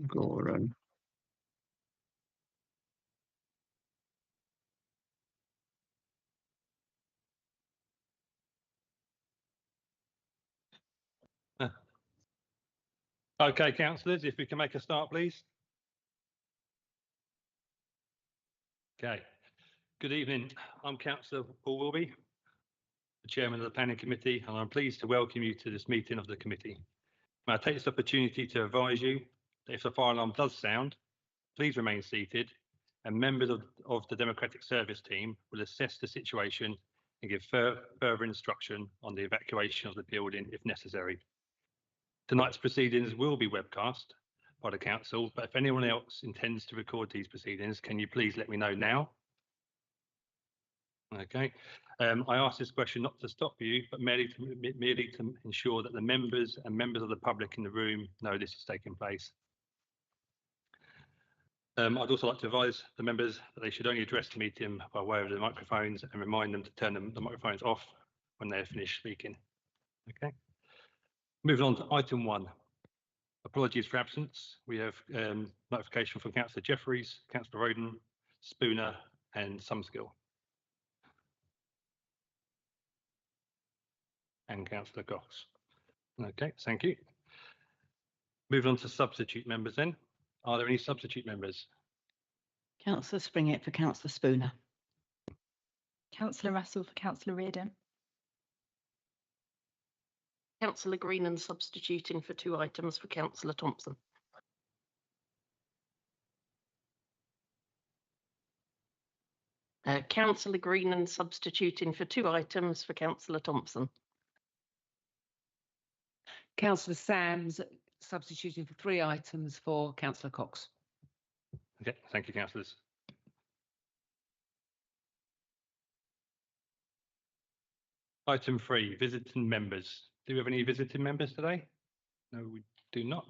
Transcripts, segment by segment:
Gordon. Okay, councillors, if we can make a start, please. Okay. Good evening. I'm Councillor Paul Wilby, the Chairman of the Planning Committee, and I'm pleased to welcome you to this meeting of the committee. May I take this opportunity to advise you that if the fire alarm does sound, please remain seated, and members of the Democratic Service team will assess the situation and give further instruction on the evacuation of the building if necessary. Tonight's proceedings will be webcast by the council, but if anyone else intends to record these proceedings, can you please let me know now? Okay. I ask this question not to stop you, but merely to ensure that the members of the public in the room know this is taking place. I'd also like to advise the members that they should only address the meeting by way of the microphones and remind them to turn the microphones off when they're finished speaking. Okay. Moving on to item 1. Apologies for absence. We have notification from Councillor Jeffries, Councillor Roden, Spooner and Sumskill. And Councillor Cox. Okay, thank you. Moving on to substitute members then. Are there any substitute members? Councillor Springett for Councillor Spooner. Councillor Russell for Councillor Reardon. Councillor Greenan substituting for 2 items for Councillor Thompson. Councillor Greenan substituting for 2 items for Councillor Thompson. Councillor Sams substituting for 3 items for Councillor Cox. Okay, thank you, councillors. Item 3, visiting members. Do we have any visiting members today? No, we do not.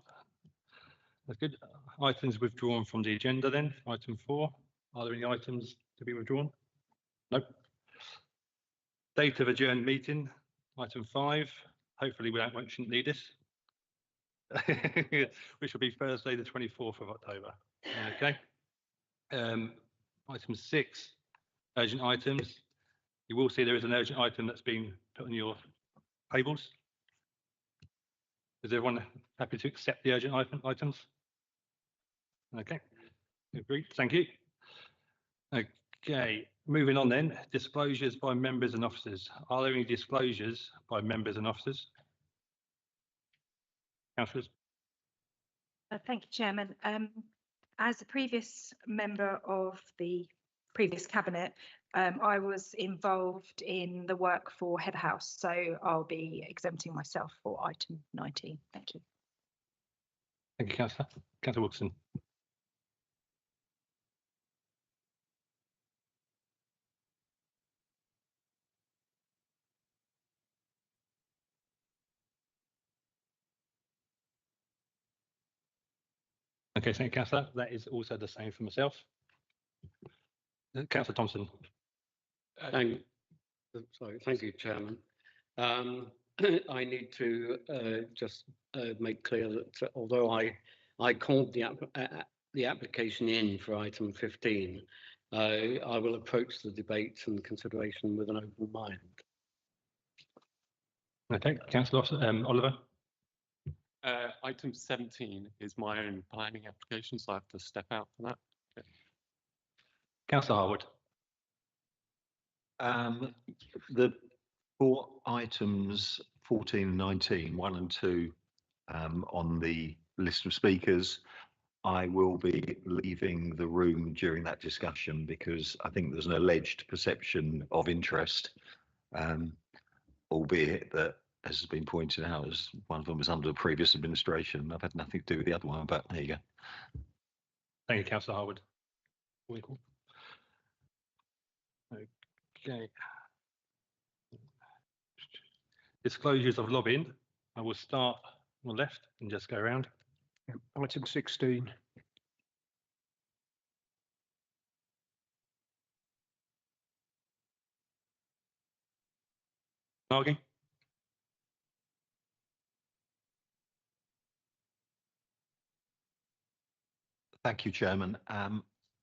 That's good. Items withdrawn from the agenda then. Item 4. Are there any items to be withdrawn? Nope. Date of adjourned meeting. Item 5. Hopefully we shouldn't need this. Which will be Thursday the 24th of October. Okay. Item 6. Urgent items. You will see there is an urgent item that's been put on your tables. Is everyone happy to accept the urgent items? Okay, agreed, thank you. Okay, moving on then, disclosures by members and officers. Are there any disclosures by members and officers? Councillors? Thank you, Chairman. As a previous member of the previous cabinet, I was involved in the work for Heather House, so I'll be exempting myself for item 19. Thank you. Thank you, Councillor. Councillor Wilson. Okay, thank you, Councillor. That is also the same for myself. Councillor Thompson. Thank you, Chairman. I need to just make clear that although I called the application in for item 15, I will approach the debate and consideration with an open mind. Okay, Councillor Oliver. Item 17 is my own planning application, so I have to step out for that. Okay. Councillor Harwood. The 4 items 14 and 19, 1 and 2 on the list of speakers, I will be leaving the room during that discussion because I think there's an alleged perception of interest, albeit that, as has been pointed out, as one of them was under the previous administration. I've had nothing to do with the other one, but there you go. Thank you, Councillor Harwood. Okay. Disclosures of lobbying. I will start on the left and just go around. Item 16. Margie. Thank you, Chairman.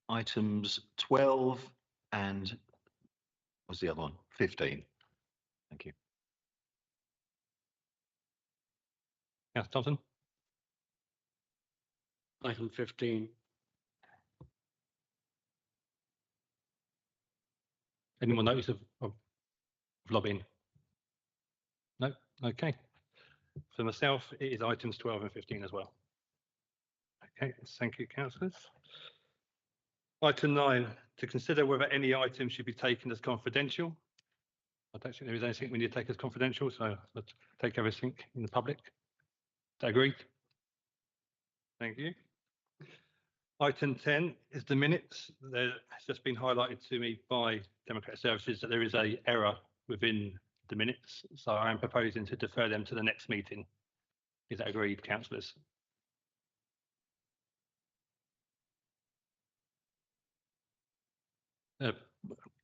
Items 12 and what's the other one? 15. Thank you. Councillor Thompson, Item 15. anyone notice of lobbying? No? Okay. For myself, it is items 12 and 15 as well. Okay, thank you, councillors. Item 9, to consider whether any item should be taken as confidential. I don't think there is anything we need to take as confidential, so let's take everything in the public. Is that agreed? Thank you. Item 10 is the minutes. There has just been highlighted to me by Democratic Services that there is an error within the minutes, so I am proposing to defer them to the next meeting. Is that agreed, councillors?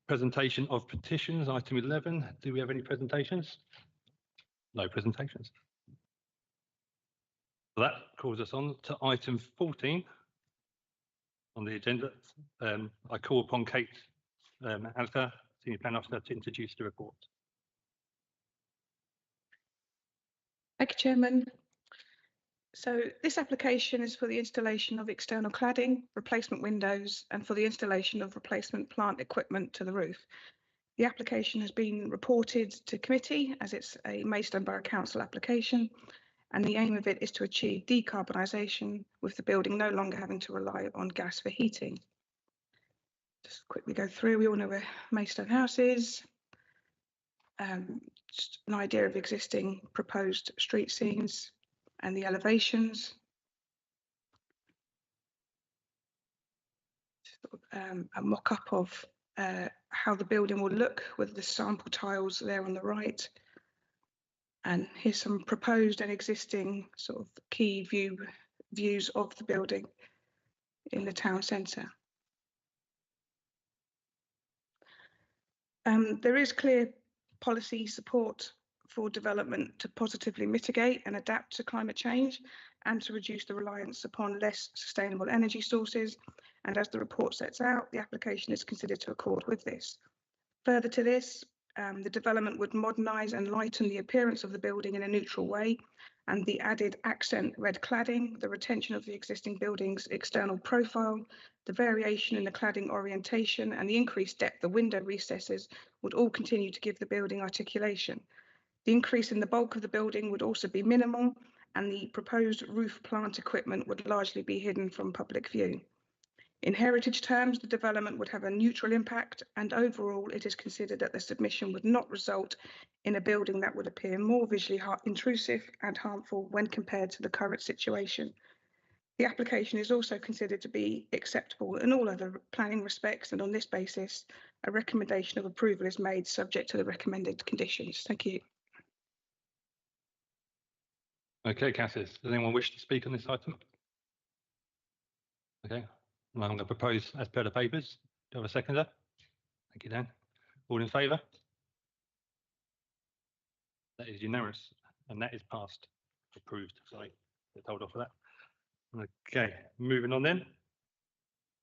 Presentation of petitions, item 11. Do we have any presentations? No presentations. So that calls us on to item 14 on the agenda. I call upon Kate Alpha, Senior Plan Officer, to introduce the report. Thank you, Chairman. So this application is for the installation of external cladding, replacement windows, and for the installation of replacement plant equipment to the roof. The application has been reported to committee as it's a Maidstone Borough Council application, and the aim of it is to achieve decarbonisation with the building no longer having to rely on gas for heating. Just quickly go through, we all know where Maidstone House is. Just an idea of existing proposed street scenes and the elevations. A mock-up of how the building will look with the sample tiles there on the right. And here's some proposed and existing sort of key views of the building in the town centre. There is clear policy support for development to positively mitigate and adapt to climate change and to reduce the reliance upon less sustainable energy sources. And as the report sets out, the application is considered to accord with this. Further to this, the development would modernise and lighten the appearance of the building in a neutral way, and the added accent red cladding, the retention of the existing building's external profile, the variation in the cladding orientation, and the increased depth of window recesses would all continue to give the building articulation. The increase in the bulk of the building would also be minimal, and the proposed roof plant equipment would largely be hidden from public view. In heritage terms, the development would have a neutral impact, and overall it is considered that the submission would not result in a building that would appear more visually intrusive and harmful when compared to the current situation. The application is also considered to be acceptable in all other planning respects, and on this basis, a recommendation of approval is made subject to the recommended conditions. Thank you. Okay, councillors, does anyone wish to speak on this item? Okay, well, I'm going to propose as per the papers. Do you have a seconder? Thank you, Dan. All in favour? That is unanimous, and that is passed. Approved. Sorry, get told off for that. Okay, moving on then.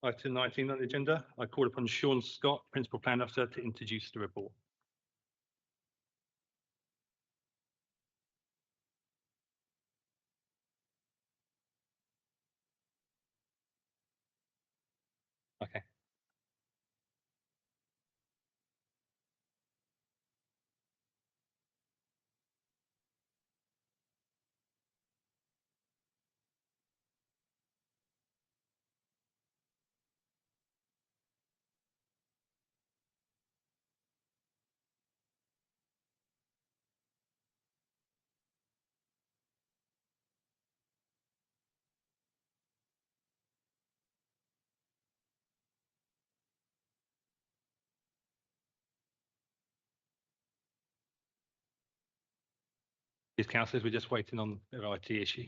Item 19 on the agenda. I call upon Sean Scott, Principal Plan Officer, to introduce the report. Okay. Yes, councillors, we're just waiting on the IT issue.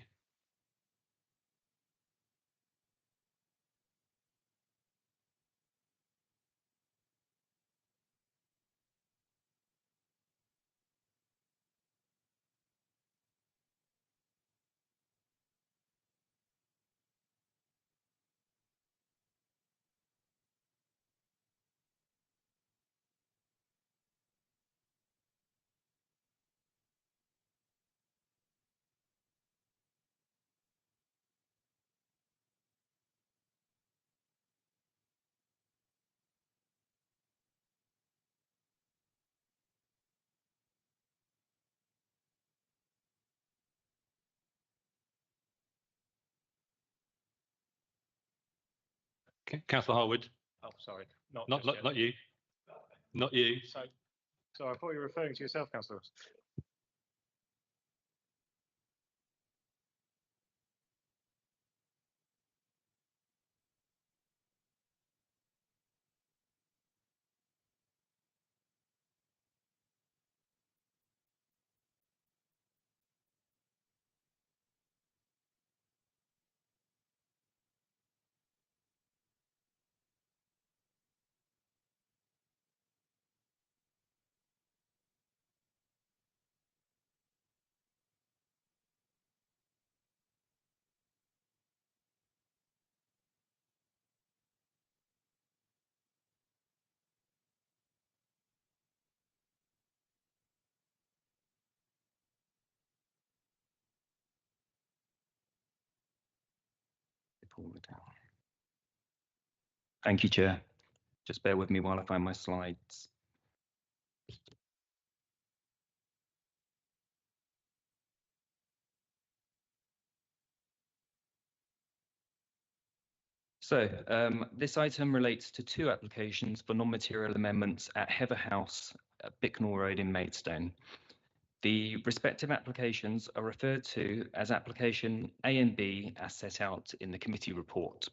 Councillor Harwood, Oh, sorry, not not just yet. not you, not you. So I thought you were referring to yourself, Councillor. Thank you, Chair. Just bear with me while I find my slides. So this item relates to two applications for non-material amendments at Heather House at Bicknell Road in Maidstone. The respective applications are referred to as application A and B as set out in the committee report.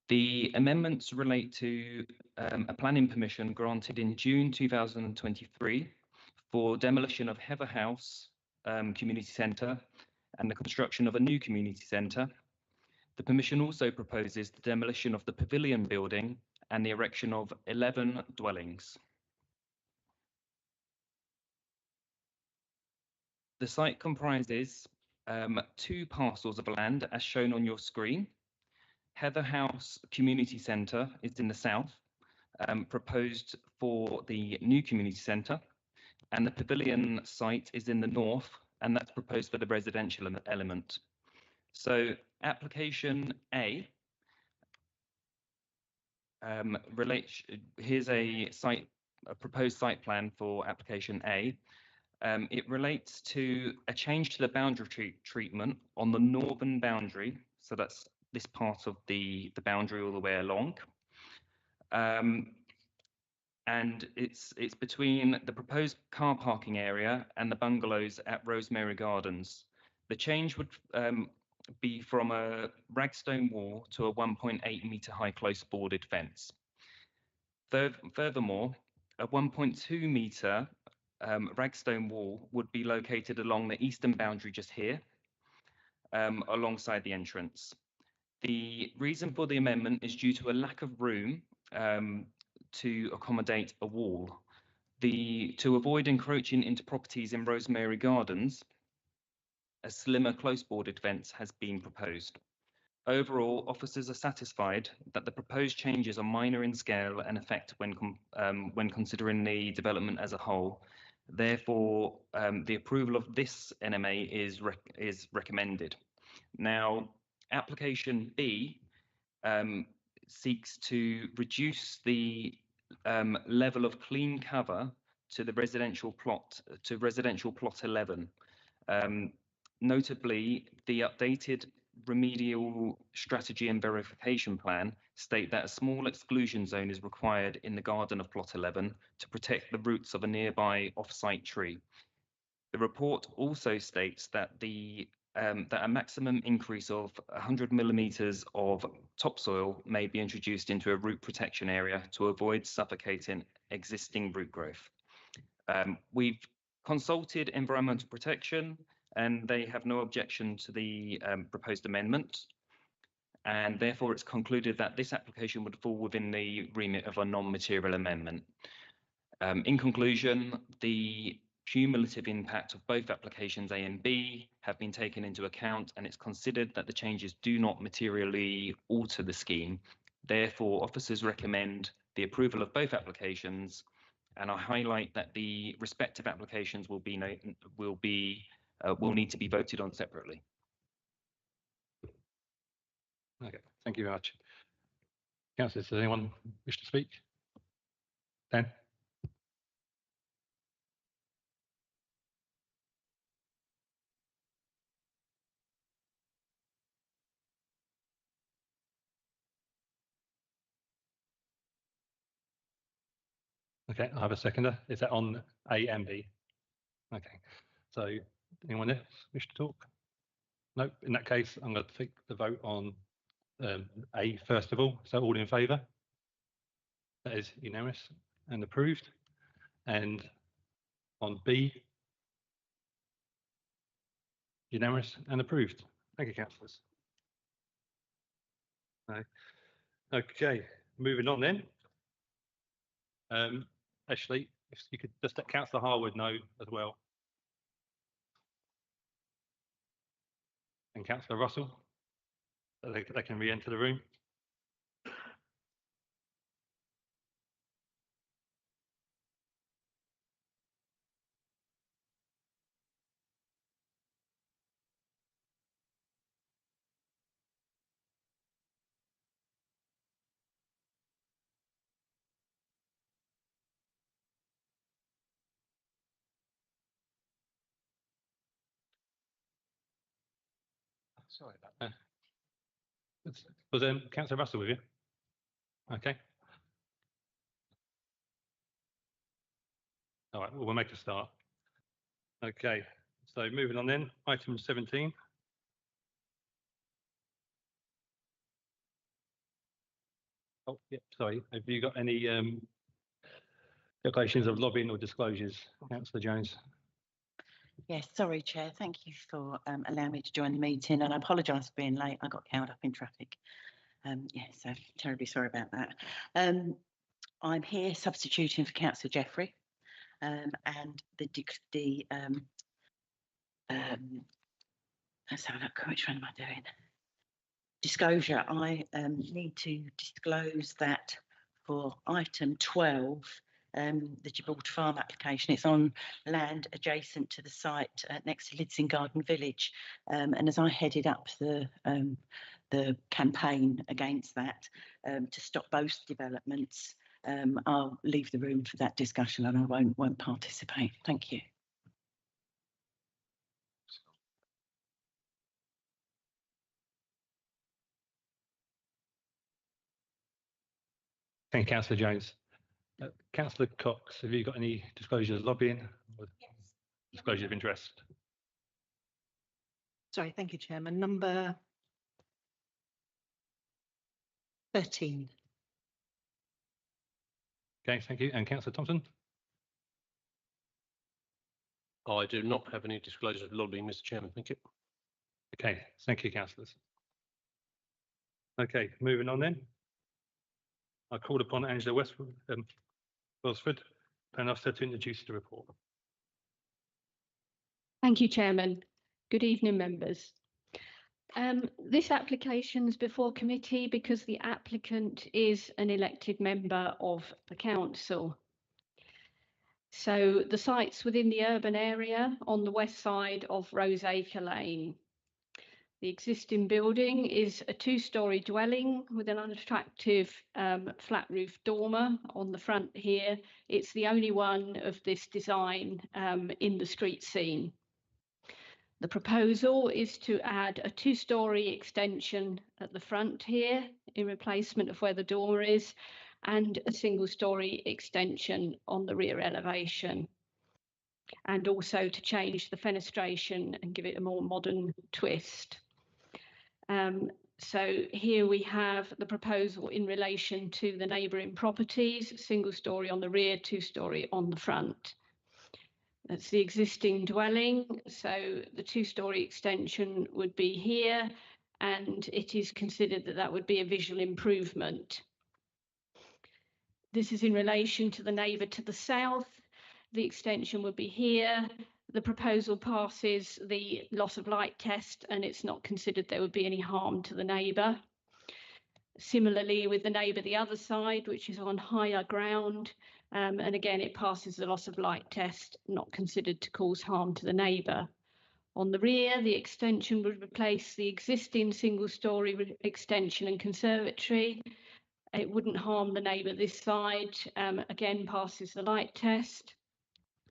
The amendments relate to a planning permission granted in June 2023 for demolition of Heather House Community Centre and the construction of a new community centre. The permission also proposes the demolition of the pavilion building and the erection of 11 dwellings. The site comprises two parcels of land as shown on your screen. Heather House Community Centre is in the south, proposed for the new community centre, and the pavilion site is in the north, and that's proposed for the residential element. So application A here's a proposed site plan for application A. It relates to a change to the boundary treatment on the northern boundary. So that's this part of the boundary all the way along. And it's between the proposed car parking area and the bungalows at Rosemary Gardens. The change would be from a ragstone wall to a 1.8 metre high close boarded fence. Furthermore, a 1.2 metre ragstone wall would be located along the eastern boundary just here, alongside the entrance. The reason for the amendment is due to a lack of room to accommodate a wall. To avoid encroaching into properties in Rosemary Gardens, a slimmer close boarded fence has been proposed. Overall, officers are satisfied that the proposed changes are minor in scale and effect when considering the development as a whole. Therefore, the approval of this NMA is recommended. Now, application B seeks to reduce the level of clean cover to the residential plot 11. Notably, the updated remedial strategy and verification plan state that a small exclusion zone is required in the garden of plot 11 to protect the roots of a nearby off-site tree. The report also states that that a maximum increase of 100 millimetres of topsoil may be introduced into a root protection area to avoid suffocating existing root growth. We've consulted Environmental Protection and they have no objection to the proposed amendment. And therefore it's concluded that this application would fall within the remit of a non-material amendment. In conclusion, the cumulative impact of both applications A and B have been taken into account, and it's considered that the changes do not materially alter the scheme. Therefore, officers recommend the approval of both applications, and I highlight that the respective applications will need to be voted on separately. Okay, thank you very much. Councillors, does anyone wish to speak? Dan? Okay, I have a seconder. Is that on A and B? Okay, so anyone else wish to talk? No, in that case, I'm going to take the vote on A first of all. So all in favour? That is unanimous and approved. And on B, unanimous and approved. Thank you, councillors. Okay, moving on then. Ashley, if you could just let Councillor Harwood know as well. And Councillor Russell, so they can re-enter the room. Sorry about that. Was Councillor Russell with you? Okay. All right, well, we'll make a start. Okay, so moving on then, item 17. Oh, yeah, sorry. Have you got any declarations of lobbying or disclosures, Councillor Jones? Yes, sorry, Chair. Thank you for allowing me to join the meeting, and I apologise for being late. I got held up in traffic. Yeah, so terribly sorry about that. I'm here substituting for Councillor Jeffrey, and let's have a look. Which one am I doing? Disclosure. I need to disclose that for item 12, the Gibraltar Farm application. It's on land adjacent to the site next to Lidsing Garden Village, and as I headed up the campaign against that to stop both developments, I'll leave the room for that discussion and I won't participate. Thank you. Thank you, Councillor Jones. Councillor Cox, have you got any disclosures of lobbying or disclosure of interest? Sorry, thank you, Chairman. Number 13. Okay, thank you. And Councillor Thompson? I do not have any disclosure of lobbying, Mr. Chairman. Thank you. Okay, thank you, councillors. Okay, moving on then. I called upon Angela Welsford, and asked her to introduce the report. Thank you, Chairman. Good evening, members. This application is before committee because the applicant is an elected member of the council. So the site's within the urban area on the west side of Roseacre Lane. The existing building is a two-storey dwelling with an unattractive flat roof dormer on the front here. It's the only one of this design in the street scene. The proposal is to add a two-storey extension at the front here in replacement of where the dormer is, and a single-storey extension on the rear elevation, and also to change the fenestration and give it a more modern twist. So here we have the proposal in relation to the neighbouring properties, single-storey on the rear, two-storey on the front. That's the existing dwelling, so the two-storey extension would be here, and it is considered that that would be a visual improvement. This is in relation to the neighbour to the south. The extension would be here. The proposal passes the loss of light test, and it's not considered there would be any harm to the neighbour. Similarly with the neighbour the other side, which is on higher ground, and again it passes the loss of light test, not considered to cause harm to the neighbour. On the rear, the extension would replace the existing single-storey extension and conservatory. It wouldn't harm the neighbour this side, again passes the light test,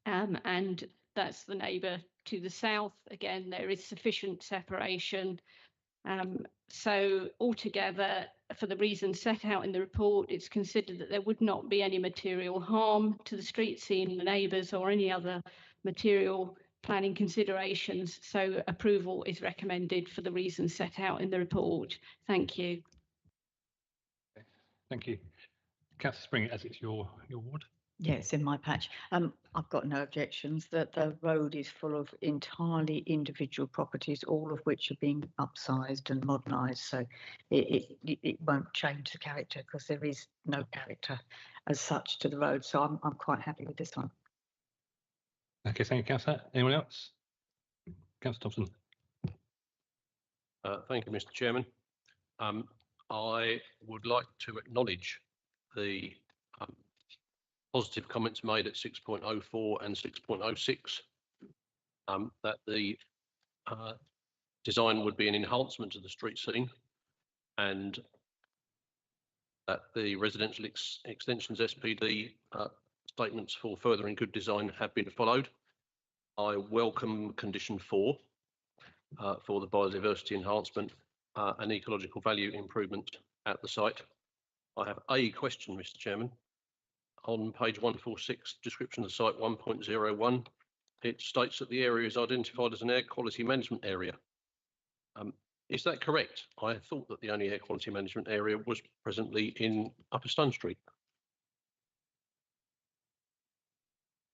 and that's the neighbour to the south. Again, there is sufficient separation So altogether, for the reasons set out in the report, it's considered that there would not be any material harm to the street scene, the neighbours, or any other material planning considerations. So approval is recommended for the reasons set out in the report. Thank you. Thank you. Councillor Spring, as it's your ward. Yeah, it's in my patch. I've got no objections. That the road is full of entirely individual properties, all of which are being upsized and modernised. So it won't change the character because there is no character as such to the road. So I'm quite happy with this one. Okay, thank you, Councillor. Anyone else? Councillor Thompson. Thank you, Mr. Chairman. I would like to acknowledge the positive comments made at 6.04 and 6.06, that the design would be an enhancement of the street scene and that the residential extensions SPD statements for furthering good design have been followed. I welcome condition 4 for the biodiversity enhancement and ecological value improvement at the site. I have a question, Mr. Chairman. On page 146, description of the site 1.01, it states that the area is identified as an air quality management area. Is that correct? I thought that the only air quality management area was presently in Upper Stone Street.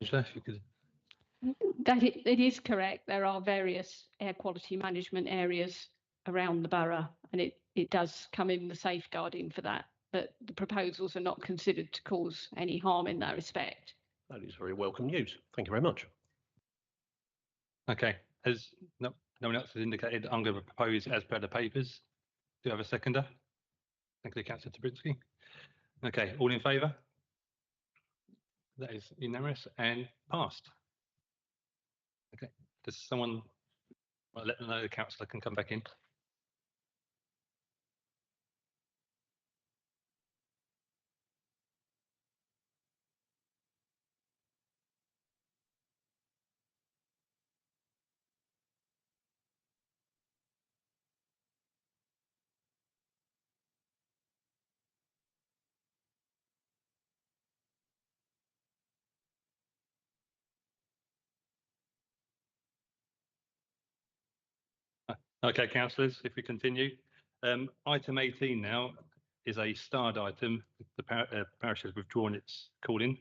If you could. It is correct. There are various air quality management areas around the borough, and it does come in the safeguarding for that. But the proposals are not considered to cause any harm in that respect. That is very welcome news. Thank you very much. Okay, as no one else has indicated, I'm going to propose as per the papers. Do you have a seconder? Thank you, Councillor Tabrinsky. Okay, all in favour? That is unanimous and passed. Okay, does someone let them know the councillor can come back in? Okay, councillors, if we continue. Item 18 now is a starred item. The parish has withdrawn its call-in.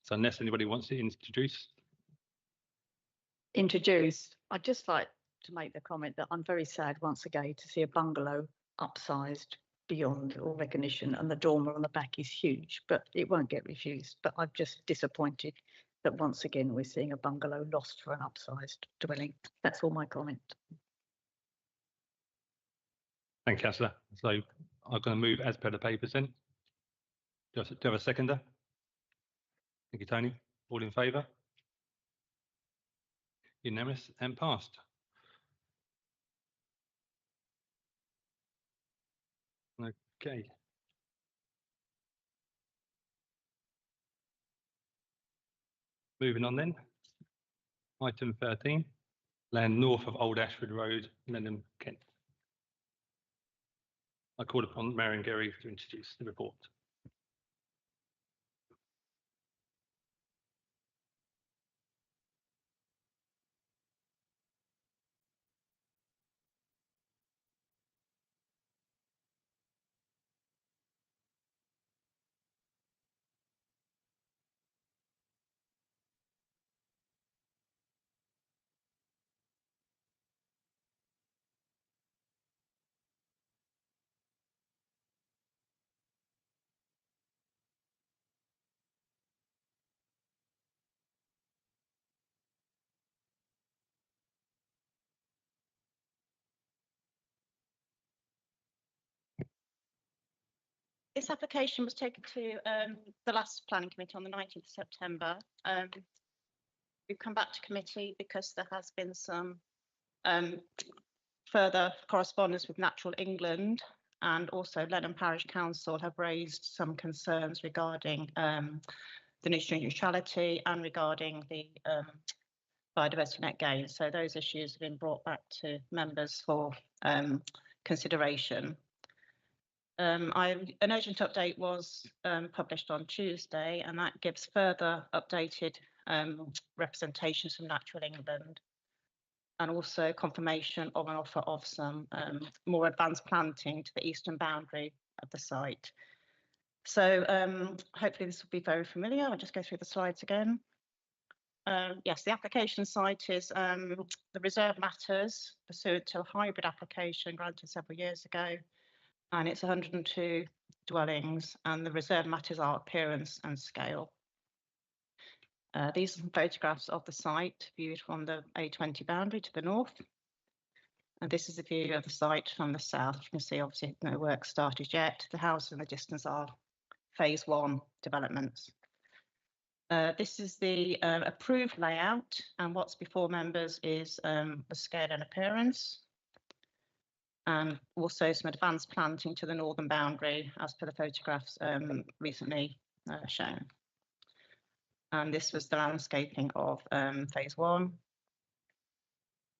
So unless anybody wants to introduce. I'd just like to make the comment that I'm very sad once again to see a bungalow upsized beyond all recognition, and the dormer on the back is huge, but it won't get refused. But I'm just disappointed that once again we're seeing a bungalow lost for an upsized dwelling. That's all my comment. Thank you, Councillor. So I'm going to move as per the papers then. Do you have a seconder? Thank you, Tony. All in favour? Unanimous and passed. Okay. Moving on then. Item 13, land north of Old Ashford Road, Lenham, Kent. I call upon Marion Gerry to introduce the report. This application was taken to the last planning committee on the 19th of September. We've come back to committee because there has been some further correspondence with Natural England, and also Lenham Parish Council have raised some concerns regarding the nutrient neutrality and regarding the biodiversity net gain. So those issues have been brought back to members for consideration. An urgent update was published on Tuesday, and that gives further updated representations from Natural England, and also confirmation of an offer of some more advanced planting to the eastern boundary of the site. So hopefully this will be very familiar. I'll just go through the slides again. Yes, the application site is the reserve matters pursuant to a hybrid application granted several years ago, and it's 102 dwellings, and the reserve matters are appearance and scale. These are some photographs of the site viewed from the A20 boundary to the north. And this is a view of the site from the south. You can see obviously no work started yet. The house in the distance are phase 1 developments. This is the approved layout, and what's before members is the scale and appearance, and also some advanced planting to the northern boundary as per the photographs recently shown. And this was the landscaping of phase 1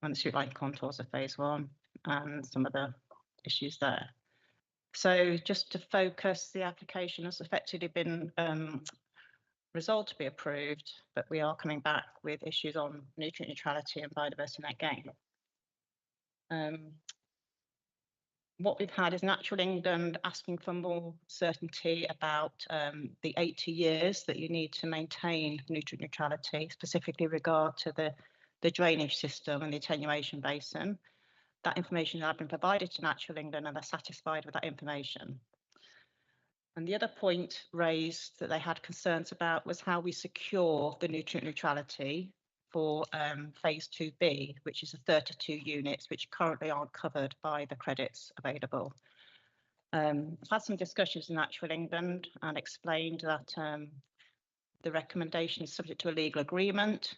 and the street light contours of phase 1 and some of the issues there. So just to focus, the application has effectively been resolved to be approved, but we are coming back with issues on nutrient neutrality and biodiversity net gain. What we've had is Natural England asking for more certainty about the 80 years that you need to maintain nutrient neutrality, specifically regard to the drainage system and the attenuation basin. That information has been provided to Natural England, and they're satisfied with that information. And the other point raised that they had concerns about was how we secure the nutrient neutrality for phase 2B, which is the 32 units which currently aren't covered by the credits available. I've had some discussions in Natural England and explained that the recommendation is subject to a legal agreement.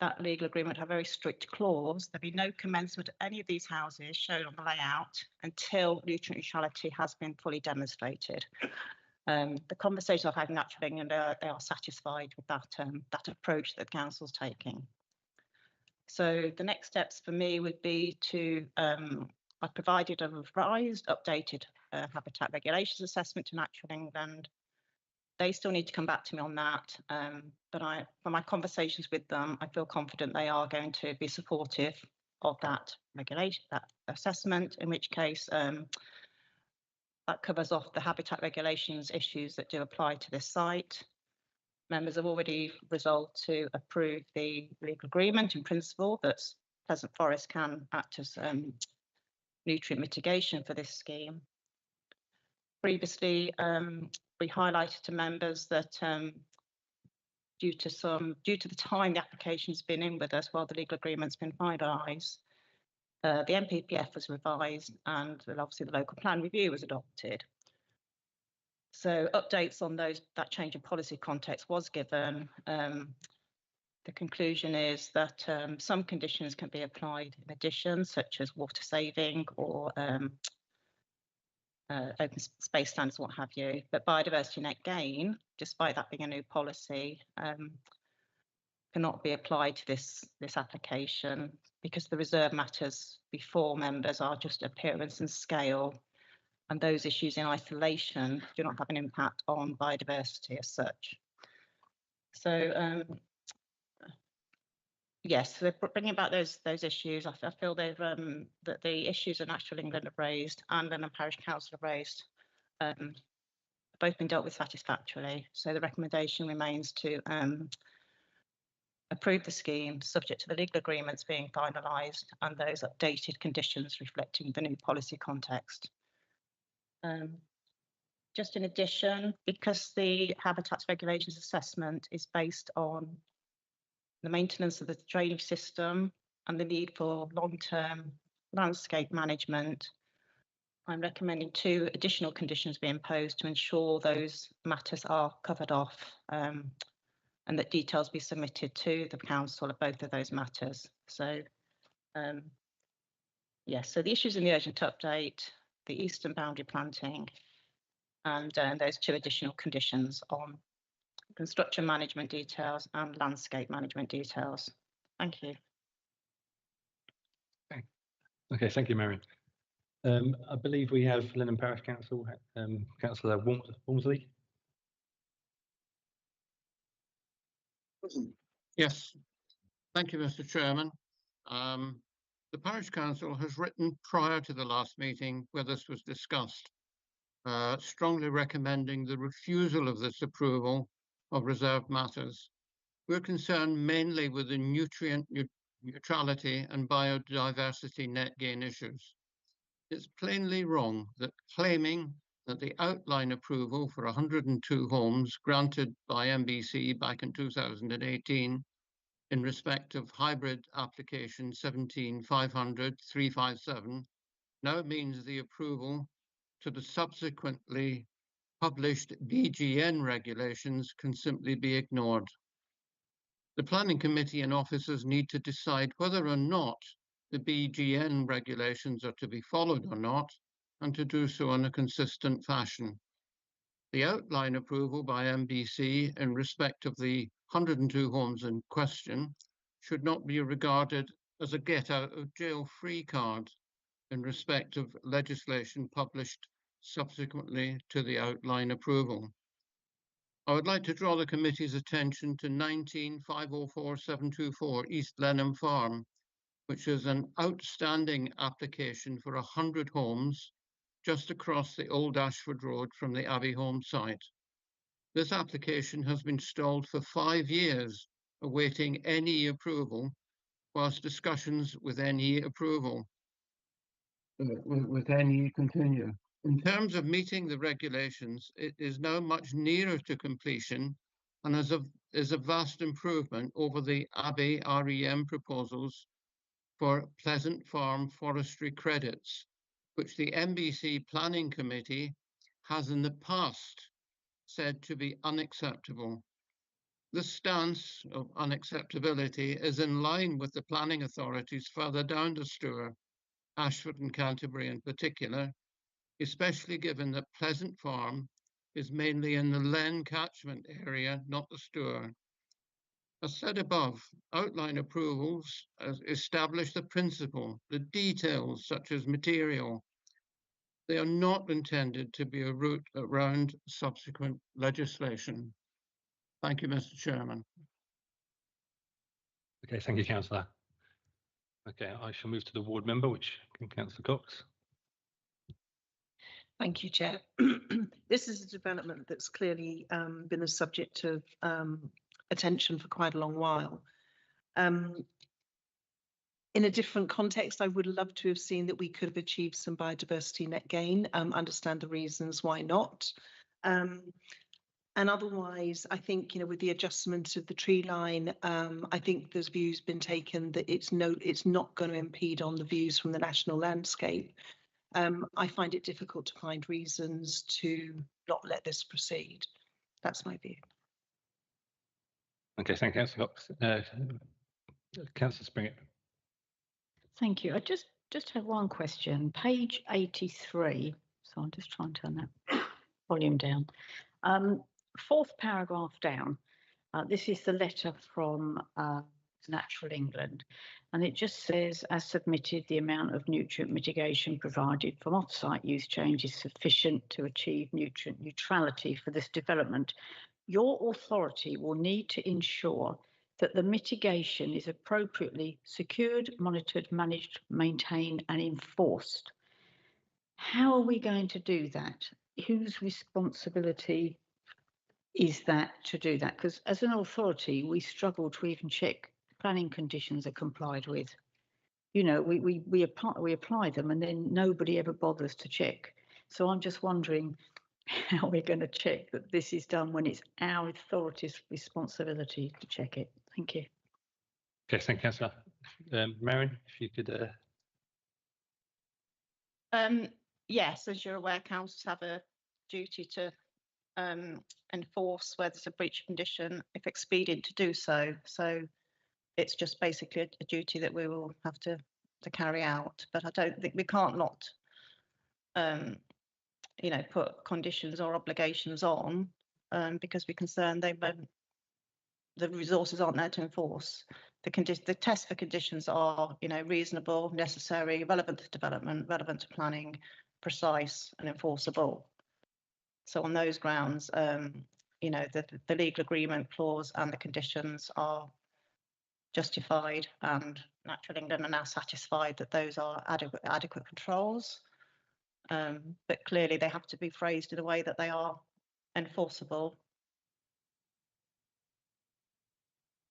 That legal agreement have a very strict clause. There'll be no commencement of any of these houses shown on the layout until nutrient neutrality has been fully demonstrated. The conversations I've had in Natural England, they are satisfied with that, that approach that the council's taking. So the next steps for me would be to, I've provided a revised, updated habitat regulations assessment to Natural England. They still need to come back to me on that, but from my conversations with them, I feel confident they are going to be supportive of that regulation, that assessment, in which case that covers off the habitat regulations issues that do apply to this site. Members have already resolved to approve the legal agreement in principle that Pleasant Forest can act as nutrient mitigation for this scheme. Previously, we highlighted to members that due to the time the application's been in with us while the legal agreement's been finalised, the NPPF was revised, and obviously the local plan review was adopted. So updates on that change in policy context was given. The conclusion is that some conditions can be applied in addition, such as water saving or open space standards, what have you. But biodiversity net gain, despite that being a new policy, cannot be applied to this application because the reserve matters before members are just appearance and scale, and those issues in isolation do not have an impact on biodiversity as such. So yes, so bringing about those issues, I feel they've that the issues that Natural England have raised and London Parish Council have raised have both been dealt with satisfactorily. So the recommendation remains to approve the scheme subject to the legal agreements being finalised and those updated conditions reflecting the new policy context. Just in addition, because the habitats regulations assessment is based on the maintenance of the drainage system and the need for long-term landscape management, I'm recommending 2 additional conditions be imposed to ensure those matters are covered off, and that details be submitted to the council of both of those matters. So yes, so the issues in the urgent update, the eastern boundary planting, and those 2 additional conditions on construction management details and landscape management details. Thank you. Okay, thank you, Marion. I believe we have Lenham Parish Council, Councillor Walmsley. Yes, thank you, Mr. Chairman. The Parish Council has written prior to the last meeting where this was discussed, strongly recommending the refusal of this approval of reserved matters. We're concerned mainly with the nutrient neutrality and biodiversity net gain issues. It's plainly wrong that claiming that the outline approval for 102 homes granted by MBC back in 2018 in respect of hybrid application 17-500-357 now means the approval to the subsequently published BGN regulations can simply be ignored. The Planning Committee and officers need to decide whether or not the BGN regulations are to be followed or not, and to do so in a consistent fashion. The outline approval by MBC in respect of the 102 homes in question should not be regarded as a get out of jail free card in respect of legislation published subsequently to the outline approval. I would like to draw the committee's attention to 19-504-724 East Lenham Farm, which is an outstanding application for 100 homes just across the Old Ashford Road from the Abbey Home site. This application has been stalled for 5 years, awaiting NE approval, whilst discussions with NE approval with NE continue. In terms of meeting the regulations, it is now much nearer to completion and is a vast improvement over the Abbey REM proposals for Pleasant Farm forestry credits, which the MBC Planning Committee has in the past said to be unacceptable. This stance of unacceptability is in line with the planning authorities further down the Stour, Ashford and Canterbury in particular, especially given that Pleasant Farm is mainly in the Len catchment area, not the Stour. As said above, outline approvals establish the principle, the details such as material. They are not intended to be a route around subsequent legislation. Thank you, Mr. Chairman. Okay, thank you, Councillor. Okay, I shall move to the ward member, which can Councillor Cox. Thank you, Chair. This is a development that's clearly been a subject of attention for quite a long while. In a different context, I would love to have seen that we could have achieved some biodiversity net gain, understand the reasons why not. And otherwise, I think, with the adjustment of the tree line, I think there's views been taken that it's not going to impede on the views from the national landscape. I find it difficult to find reasons to not let this proceed. That's my view. Okay, thank you, Councillor Cox. Councillor Springett. Thank you. I just have one question. Page 83. So I'm just trying to turn that volume down. Fourth paragraph down. This is the letter from Natural England, and it just says, as submitted, the amount of nutrient mitigation provided from off-site use change is sufficient to achieve nutrient neutrality for this development. Your authority will need to ensure that the mitigation is appropriately secured, monitored, managed, maintained and enforced. How are we going to do that? Whose responsibility is that to do that? Because as an authority, we struggle to even check planning conditions are complied with. We apply them and then nobody ever bothers to check. So I'm just wondering how we're going to check that this is done when it's our authority's responsibility to check it. Thank you. Okay, thank you, Councillor. Marion, if you could. Yes, as you're aware, councils have a duty to enforce where there's a breach condition if expedient to do so. So it's just basically a duty that we will have to carry out. But I don't think we can't not put conditions or obligations on because we're concerned they won't the resources aren't there to enforce. The test for conditions are, reasonable, necessary, relevant to development, relevant to planning, precise and enforceable. So on those grounds, the legal agreement clause and the conditions are justified, and Natural England are now satisfied that those are adequate controls. But clearly they have to be phrased in a way that they are enforceable.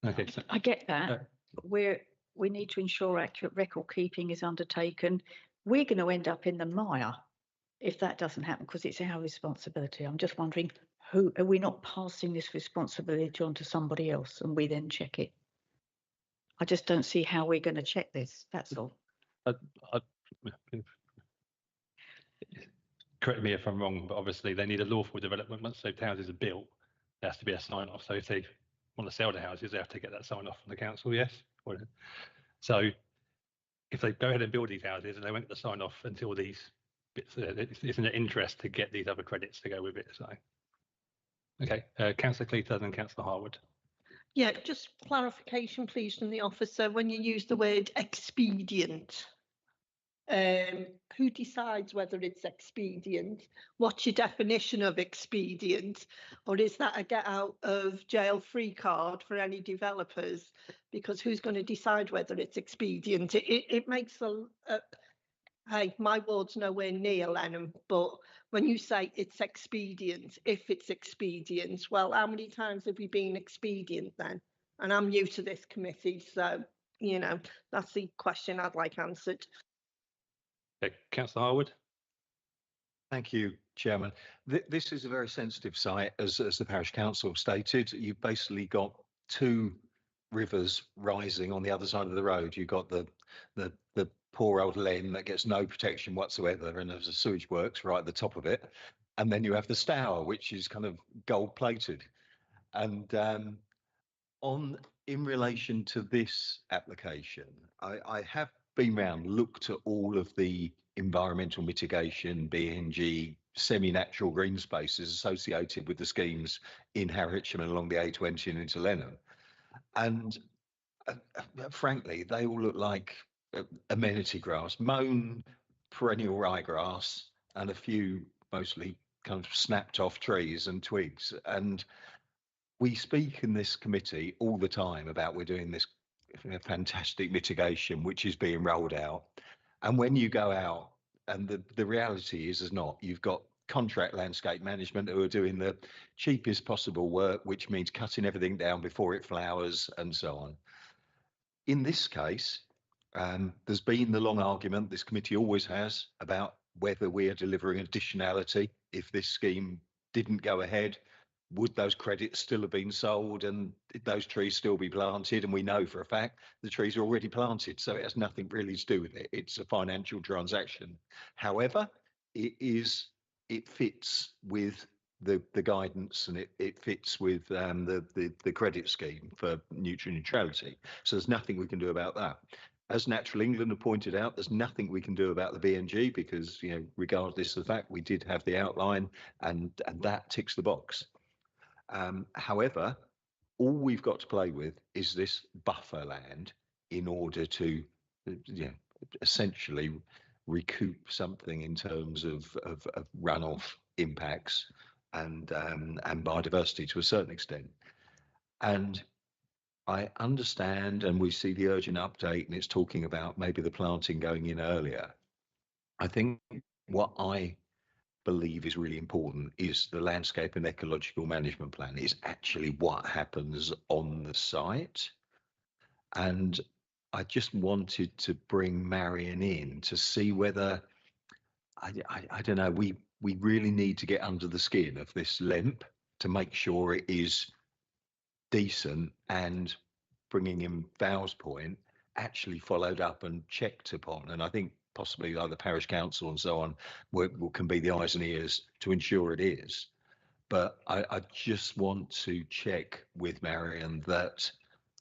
Okay. So, I get that. We need to ensure accurate record keeping is undertaken. We're going to end up in the mire if that doesn't happen, because it's our responsibility. I'm just wondering, who are we not passing this responsibility on to somebody else and we then check it? I just don't see how we're going to check this. That's all. Correct me if I'm wrong, but obviously they need a lawful development. Once those houses are built, there has to be a sign off. So if they want to sell the houses, they have to get that sign off from the council, yes? So if they go ahead and build these houses and they won't get the sign off until these bits, it's in their interest to get these other credits to go with it. So, okay, Councillor Cleathorn and Councillor Harwood. Yeah, just clarification, please, from the officer. When you use the word expedient, who decides whether it's expedient? What's your definition of expedient? Or is that a get out of jail free card for any developers? Because who's going to decide whether it's expedient? It makes hey, my ward's nowhere near Lenham, but when you say it's expedient, if it's expedient, well, how many times have we been expedient then? And I'm new to this committee, so, that's the question I'd like answered. Okay, Councillor Harwood. Thank you, Chairman. This is a very sensitive site, as the parish council stated. You've basically got two rivers rising on the other side of the road. You've got the poor old Len that gets no protection whatsoever, and there's a sewage works right at the top of it. And then you have the Stour, which is kind of gold plated. And in relation to this application, I have been round, looked at all of the environmental mitigation, BNG, semi-natural green spaces associated with the schemes in Harwich and along the A20 and into Lenham. And frankly, they all look like amenity grass, mown perennial ryegrass, and a few mostly kind of snapped off trees and twigs. And we speak in this committee all the time about we're doing this fantastic mitigation which is being rolled out, and when you go out, and the reality is not, you've got contract landscape management who are doing the cheapest possible work, which means cutting everything down before it flowers and so on. In this case, there's been the long argument, this committee always has, about whether we are delivering additionality. If this scheme didn't go ahead, would those credits still have been sold and those trees still be planted? And we know for a fact the trees are already planted, so it has nothing really to do with it. It's a financial transaction. However, it fits with the guidance, and it fits with the credit scheme for nutrient neutrality. So there's nothing we can do about that. As Natural England have pointed out, there's nothing we can do about the BNG because, regardless of the fact, we did have the outline and that ticks the box. However, all we've got to play with is this buffer land in order to essentially recoup something in terms of runoff impacts and biodiversity to a certain extent. And I understand, and we see the urgent update, and it's talking about maybe the planting going in earlier. I think what I believe is really important is the landscape and ecological management plan is actually what happens on the site. And I just wanted to bring Marion in to see whether, I don't know, we really need to get under the skin of this LEMP to make sure it is decent, and bringing in Val's point, actually followed up and checked upon. And I think possibly like the parish council and so on can be the eyes and ears to ensure it is. But I just want to check with Marion that,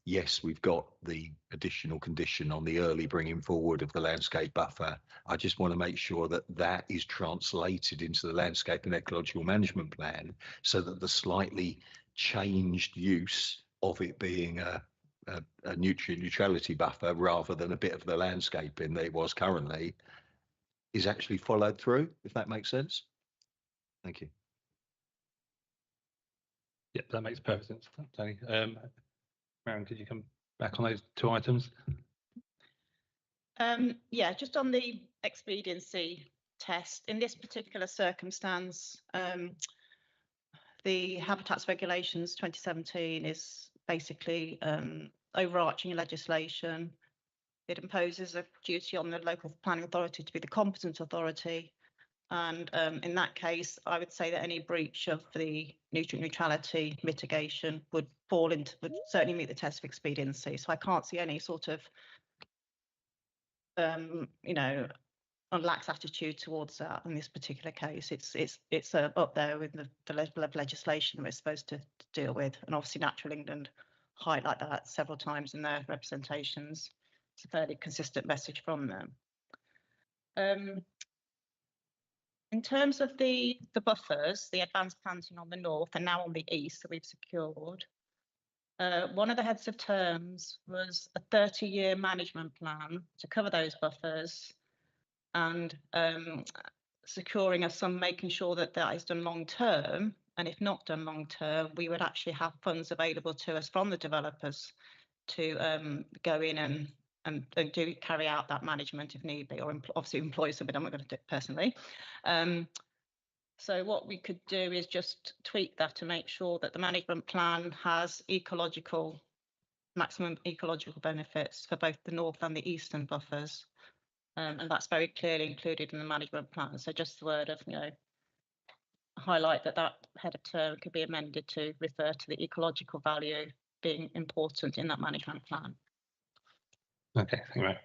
yes, we've got the additional condition on the early bringing forward of the landscape buffer. I just want to make sure that that is translated into the landscape and ecological management plan so that the slightly changed use of it being a nutrient neutrality buffer rather than a bit of the landscaping that it was currently is actually followed through, if that makes sense. Thank you. Yep, that makes perfect sense, Tony. Marion, could you come back on those two items? Yeah, just on the expediency test, in this particular circumstance, the Habitats Regulations 2017 is basically overarching legislation. It imposes a duty on the local planning authority to be the competent authority. And in that case, I would say that any breach of the nutrient neutrality mitigation would certainly meet the test of expediency. So I can't see any sort of, lax attitude towards that in this particular case. It's up there with the level of legislation we're supposed to deal with, and obviously Natural England highlight that several times in their representations. It's a fairly consistent message from them. In terms of the buffers, the advanced planting on the north and now on the east that we've secured, one of the heads of terms was a 30-year management plan to cover those buffers, and securing us some making sure that that is done long term. And if not done long term, we would actually have funds available to us from the developers to go in and do carry out that management if need be, or obviously employ somebody. I'm not going to do it personally. So what we could do is just tweak that to make sure that the management plan has maximum ecological benefits for both the north and the eastern buffers. And that's very clearly included in the management plan. So just the word of, highlight that head of term could be amended to refer to the ecological value being important in that management plan. Okay, thank you, Mary.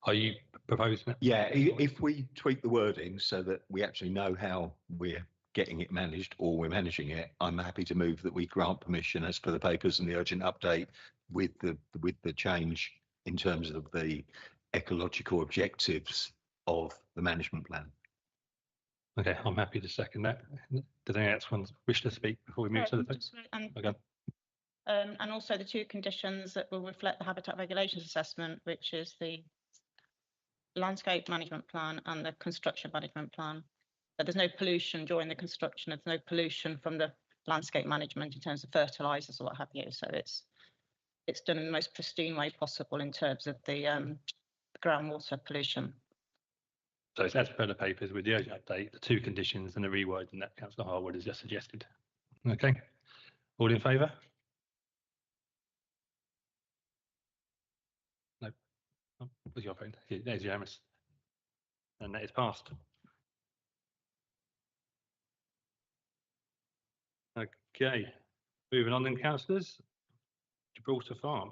Are you proposing it? Yeah, if we tweak the wording so that we actually know how we're getting it managed or we're managing it, I'm happy to move that we grant permission as per the papers and the urgent update with the change in terms of the ecological objectives of the management plan. Okay, I'm happy to second that. Does anyone else wish to speak before we move to the votes? Okay. And also the two conditions that will reflect the Habitat Regulations Assessment, which is the landscape management plan and the construction management plan. But there's no pollution during the construction. There's no pollution from the landscape management in terms of fertilizers or what have you. So it's done in the most pristine way possible in terms of the groundwater pollution. So it's as per the papers with the urgent update, the two conditions and the rewording that Councillor Harwood has just suggested. Okay, all in favour? No. Oh, where's your phone? Here, there's Yamis. And that is passed. Okay, moving on then, councillors. Gibraltar Farm.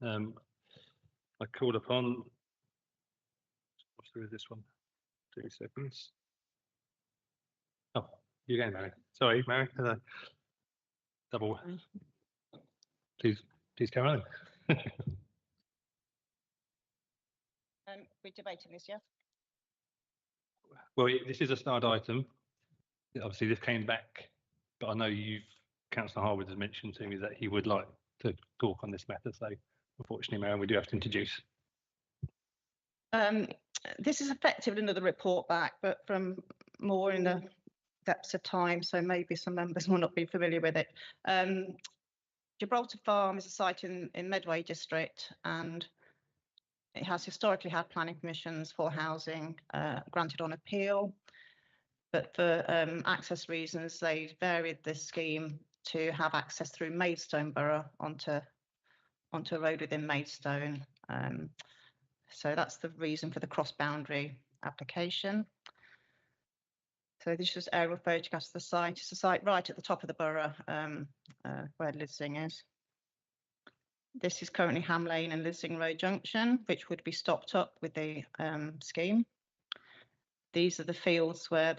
I called upon. Through this one. 2 seconds. Oh, you again, Mary. Sorry, Mary. Double. Please carry on. We're debating this, yeah? Well, this is a starred item. Obviously, this came back, but I know Councillor Harwood has mentioned to me that he would like to talk on this matter. So, unfortunately, Mary, we do have to introduce. This is effectively another report back, but from more in the depths of time, so maybe some members will not be familiar with it. Gibraltar Farm is a site in Medway District, and it has historically had planning permissions for housing granted on appeal, but for access reasons, they varied this scheme to have access through Maidstone Borough onto a road within Maidstone. So that's the reason for the cross-boundary application. So this is aerial photographs of the site. It's a site right at the top of the borough where Lidsing is. This is currently Ham Lane and Lidsing Road Junction, which would be stopped up with the scheme. These are the fields where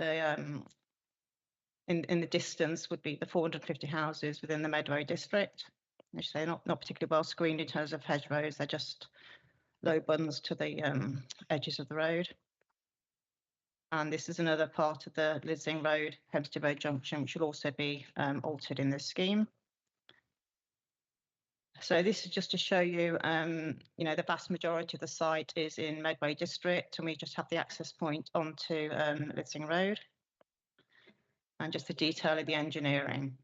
in the distance would be the 450 houses within the Medway District, which they're not particularly well screened in terms of hedgerows. They're just low buns to the edges of the road. And this is another part of the Lidsing Road, Hempstead Road Junction, which will also be altered in this scheme. So this is just to show you, you know, the vast majority of the site is in Medway District, and we just have the access point onto Lidsing Road. And just the detail of the engineering.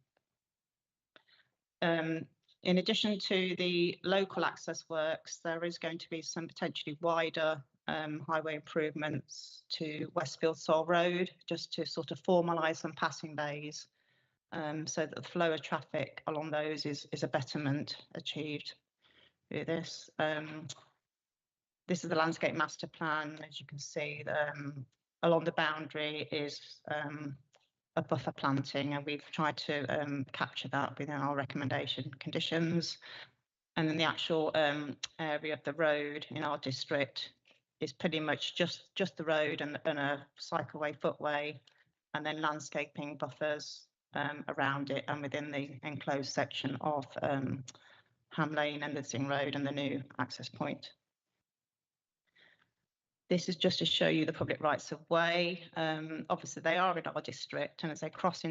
In addition to the local access works, there is going to be some potentially wider highway improvements to Westfield Saul Road, just to sort of formalise some passing bays, so that the flow of traffic along those is a betterment achieved through this. This is the landscape master plan. As you can see, along the boundary is a buffer planting, and we've tried to capture that within our recommendation conditions. And then the actual area of the road in our district is pretty much just the road and a cycleway, footway, and then landscaping buffers around it and within the enclosed section of Ham Lane and Lidsing Road and the new access point. This is just to show you the public rights of way. Obviously, they are in our district, and as they cross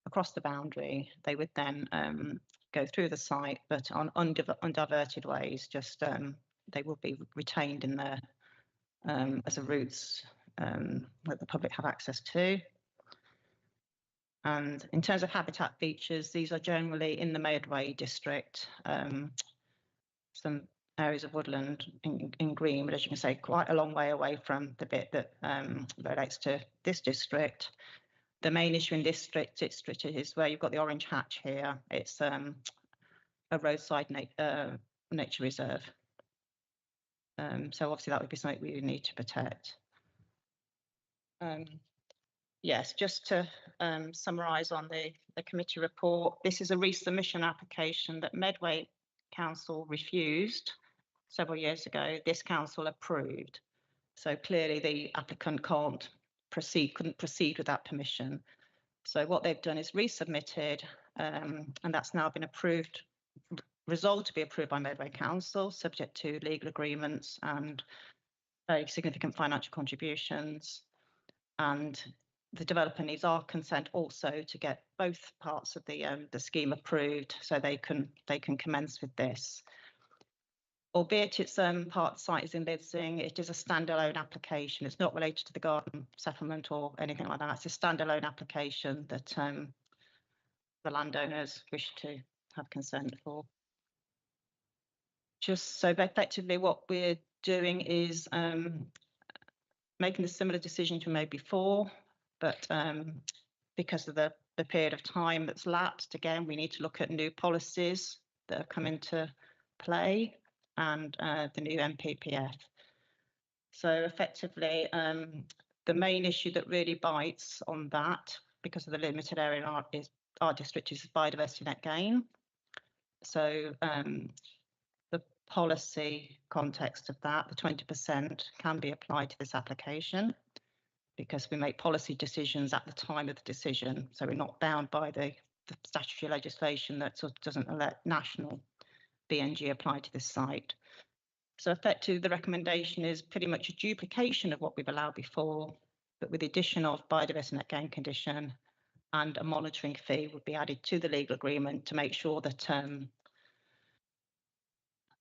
across the boundary, they would then go through the site, but on undiverted ways. Just they will be retained in there as a routes that the public have access to. And in terms of habitat features, these are generally in the Medway district. Some areas of woodland in green, but as you can see, quite a long way away from the bit that relates to this district. The main issue in this district is where you've got the orange hatch here. It's a roadside nature reserve. So obviously that would be something we would need to protect. Yes, just to summarise on the committee report, this is a resubmission application that Medway Council refused several years ago. This council approved. So clearly the applicant couldn't proceed with that permission. So what they've done is resubmitted, and that's now been approved, resolved to be approved by Medway Council, subject to legal agreements and very significant financial contributions. And the developer needs our consent also to get both parts of the scheme approved, so they can commence with this. Albeit it's part of the site is in Lidsing, it is a standalone application. It's not related to the garden settlement or anything like that. It's a standalone application that the landowners wish to have consent for. Just so effectively what we're doing is making a similar decision to made before, but because of the period of time that's lapsed, again, we need to look at new policies that have come into play and the new NPPF. So effectively, the main issue that really bites on that, because of the limited area in our district, is biodiversity net gain. So the policy context of that, the 20% can be applied to this application because we make policy decisions at the time of the decision. So we're not bound by the statutory legislation that sort of doesn't let national BNG apply to this site. So effectively, the recommendation is pretty much a duplication of what we've allowed before, but with the addition of biodiversity net gain condition, and a monitoring fee would be added to the legal agreement to make sure that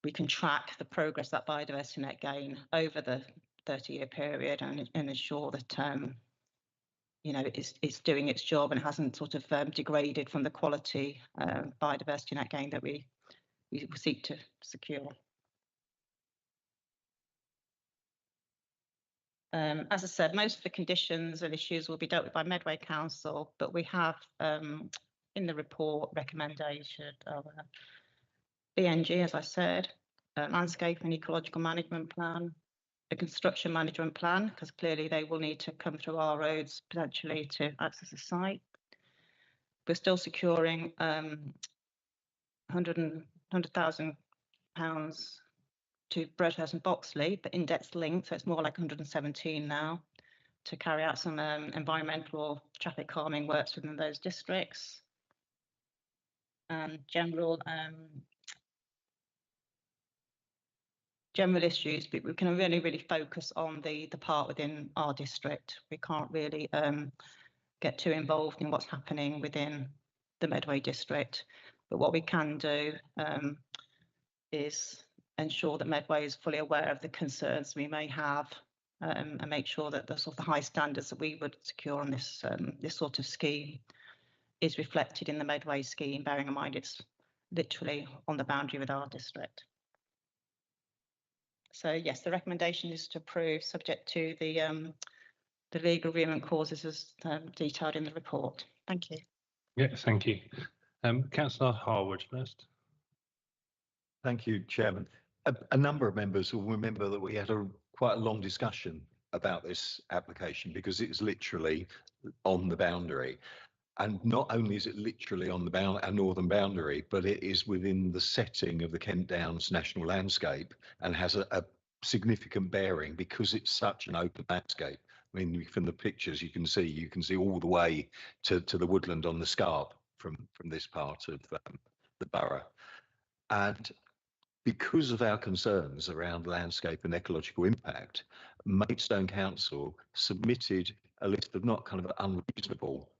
we can track the progress of that biodiversity net gain over the 30-year period and ensure that you know, it's doing its job and hasn't sort of degraded from the quality biodiversity net gain that we seek to secure. As I said, most of the conditions and issues will be dealt with by Medway Council, but we have in the report recommendation of BNG, as I said, landscape and ecological management plan, a construction management plan, because clearly they will need to come through our roads potentially to access the site. We're still securing £100,000 to Broadhurst and Boxley, but index linked, so it's more like 117 now, to carry out some environmental or traffic calming works within those districts. General issues, but we can really focus on the part within our district. We can't really get too involved in what's happening within the Medway district. But what we can do is ensure that Medway is fully aware of the concerns we may have, and make sure that the sort of the high standards that we would secure on this this sort of scheme is reflected in the Medway scheme, bearing in mind it's literally on the boundary with our district. So yes, the recommendation is to approve, subject to the legal agreement clauses as detailed in the report. Thank you. Yes, thank you. Councillor Harwood first. Thank you, Chairman. A number of members will remember that we had quite a long discussion about this application because it is literally on the boundary. And not only is it literally on the our northern boundary, but it is within the setting of the Kent Downs National Landscape and has a significant bearing because it's such an open landscape. I mean, from the pictures you can see all the way to the woodland on the Scarp from this part of the borough. And because of our concerns around landscape and ecological impact, Maidstone Council submitted a list of not kind of unreasonable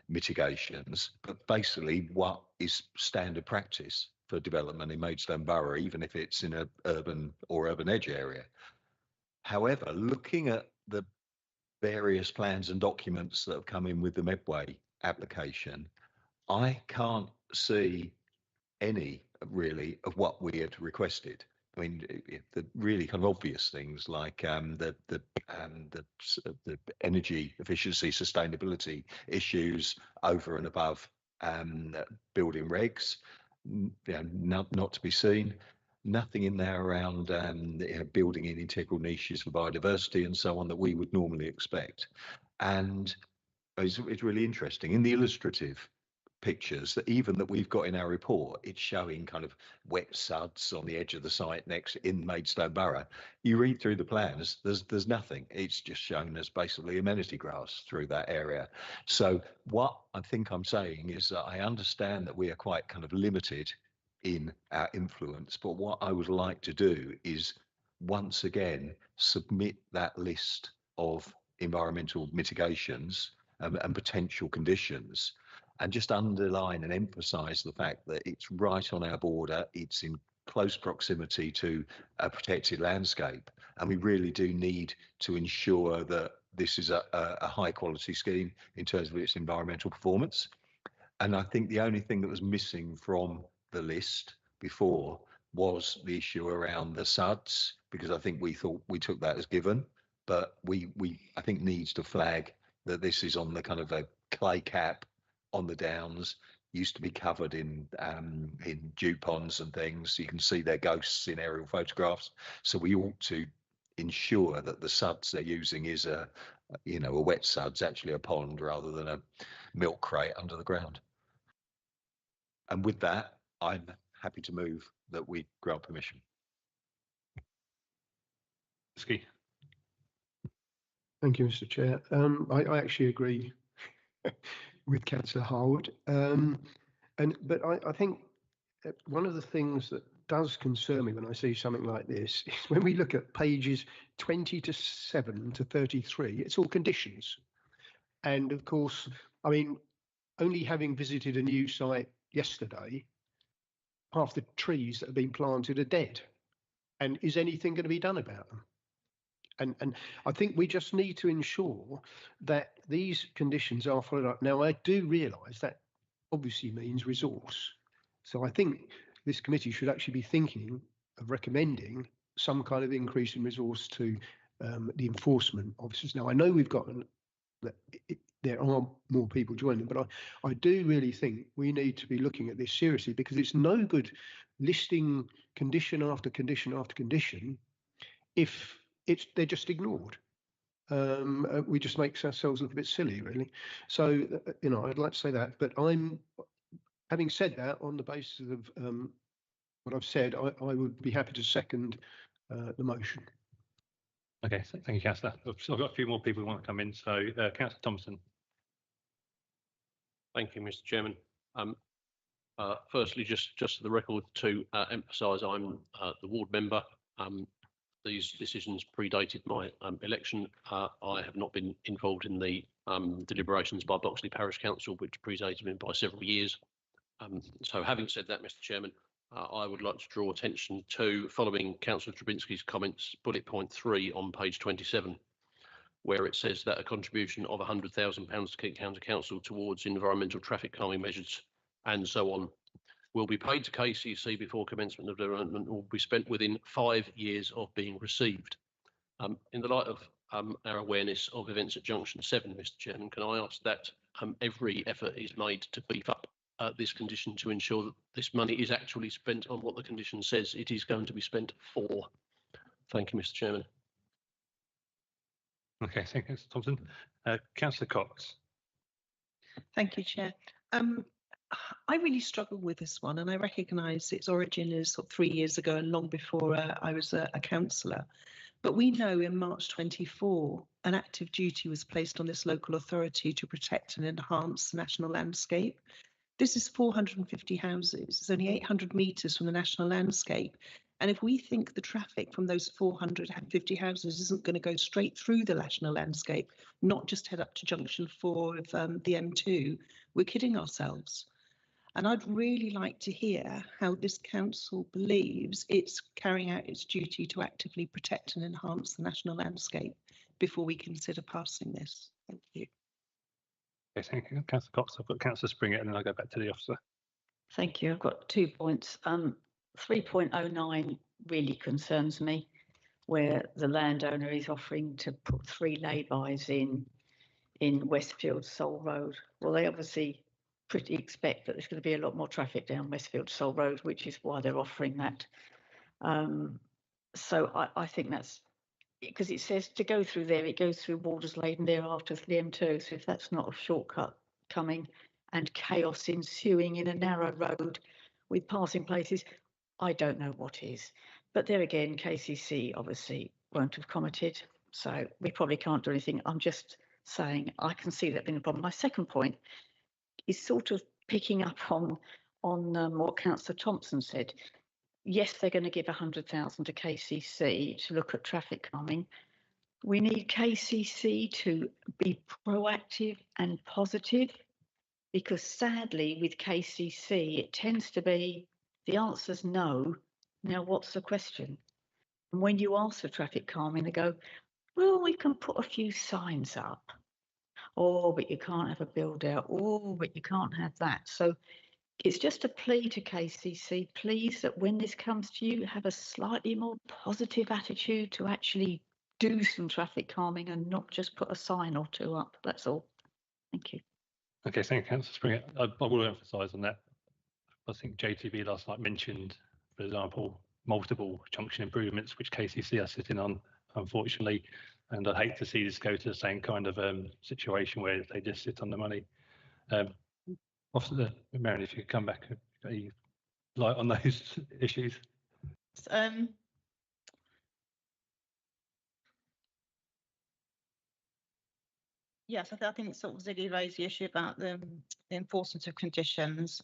mitigations, but basically what is standard practice for development in Maidstone Borough, even if it's in an urban or urban edge area. However, looking at the various plans and documents that have come in with the Medway application, I can't see any really of what we had requested. I mean, the really kind of obvious things like the energy efficiency, sustainability issues over and above building regs, not to be seen. Nothing in there around building in integral niches for biodiversity and so on that we would normally expect. And it's really interesting in the illustrative pictures that even that we've got in our report, it's showing kind of wet suds on the edge of the site next in Maidstone Borough. You read through the plans, there's nothing. It's just shown as basically amenity grass through that area. So what I think I'm saying is that I understand that we are quite kind of limited in our influence, but what I would like to do is once again submit that list of environmental mitigations and potential conditions, and just underline and emphasize the fact that it's right on our border, it's in close proximity to a protected landscape, and we really do need to ensure that this is a high quality scheme in terms of its environmental performance. And I think the only thing that was missing from the list before was the issue around the SUDs, because I think we thought we took that as given, but we I think needs to flag that this is on the kind of a clay cap on the downs, used to be covered in dew ponds and things. You can see their ghosts in aerial photographs. So we ought to ensure that the suds they're using is a wet suds, actually a pond rather than a milk crate under the ground. And with that, I'm happy to move that we grant permission. Ski. Thank you, Mr. Chair. I actually agree with Councillor Harwood. But I think one of the things that does concern me when I see something like this is when we look at pages 27 to 33, it's all conditions. And of course, I mean, only having visited a new site yesterday, half the trees that have been planted are dead. And is anything going to be done about them? And I think we just need to ensure that these conditions are followed up. Now, I do realise that obviously means resource. So I think this committee should actually be thinking of recommending some kind of increase in resource to the enforcement officers. Now, I know we've got there are more people joining, but I do really think we need to be looking at this seriously, because it's no good listing condition after condition after condition if they're just ignored. We just make ourselves look a bit silly, really. So, I'd like to say that, but having said that, on the basis of what I've said, I would be happy to second the motion. Okay, so thank you, Councillor. I've got a few more people who want to come in. So, Councillor Thompson. Thank you, Mr. Chairman. Firstly, just for the record, to emphasise, I'm the ward member. These decisions predated my election. I have not been involved in the deliberations by Boxley Parish Council, which predated me by several years. So having said that, Mr. Chairman, I would like to draw attention to, following Councillor Trubinski's comments, bullet point 3 on page 27, where it says that a contribution of £100,000 to Kent County Council towards environmental traffic calming measures and so on will be paid to KCC before commencement of development and will be spent within 5 years of being received. In the light of our awareness of events at Junction 7, Mr. Chairman, can I ask that every effort is made to beef up this condition to ensure that this money is actually spent on what the condition says it is going to be spent for? Thank you, Mr. Chairman. Okay, thank you, Mr. Thompson. Councillor Cox. Thank you, Chair. I really struggle with this one, and I recognise its origin is sort of 3 years ago and long before I was a councillor. But we know in March 24, an active duty was placed on this local authority to protect and enhance the national landscape. This is 450 houses. It's only 800 metres from the national landscape. And if we think the traffic from those 450 houses isn't going to go straight through the national landscape, not just head up to junction 4 of the M2, we're kidding ourselves. And I'd really like to hear how this council believes it's carrying out its duty to actively protect and enhance the national landscape before we consider passing this. Thank you. Okay, thank you, Councillor Cox. I've got Councillor Springett and then I'll go back to the officer. Thank you. I've got 2 points. 3.09 really concerns me, where the landowner is offering to put 3 lay-bys in Westfield Soul Road. Well, they obviously pretty expect that there's going to be a lot more traffic down Westfield Soul Road, which is why they're offering that. So I think that's because it says to go through there, it goes through Walderslade and thereafter to the M2. So if that's not a shortcut coming and chaos ensuing in a narrow road with passing places, I don't know what is. But there again, KCC obviously won't have commented, so we probably can't do anything. I'm just saying I can see that being a problem. My second point is sort of picking up on what Councillor Thompson said. Yes, they're going to give 100,000 to KCC to look at traffic calming. We need KCC to be proactive and positive, because sadly with KCC, it tends to be the answer's no. Now, what's the question? And when you ask for traffic calming, they go, well, we can put a few signs up. Oh, but you can't have a build out. Oh, but you can't have that. So it's just a plea to KCC, please, that when this comes to you, have a slightly more positive attitude to actually do some traffic calming and not just put a sign or 2 up. That's all. Thank you. Okay, thank you, Councillor Springett. I will emphasise on that. I think JTV last night mentioned, for example, multiple junction improvements, which KCC are sitting on, unfortunately. And I'd hate to see this go to the same kind of situation where they just sit on the money. Officer Marion, if you could come back, a light on those issues. Yes, I think sort of Ziggy raised the issue about the enforcement of conditions.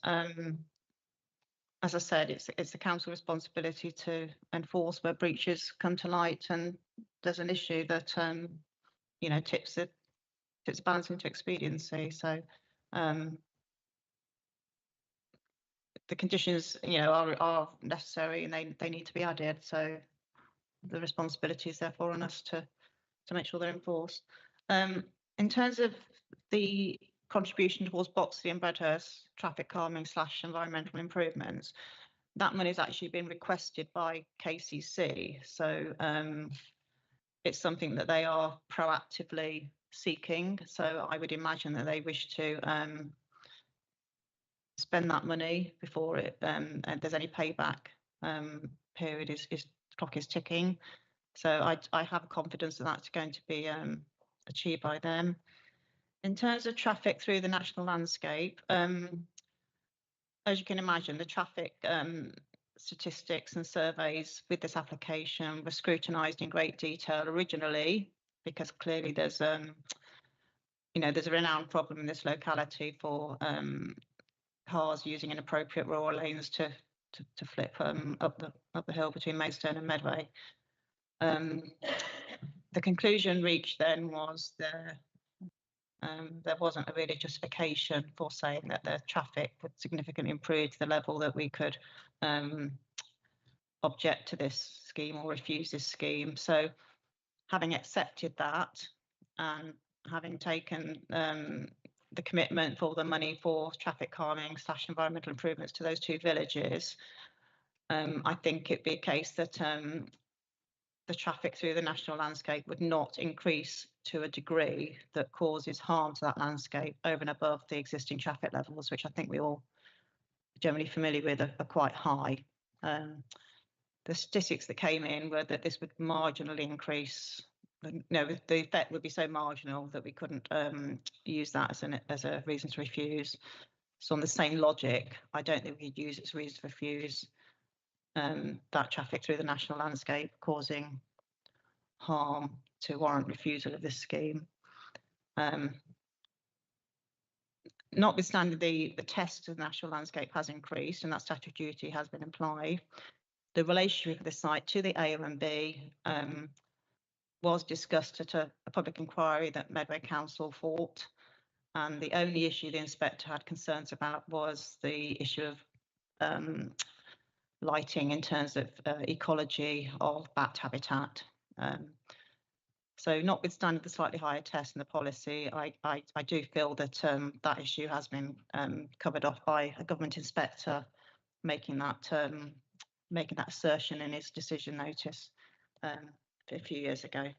As I said, it's the council responsibility to enforce where breaches come to light, and there's an issue that you know, tips the balance into expediency. So the conditions, you know, are necessary and they need to be added. So the responsibility is therefore on us to make sure they're enforced. In terms of the contribution towards Boxley and Bredhurst traffic calming / environmental improvements, that money has actually been requested by KCC. So it's something that they are proactively seeking. So I would imagine that they wish to spend that money before it and there's any payback period is clock is ticking. So I have confidence that that's going to be achieved by them. In terms of traffic through the national landscape, as you can imagine, the traffic statistics and surveys with this application were scrutinised in great detail originally, because clearly there's you know, there's a renowned problem in this locality for cars using inappropriate rural lanes to flip up the hill between Maidstone and Medway. The conclusion reached then was There wasn't a really justification for saying that the traffic would significantly improve to the level that we could object to this scheme or refuse this scheme. So having accepted that and having taken the commitment for the money for traffic calming / environmental improvements to those two villages, I think it'd be a case that the traffic through the national landscape would not increase to a degree that causes harm to that landscape over and above the existing traffic levels, which I think we all generally familiar with are quite high. The statistics that came in were that this would marginally increase. No, the effect would be so marginal that we couldn't use that as a reason to refuse. So on the same logic, I don't think we'd use it as a reason to refuse that traffic through the national landscape causing harm to warrant refusal of this scheme. Notwithstanding the test of the national landscape has increased and that statutory duty has been applied, the relationship of the site to the AONB was discussed at a public inquiry that Medway Council fought, and the only issue the inspector had concerns about was the issue of lighting in terms of ecology of bat habitat. So notwithstanding the slightly higher test in the policy, I do feel that that issue has been covered off by a government inspector making that assertion in his decision notice a few years ago. I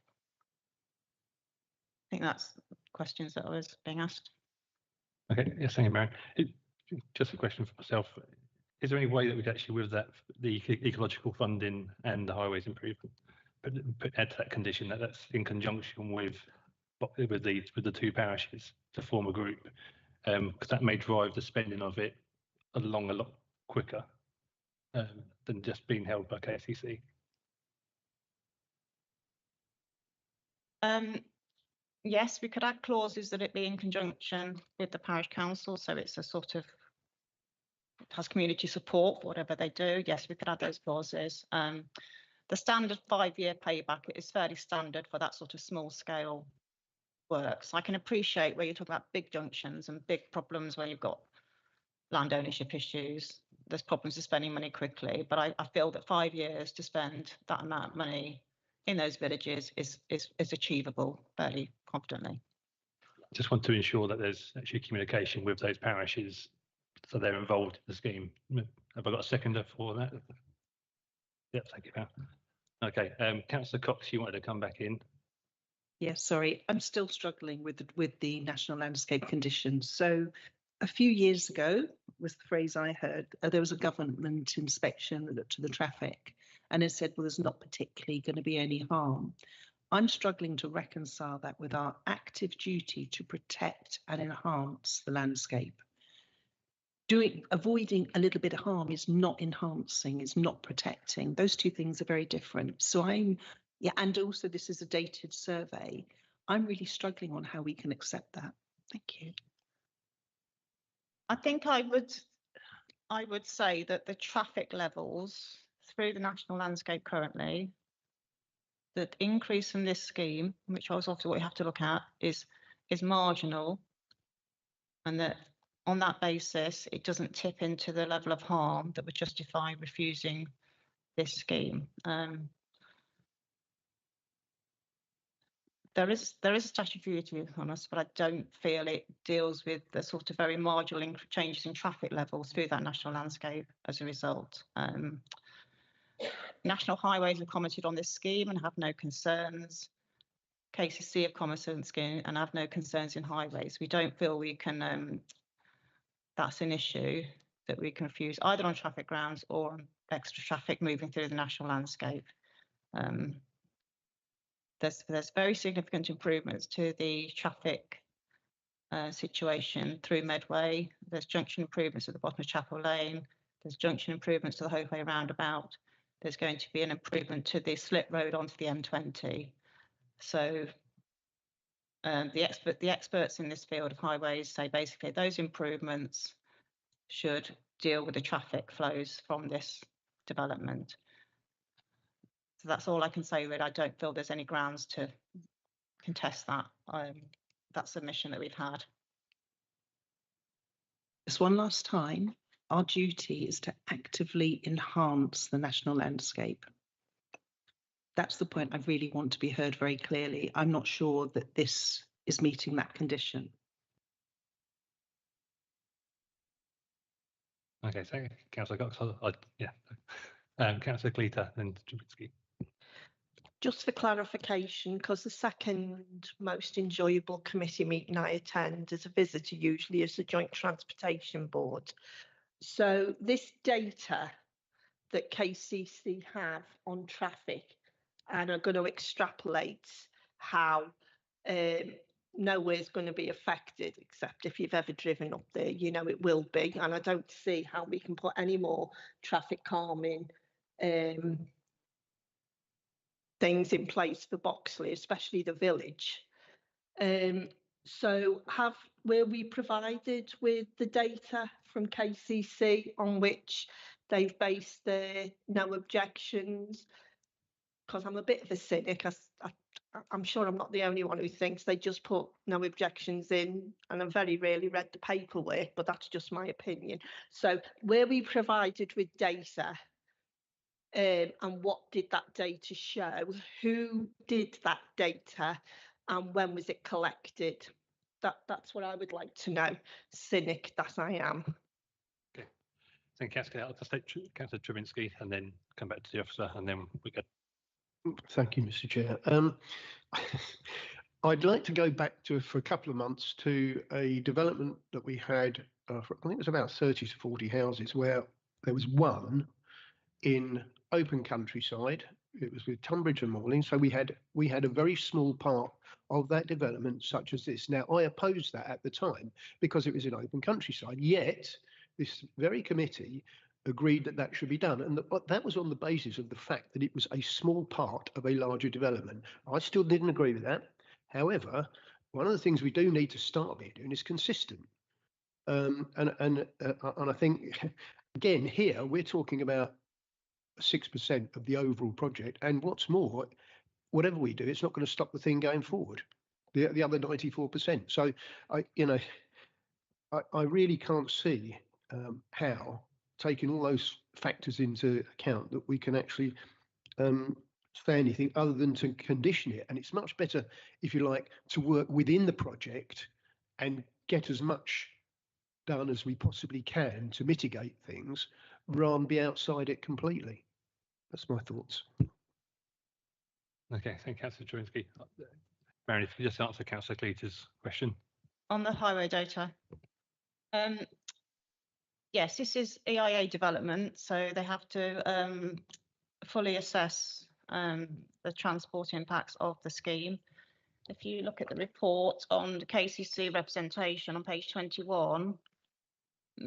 think that's questions that I was being asked. Okay, yes, thank you, Marion. Just a question for myself. Is there any way that we could actually, with that, the ecological funding and the highways improvement, add to that condition that that's in conjunction with the two parishes to form a group, because that may drive the spending of it along a lot quicker than just being held by KCC? Yes, we could add clauses that it be in conjunction with the parish council, so it's a sort of has community support for whatever they do. Yes, we could add those clauses. The standard 5-year payback is fairly standard for that sort of small scale work. So I can appreciate where you talk about big junctions and big problems where you've got land ownership issues. There's problems with spending money quickly, but I feel that 5 years to spend that amount of money in those villages is achievable fairly confidently. Just want to ensure that there's actually communication with those parishes so they're involved in the scheme. Have I got a seconder for that? Yep, thank you, Pam. Okay, Councillor Cox, you wanted to come back in. Yes, sorry, I'm still struggling with the national landscape conditions. So a few years ago was the phrase I heard, there was a government inspection that looked to the traffic and it said, well, there's not particularly going to be any harm. I'm struggling to reconcile that with our active duty to protect and enhance the landscape. Avoiding a little bit of harm is not enhancing, is not protecting. Those two things are very different. So and also this is a dated survey. I'm really struggling on how we can accept that. Thank you. I think I would say that the traffic levels through the national landscape currently, that increase from this scheme, which is obviously what you have to look at, is marginal, and that on that basis, it doesn't tip into the level of harm that would justify refusing this scheme. There is a statutory duty on us, but I don't feel it deals with the sort of very marginal changes in traffic levels through that national landscape as a result. National Highways have commented on this scheme and have no concerns. KCC have commented on the scheme and have no concerns in highways. We don't feel we can, that's an issue that we can refuse either on traffic grounds or on extra traffic moving through the national landscape. There's very significant improvements to the traffic situation through Medway. There's junction improvements at the bottom of Chapel Lane. There's junction improvements to the Hove Way roundabout. There's going to be an improvement to the slip road onto the M20. So the experts in this field of highways say basically those improvements should deal with the traffic flows from this development. So that's all I can say, really. I don't feel there's any grounds to contest that. that submission that we've had. Just one last time, our duty is to actively enhance the national landscape. That's the point I really want to be heard very clearly. I'm not sure that this is meeting that condition. Okay, thank you, Councillor Cox. Councillor Cleater, then Trubisky. Just for clarification, because the second most enjoyable committee meeting I attend as a visitor usually is the Joint Transportation Board. So this data that KCC have on traffic and are going to extrapolate how nowhere's going to be affected, except if you've ever driven up there, you know it will be. And I don't see how we can put any more traffic calming things in place for Boxley, especially the village. So were we provided with the data from KCC on which they've based their no objections? Because I'm a bit of a cynic. I'm sure I'm not the only one who thinks they just put no objections in, and I've very rarely read the paperwork, but that's just my opinion. So were we provided with data, and what did that data show? Who did that data, and when was it collected? That's what I would like to know, cynic that I am. Okay, thank you, Councillor. I'll just take Councillor Trubisky and then come back to the officer, and then we go. Thank you, Mr. Chair. I'd like to go back for a couple of months to a development that we had, I think it was about 30 to 40 houses, where there was one in open countryside. It was with Tunbridge and Morley. So we had a very small part of that development such as this. Now, I opposed that at the time because it was in open countryside, yet this very committee agreed that that should be done, and that was on the basis of the fact that it was a small part of a larger development. I still didn't agree with that. However, one of the things we do need to start doing is consistent. And I think again here we're talking about 6% of the overall project, and what's more, whatever we do, it's not going to stop the thing going forward. The other 94%. So I really can't see how, taking all those factors into account, that we can actually say anything other than to condition it. And it's much better, if you like, to work within the project and get as much done as we possibly can to mitigate things, rather than be outside it completely. That's my thoughts. Okay, thank you, Councillor Trubisky. Marion, if you just answer Councillor Cleater's question. On the highway data, yes, this is EIA development, so they have to fully assess the transport impacts of the scheme. If you look at the report on the KCC representation on page 21,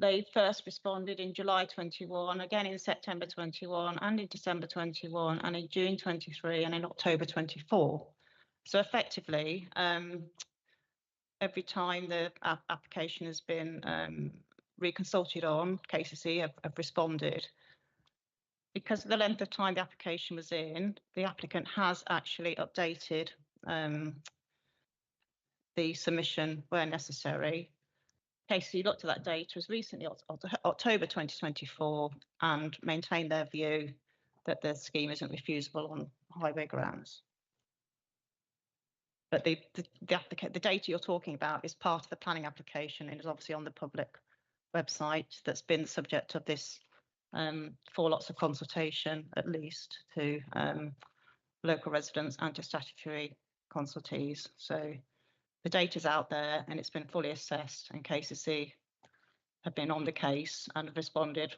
they first responded in July 21, again in September 21, and in December 21, and in June 23, and in October 24. So effectively, every time the application has been reconsulted on, KCC have responded. Because of the length of time the application was in, the applicant has actually updated the submission where necessary. KCC looked at that data as recently October 2024 and maintained their view that the scheme isn't refusable on highway grounds. But the data you're talking about is part of the planning application and is obviously on the public website that's been the subject of this 4 lots of consultation, at least, to local residents and to statutory consultees. So the data's out there and it's been fully assessed, and KCC have been on the case and have responded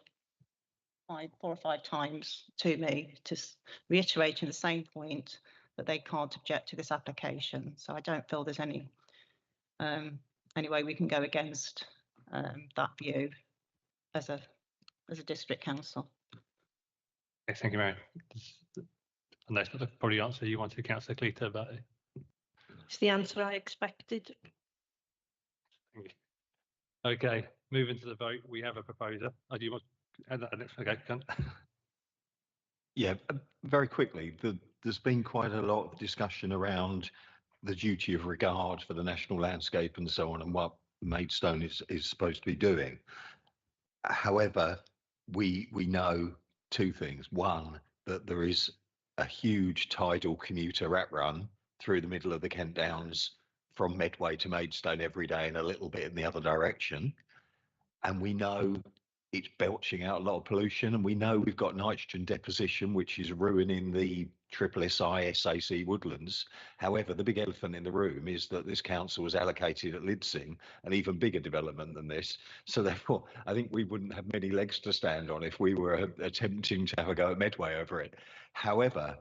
4 or 5 times to me, just reiterating the same point that they can't object to this application. So I don't feel there's any way we can go against that view as a district council. Okay, thank you, Marion. And that's probably the answer you wanted, Councillor Cleater, about it. It's the answer I expected. Thank you. Okay, moving to the vote, we have a proposer. Do you want to add that next? Okay, Yeah, very quickly, there's been quite a lot of discussion around the duty of regard for the national landscape and so on, and what Maidstone is supposed to be doing. However, we know two things. One, that there is a huge tidal commuter rat run through the middle of the Kent Downs from Medway to Maidstone every day and a little bit in the other direction. And we know it's belching out a lot of pollution, and we know we've got nitrogen deposition, which is ruining the SSSI SAC woodlands. However, the big elephant in the room is that this council was allocated at Lidsing an even bigger development than this. So therefore, I think we wouldn't have many legs to stand on if we were attempting to have a go at Medway over it. However,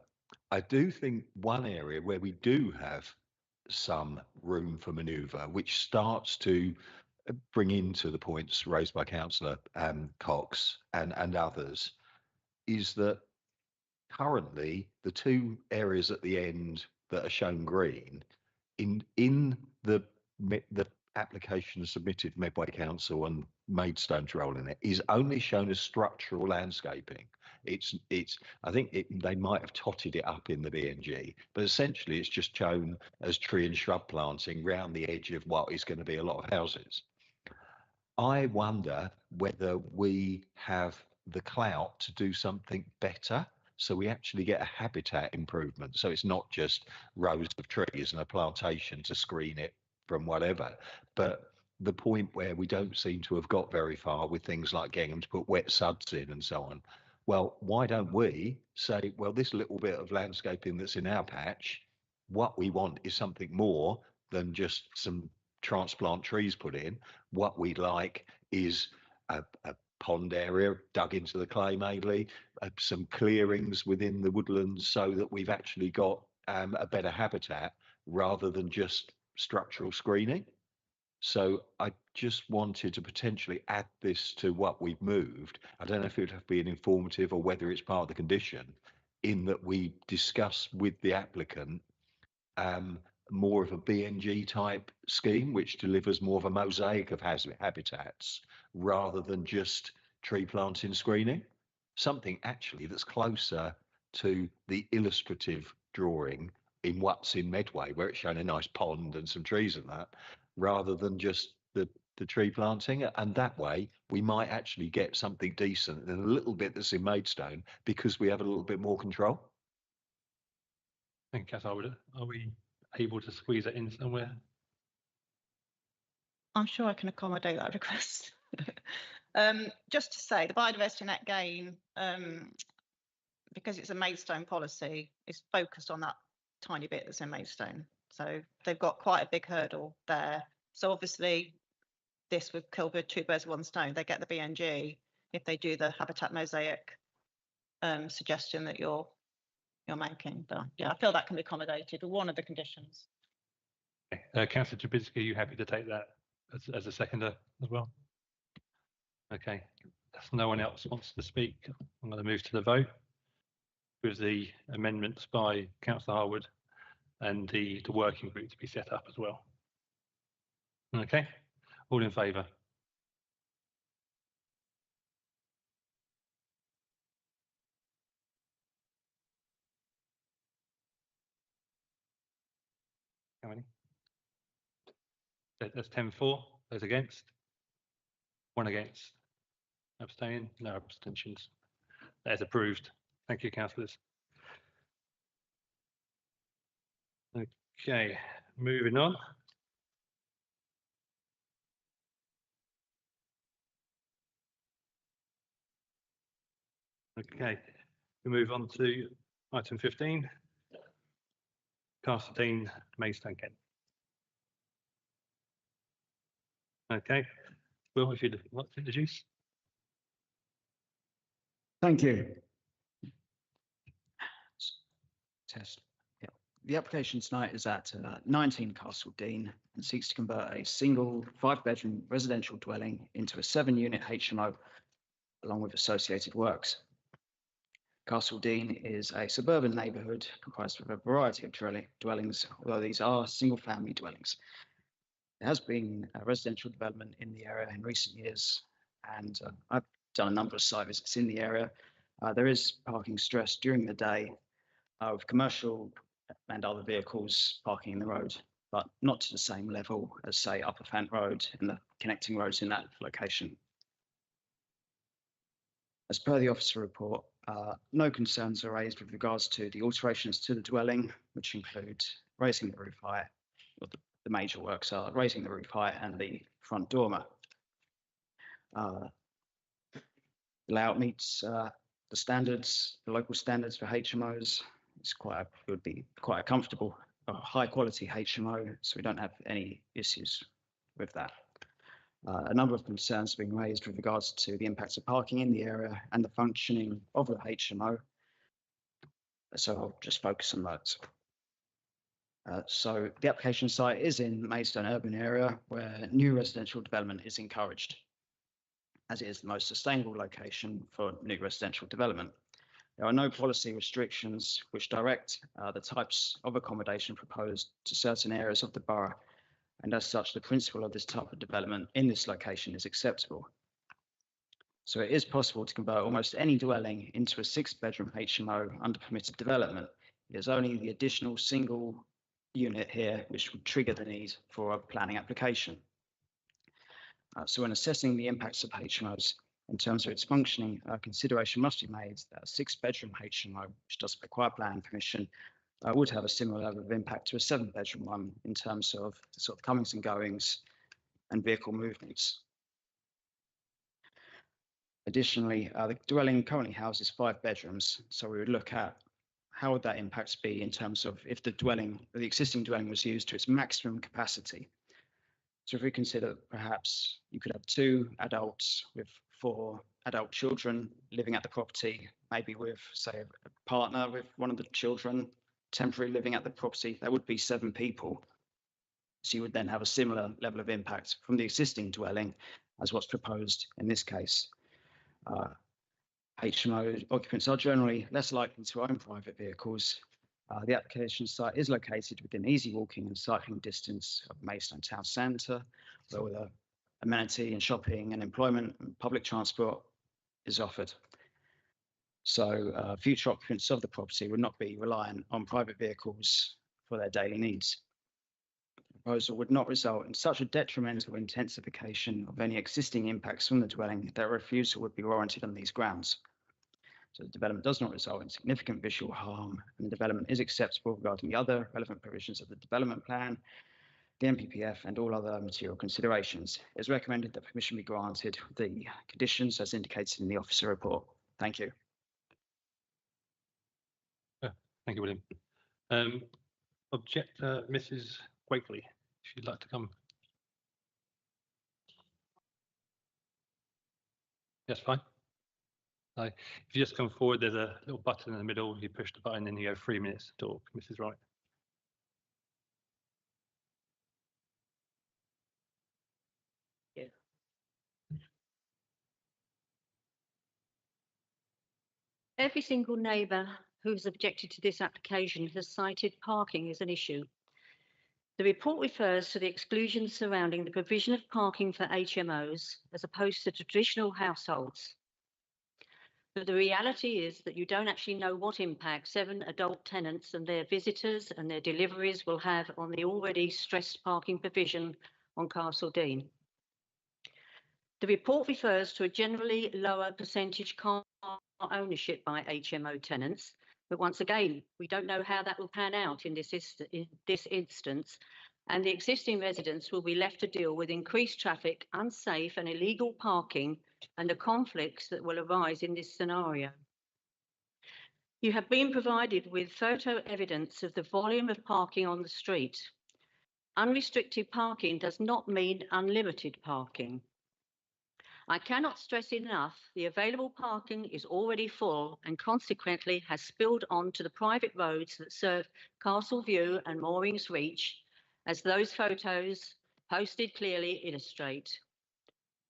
I do think one area where we do have some room for manoeuvre, which starts to bring into the points raised by Councillor Cox and others, is that currently the two areas at the end that are shown green in the application submitted Medway Council and Maidstone's role in it is only shown as structural landscaping. I think they might have totted it up in the BNG, but essentially it's just shown as tree and shrub planting round the edge of what is going to be a lot of houses. I wonder whether we have the clout to do something better, so we actually get a habitat improvement. So it's not just rows of trees and a plantation to screen it from whatever, but the point where we don't seem to have got very far with things like getting them to put wet suds in and so on. Well, why don't we say, well, this little bit of landscaping that's in our patch, what we want is something more than just some transplant trees put in. What we'd like is a pond area dug into the clay mainly, some clearings within the woodlands so that we've actually got a better habitat rather than just structural screening. So I just wanted to potentially add this to what we've moved. I don't know if it would have been informative or whether it's part of the condition, in that we discuss with the applicant more of a BNG type scheme, which delivers more of a mosaic of habitats rather than just tree planting screening. Something actually that's closer to the illustrative drawing in what's in Medway, where it's showing a nice pond and some trees and that, rather than just the tree planting. And that way we might actually get something decent and a little bit that's in Maidstone because we have a little bit more control. Thank you, Councillor Howard. Are we able to squeeze it in somewhere? I'm sure I can accommodate that request. Just to say, the biodiversity net gain, because it's a Maidstone policy, is focused on that tiny bit that's in Maidstone. So they've got quite a big hurdle there. So obviously, this would kill two birds with one stone. They get the BNG if they do the habitat mosaic suggestion that you're making. But yeah, I feel that can be accommodated with one of the conditions. Councillor Trubisky, are you happy to take that as a seconder as well? Okay, if no one else wants to speak, I'm going to move to the vote with the amendments by Councillor Harwood and the working group to be set up as well. Okay, all in favour? How many? That's 10-4. Those against? One against. Abstaining? No abstentions. That is approved. Thank you, councillors. Okay, moving on. Okay, we move on to item 15. Castle Dean, Maidstone, Kent. Okay, Will, if you'd like to introduce. Thank you. Test. Yeah. The application tonight is at 19 Castle Dean and seeks to convert a single 5-bedroom residential dwelling into a 7-unit HMO along with associated works. Castle Dean is a suburban neighbourhood comprised of a variety of dwellings, although these are single-family dwellings. There has been a residential development in the area in recent years, and I've done a number of site visits in the area. There is parking stress during the day with commercial and other vehicles parking in the road, but not to the same level as, say, Upper Fant Road and the connecting roads in that location. As per the officer report, no concerns are raised with regards to the alterations to the dwelling, which include raising the roof height, or the major works are raising the roof height and the front dormer. The layout meets the standards, the local standards for HMOs. It would be quite a comfortable, high quality HMO, so we don't have any issues with that. A number of concerns being raised with regards to the impacts of parking in the area and the functioning of the HMO. So I'll just focus on those. So the application site is in Maidstone urban area where new residential development is encouraged, as it is the most sustainable location for new residential development. There are no policy restrictions which direct the types of accommodation proposed to certain areas of the borough, and as such, the principle of this type of development in this location is acceptable. So it is possible to convert almost any dwelling into a 6-bedroom HMO under permitted development. It is only the additional single unit here which would trigger the need for a planning application. So when assessing the impacts of HMOs in terms of its functioning, consideration must be made that a 6-bedroom HMO, which doesn't require planning permission, would have a similar level of impact to a 7-bedroom one in terms of the sort of comings and goings and vehicle movements. Additionally, the dwelling currently houses 5 bedrooms, so we would look at how would that impact be in terms of if the existing dwelling was used to its maximum capacity. So if we consider perhaps you could have 2 adults with 4 adult children living at the property, maybe with, say, a partner with one of the children temporarily living at the property, that would be 7 people. So you would then have a similar level of impact from the existing dwelling as what's proposed in this case. HMO occupants are generally less likely to own private vehicles. The application site is located within easy walking and cycling distance of Maidstone Town Centre, where with amenity and shopping and employment and public transport is offered. So future occupants of the property would not be reliant on private vehicles for their daily needs. The proposal would not result in such a detrimental intensification of any existing impacts from the dwelling that a refusal would be warranted on these grounds. So the development does not result in significant visual harm, and the development is acceptable regarding the other relevant provisions of the development plan, the NPPF, and all other material considerations. It is recommended that permission be granted with the conditions as indicated in the officer report. Thank you. Thank you, William. Objector, Mrs. Wakely, if you'd like to come. Yes, fine. If you just come forward, there's a little button in the middle. You push the button, and you go 3 minutes to talk. Mrs. Wright. Yeah. Every single neighbour who's objected to this application has cited parking as an issue. The report refers to the exclusions surrounding the provision of parking for HMOs as opposed to traditional households. But the reality is that you don't actually know what impact 7 adult tenants and their visitors and their deliveries will have on the already stressed parking provision on Castle Dean. The report refers to a generally lower percentage car ownership by HMO tenants, but once again, we don't know how that will pan out in this instance, and the existing residents will be left to deal with increased traffic, unsafe and illegal parking, and the conflicts that will arise in this scenario. You have been provided with photo evidence of the volume of parking on the street. Unrestricted parking does not mean unlimited parking. I cannot stress enough, the available parking is already full and consequently has spilled onto the private roads that serve Castle View and Moorings Reach, as those photos posted clearly illustrate.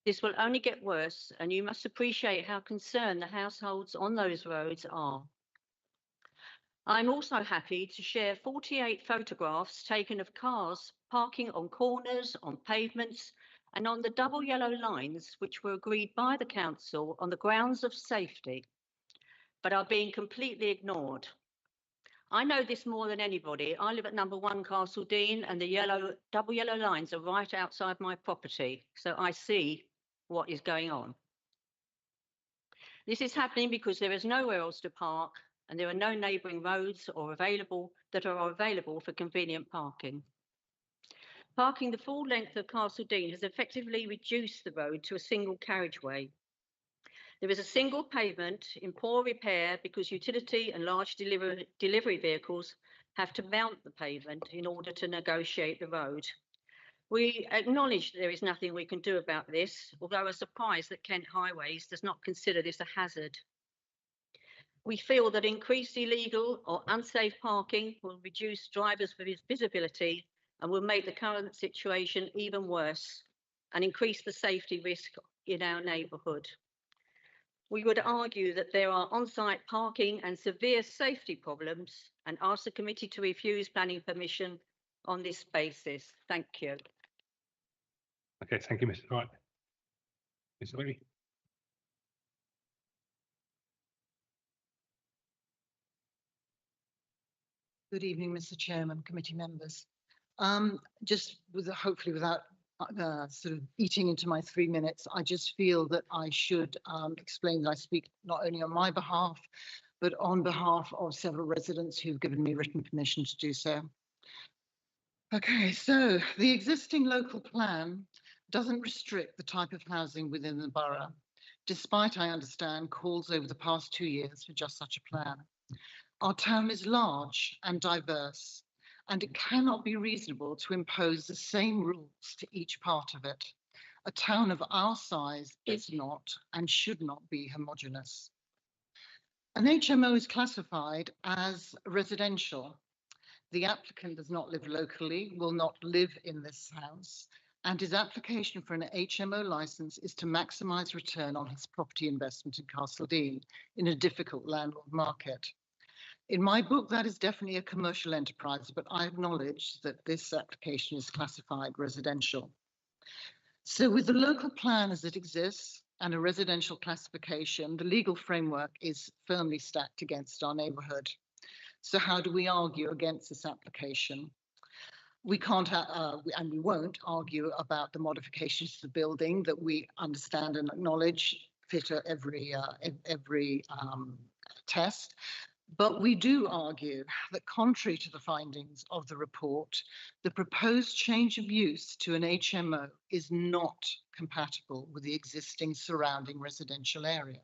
This will only get worse, and you must appreciate how concerned the households on those roads are. I'm also happy to share 48 photographs taken of cars parking on corners, on pavements, and on the double yellow lines which were agreed by the council on the grounds of safety, but are being completely ignored. I know this more than anybody. I live at number 1 Castle Dean, and the double yellow lines are right outside my property. So I see what is going on. This is happening because there is nowhere else to park, and there are no neighbouring roads that are available for convenient parking. Parking the full length of Castle Dean has effectively reduced the road to a single carriageway. There is a single pavement in poor repair because utility and large delivery vehicles have to mount the pavement in order to negotiate the road. We acknowledge there is nothing we can do about this, although we're surprised that Kent Highways does not consider this a hazard. We feel that increased illegal or unsafe parking will reduce drivers' visibility and will make the current situation even worse and increase the safety risk in our neighbourhood. We would argue that there are on-site parking and severe safety problems and ask the committee to refuse planning permission on this basis. Thank you. Okay, thank you, Mr. Wright. Mr. Whitby. Good evening, Mr. Chairman, committee members. Hopefully without sort of eating into my 3 minutes, I just feel that I should explain that I speak not only on my behalf, but on behalf of several residents who've given me written permission to do so. Okay, so the existing local plan doesn't restrict the type of housing within the borough, despite, I understand, calls over the past 2 years for just such a plan. Our town is large and diverse, and it cannot be reasonable to impose the same rules to each part of it. A town of our size is not and should not be homogeneous. An HMO is classified as residential. The applicant does not live locally, will not live in this house, and his application for an HMO license is to maximise return on his property investment in Castle Dean in a difficult landlord market. In my book, that is definitely a commercial enterprise, but I acknowledge that this application is classified residential. So with the local plan as it exists and a residential classification, the legal framework is firmly stacked against our neighbourhood. So how do we argue against this application? We can't, and we won't argue about the modifications to the building that we understand and acknowledge fit every test. But we do argue that contrary to the findings of the report, the proposed change of use to an HMO is not compatible with the existing surrounding residential area.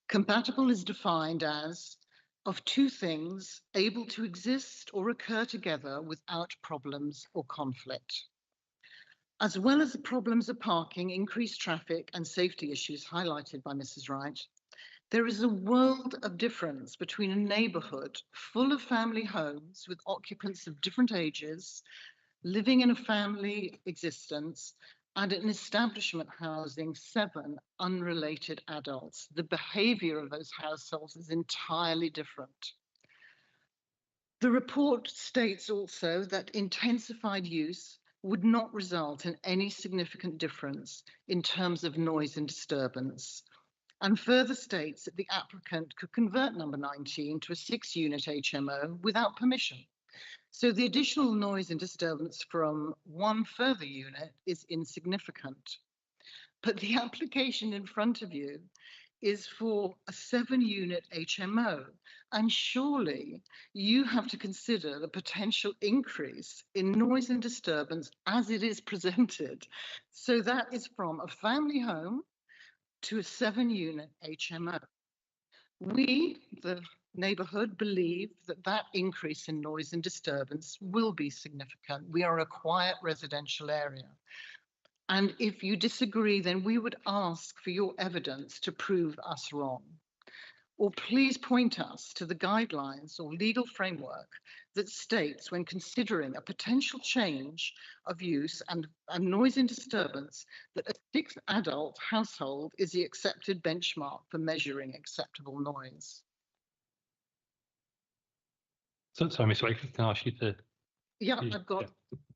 Compatible is defined as of two things able to exist or occur together without problems or conflict. As well as the problems of parking, increased traffic and safety issues highlighted by Mrs. Wright, there is a world of difference between a neighbourhood full of family homes with occupants of different ages, living in a family existence, and an establishment housing 7 unrelated adults. The behaviour of those households is entirely different. The report states also that intensified use would not result in any significant difference in terms of noise and disturbance, and further states that the applicant could convert number 19 to a 6-unit HMO without permission. So the additional noise and disturbance from one further unit is insignificant. But the application in front of you is for a 7-unit HMO, and surely you have to consider the potential increase in noise and disturbance as it is presented. So that is from a family home to a 7-unit HMO. We, the neighbourhood, believe that that increase in noise and disturbance will be significant. We are a quiet residential area. And if you disagree, then we would ask for your evidence to prove us wrong. Or please point us to the guidelines or legal framework that states when considering a potential change of use and noise and disturbance that a 6-adult household is the accepted benchmark for measuring acceptable noise. So, sorry, Ms. Wakeford, can I ask you to... Yeah, I've got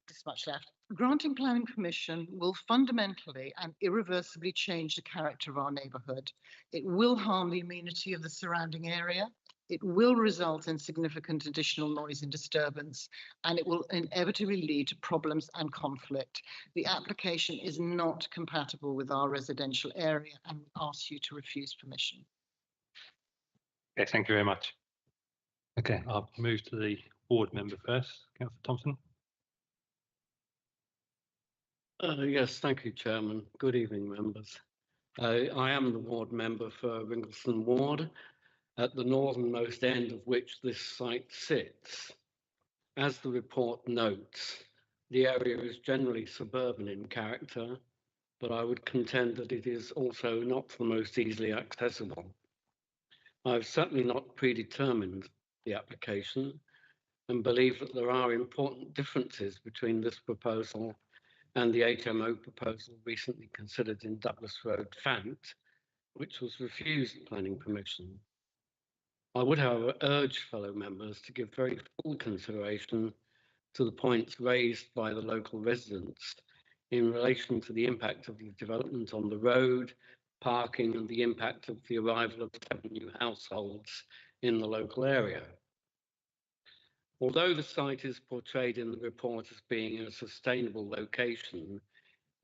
this much left. Granting planning permission will fundamentally and irreversibly change the character of our neighbourhood. It will harm the amenity of the surrounding area It will result in significant additional noise and disturbance, and it will inevitably lead to problems and conflict. The application is not compatible with our residential area and we ask you to refuse permission. Okay, thank you very much. Okay, I'll move to the ward member first. Councillor Thompson. Yes, thank you, Chairman. Good evening, members. I am the ward member for Ringleston Ward, at the northernmost end of which this site sits. As the report notes, the area is generally suburban in character, but I would contend that it is also not the most easily accessible. I've certainly not predetermined the application and believe that there are important differences between this proposal and the HMO proposal recently considered in Douglas Road, Fant, which was refused planning permission. I would, however, urge fellow members to give very full consideration to the points raised by the local residents in relation to the impact of the development on the road, parking, and the impact of the arrival of 7 new households in the local area. Although the site is portrayed in the report as being in a sustainable location,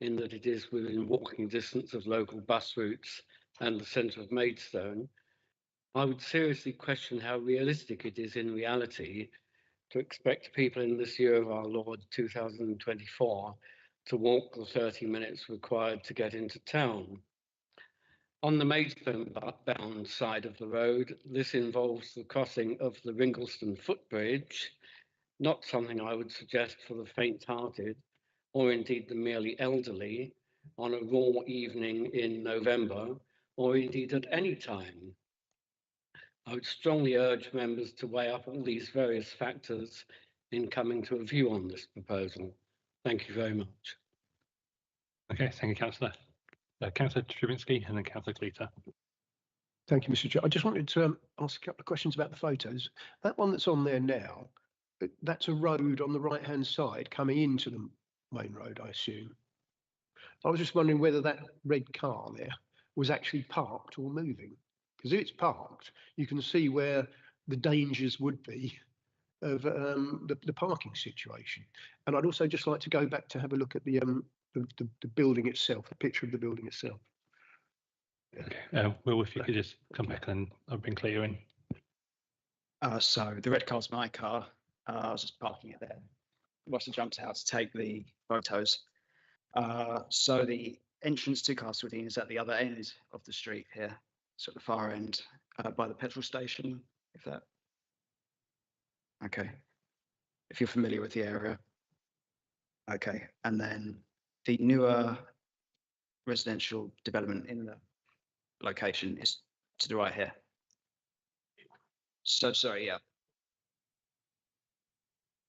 in that it is within walking distance of local bus routes and the centre of Maidstone, I would seriously question how realistic it is in reality to expect people in this year of our Lord 2024 to walk the 30 minutes required to get into town. On the Maidstone-bound side of the road, this involves the crossing of the Ringleston footbridge, not something I would suggest for the faint-hearted or indeed the merely elderly on a raw evening in November or indeed at any time. I would strongly urge members to weigh up all these various factors in coming to a view on this proposal. Thank you very much. Okay, thank you, Councillor. Councillor Trubinski and then Councillor Cleater. Thank you, Mr. Chair. I just wanted to ask a couple of questions about the photos. That one that's on there now, that's a road on the right-hand side coming into the main road, I assume. I was just wondering whether that red car there was actually parked or moving. Because if it's parked, you can see where the dangers would be of the parking situation. And I'd also just like to go back to have a look at the building itself, the picture of the building itself. Okay, Will, if you could just come back and I'll bring Clear in. So the red car's my car. I was just parking it there. Must have jumped out to take the photos. So the entrance to Castle Dean is at the other end of the street here, so at the far end, by the petrol station, if that. Okay, if you're familiar with the area. Okay, and then the newer residential development in the location is to the right here. So sorry, yeah.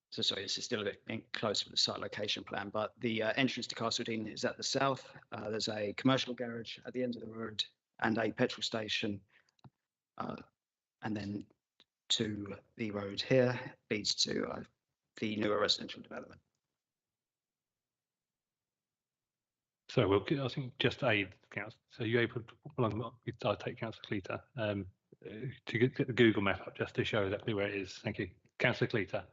So sorry, this is still a bit close with the site location plan, but the entrance to Castle Dean is at the south. There's a commercial garage at the end of the road and a petrol station. And then to the road here leads to the newer residential development. So Will, I think just aid Council. So you're able to, I'll take Councillor Cleater to get the Google map up just to show exactly where it is. Thank you. Councillor Cleater.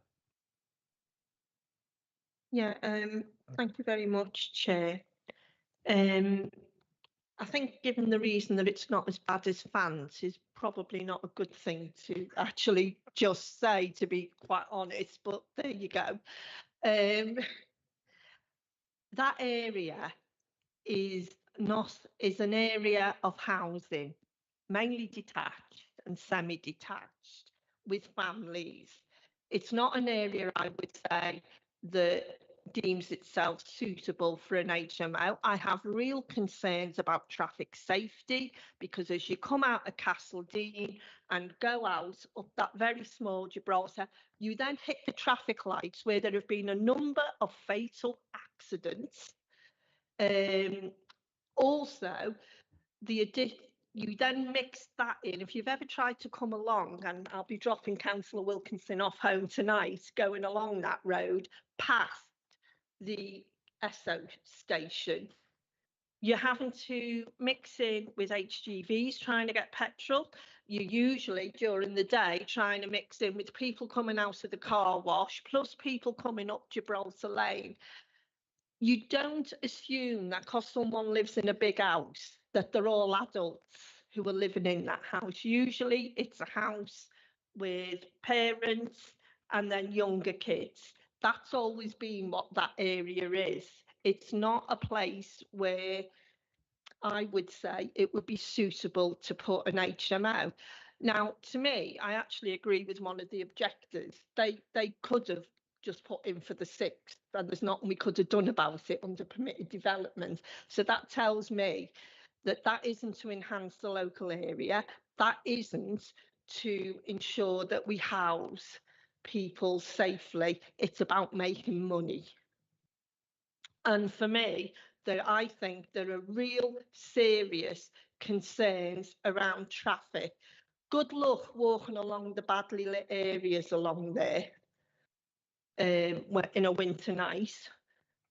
Yeah, thank you very much, Chair. I think given the reason that it's not as bad as Fant is probably not a good thing to actually just say, to be quite honest, but there you go. That area is an area of housing, mainly detached and semi-detached with families. It's not an area, I would say, that deems itself suitable for an HMO. I have real concerns about traffic safety because as you come out of Castle Dean and go out up that very small Gibraltar, you then hit the traffic lights where there have been a number of fatal accidents. Also, you then mix that in. If you've ever tried to come along, and I'll be dropping Councillor Wilkinson off home tonight, going along that road past the Esso station, you're having to mix in with HGVs trying to get petrol. You're usually during the day trying to mix in with people coming out of the car wash, plus people coming up Gibraltar Lane. You don't assume that because someone lives in a big house that they're all adults who are living in that house. Usually it's a house with parents and then younger kids. That's always been what that area is. It's not a place where I would say it would be suitable to put an HMO. Now, to me, I actually agree with one of the objectors. They could have just put in for the 6th, and there's nothing we could have done about it under permitted development. So that tells me that that isn't to enhance the local area. That isn't to ensure that we house people safely. It's about making money. And for me, I think there are real serious concerns around traffic. Good luck walking along the badly lit areas along there in a winter night.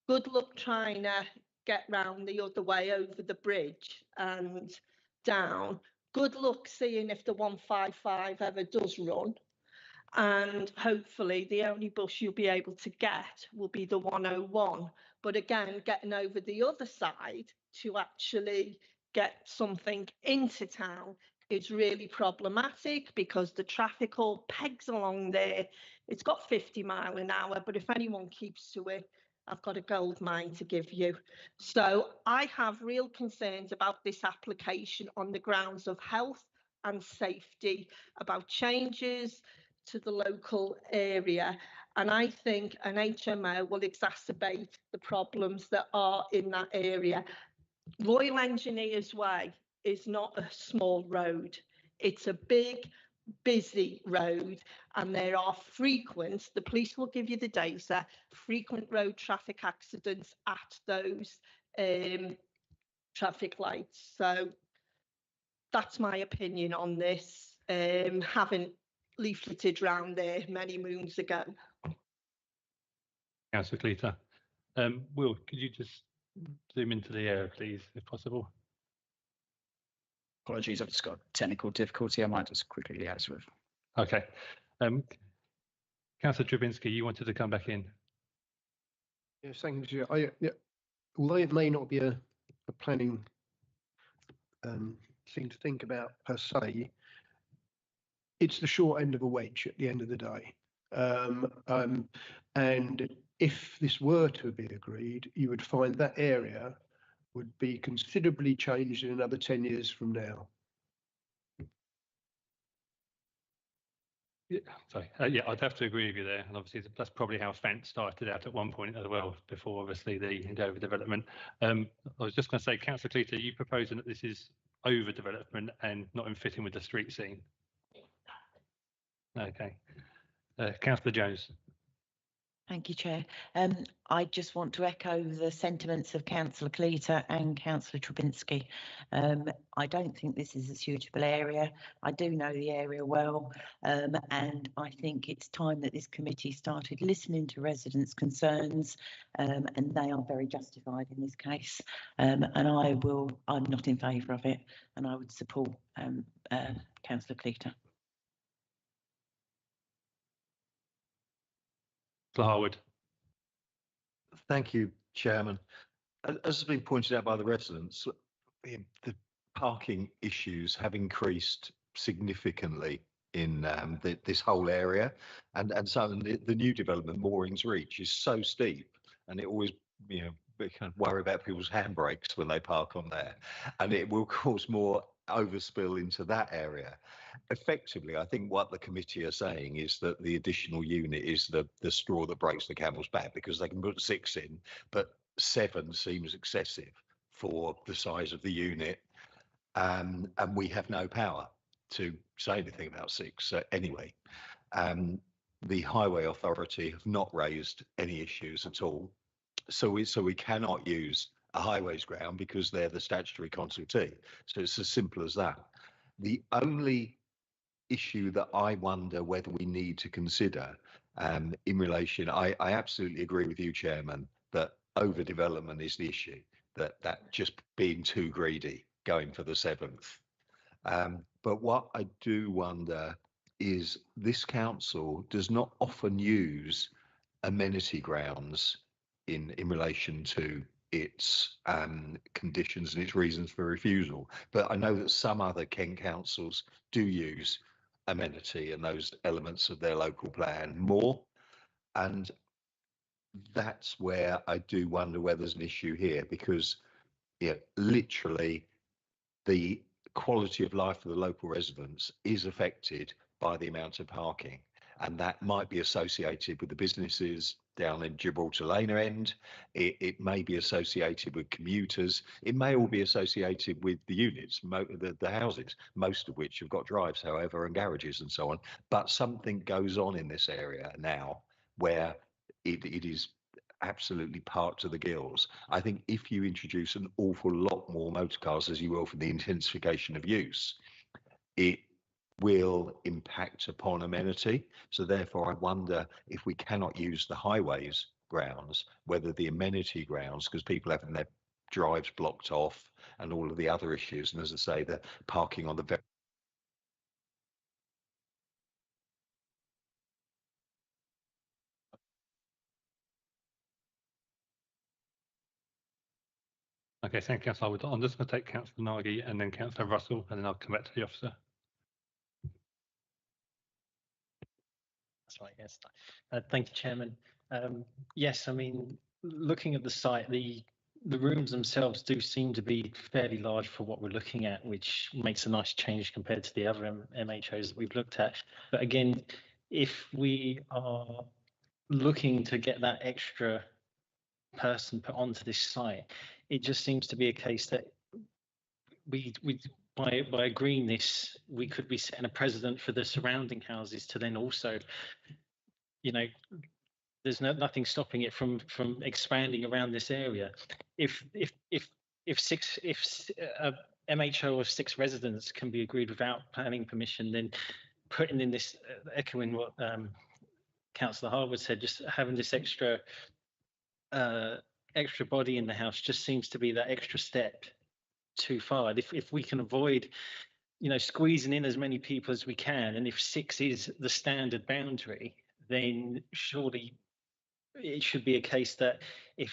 Good luck trying to get round the other way over the bridge and down. Good luck seeing if the 155 ever does run. And hopefully the only bus you'll be able to get will be the 101. But again, getting over the other side to actually get something into town is really problematic because the traffic all pegs along there. It's got 50 miles an hour, but if anyone keeps to it, I've got a gold mine to give you. So I have real concerns about this application on the grounds of health and safety, about changes to the local area. And I think an HMO will exacerbate the problems that are in that area. Royal Engineers Way is not a small road. It's a big, busy road, and there are frequent, the police will give you the data, frequent road traffic accidents at those traffic lights. So that's my opinion on this, having leafleted round there many moons ago. Councillor Cleater. Will, could you just zoom into the area, please, if possible? Apologies, I've just got technical difficulty. I might just quickly liaise with. Okay. Councillor Drabinski, you wanted to come back in. Yes, thank you. Although it may not be a planning thing to think about per se, it's the short end of a wedge at the end of the day. And if this were to be agreed, you would find that area would be considerably changed in another 10 years from now. Yeah, sorry. Yeah, I'd have to agree with you there. And obviously, that's probably how Fant started out at one point as well, before obviously the overdevelopment. I was just going to say, Councillor Cleater, you proposing that this is overdevelopment and not in fitting with the street scene? Okay. Councillor Jones. Thank you, Chair. I just want to echo the sentiments of Councillor Cleater and Councillor Drabinski. I don't think this is a suitable area. I do know the area well, and I think it's time that this committee started listening to residents' concerns, and they are very justified in this case. And I'm not in favour of it, and I would support Councillor Cleater. Harwood. Thank you, Chairman. As has been pointed out by the residents, the parking issues have increased significantly in this whole area, and so the new development, Moorings Reach, is so steep, and it always, we kind of worry about people's handbrakes when they park on there, and it will cause more overspill into that area. Effectively, I think what the committee are saying is that the additional unit is the straw that breaks the camel's back, because they can put 6 in, but 7 seems excessive for the size of the unit, and we have no power to say anything about 6. So anyway, the Highway Authority have not raised any issues at all, so we cannot use a highways ground because they're the statutory consultee. So it's as simple as that. The only issue that I wonder whether we need to consider in relation, I absolutely agree with you, Chairman, that overdevelopment is the issue. that just being too greedy, going for the 7th. But what I do wonder is this council does not often use amenity grounds in relation to its conditions and its reasons for refusal. But I know that some other Kent councils do use amenity and those elements of their local plan more. And that's where I do wonder whether there's an issue here, because literally the quality of life for the local residents is affected by the amount of parking, and that might be associated with the businesses down in Gibraltar Lane end. It may be associated with commuters. It may all be associated with the units, the houses, most of which have got drives, however, and garages and so on. But something goes on in this area now where it is absolutely parked to the gills. I think if you introduce an awful lot more motor cars, as you will for the intensification of use, it will impact upon amenity. So therefore, I wonder if we cannot use the highways grounds, whether the amenity grounds, because people having their drives blocked off and all of the other issues, and as I say, the parking on the very Okay, thank you, Councillor Howard. I'm just going to take Councillor Nagy and then Councillor Russell, and then I'll come back to the officer. That's right, yes. Thank you, Chairman. Yes, I mean, looking at the site, the rooms themselves do seem to be fairly large for what we're looking at, which makes a nice change compared to the other MHOs that we've looked at. But again, if we are looking to get that extra person put onto this site, it just seems to be a case that we by agreeing this, we could be setting a precedent for the surrounding houses to then also, you know, there's nothing stopping it from expanding around this area. If MHO of 6 residents can be agreed without planning permission, then putting in this, echoing what Councillor Harwood said, just having this extra body in the house just seems to be that extra step too far. If we can avoid, you know, squeezing in as many people as we can, and if 6 is the standard boundary, then surely it should be a case that if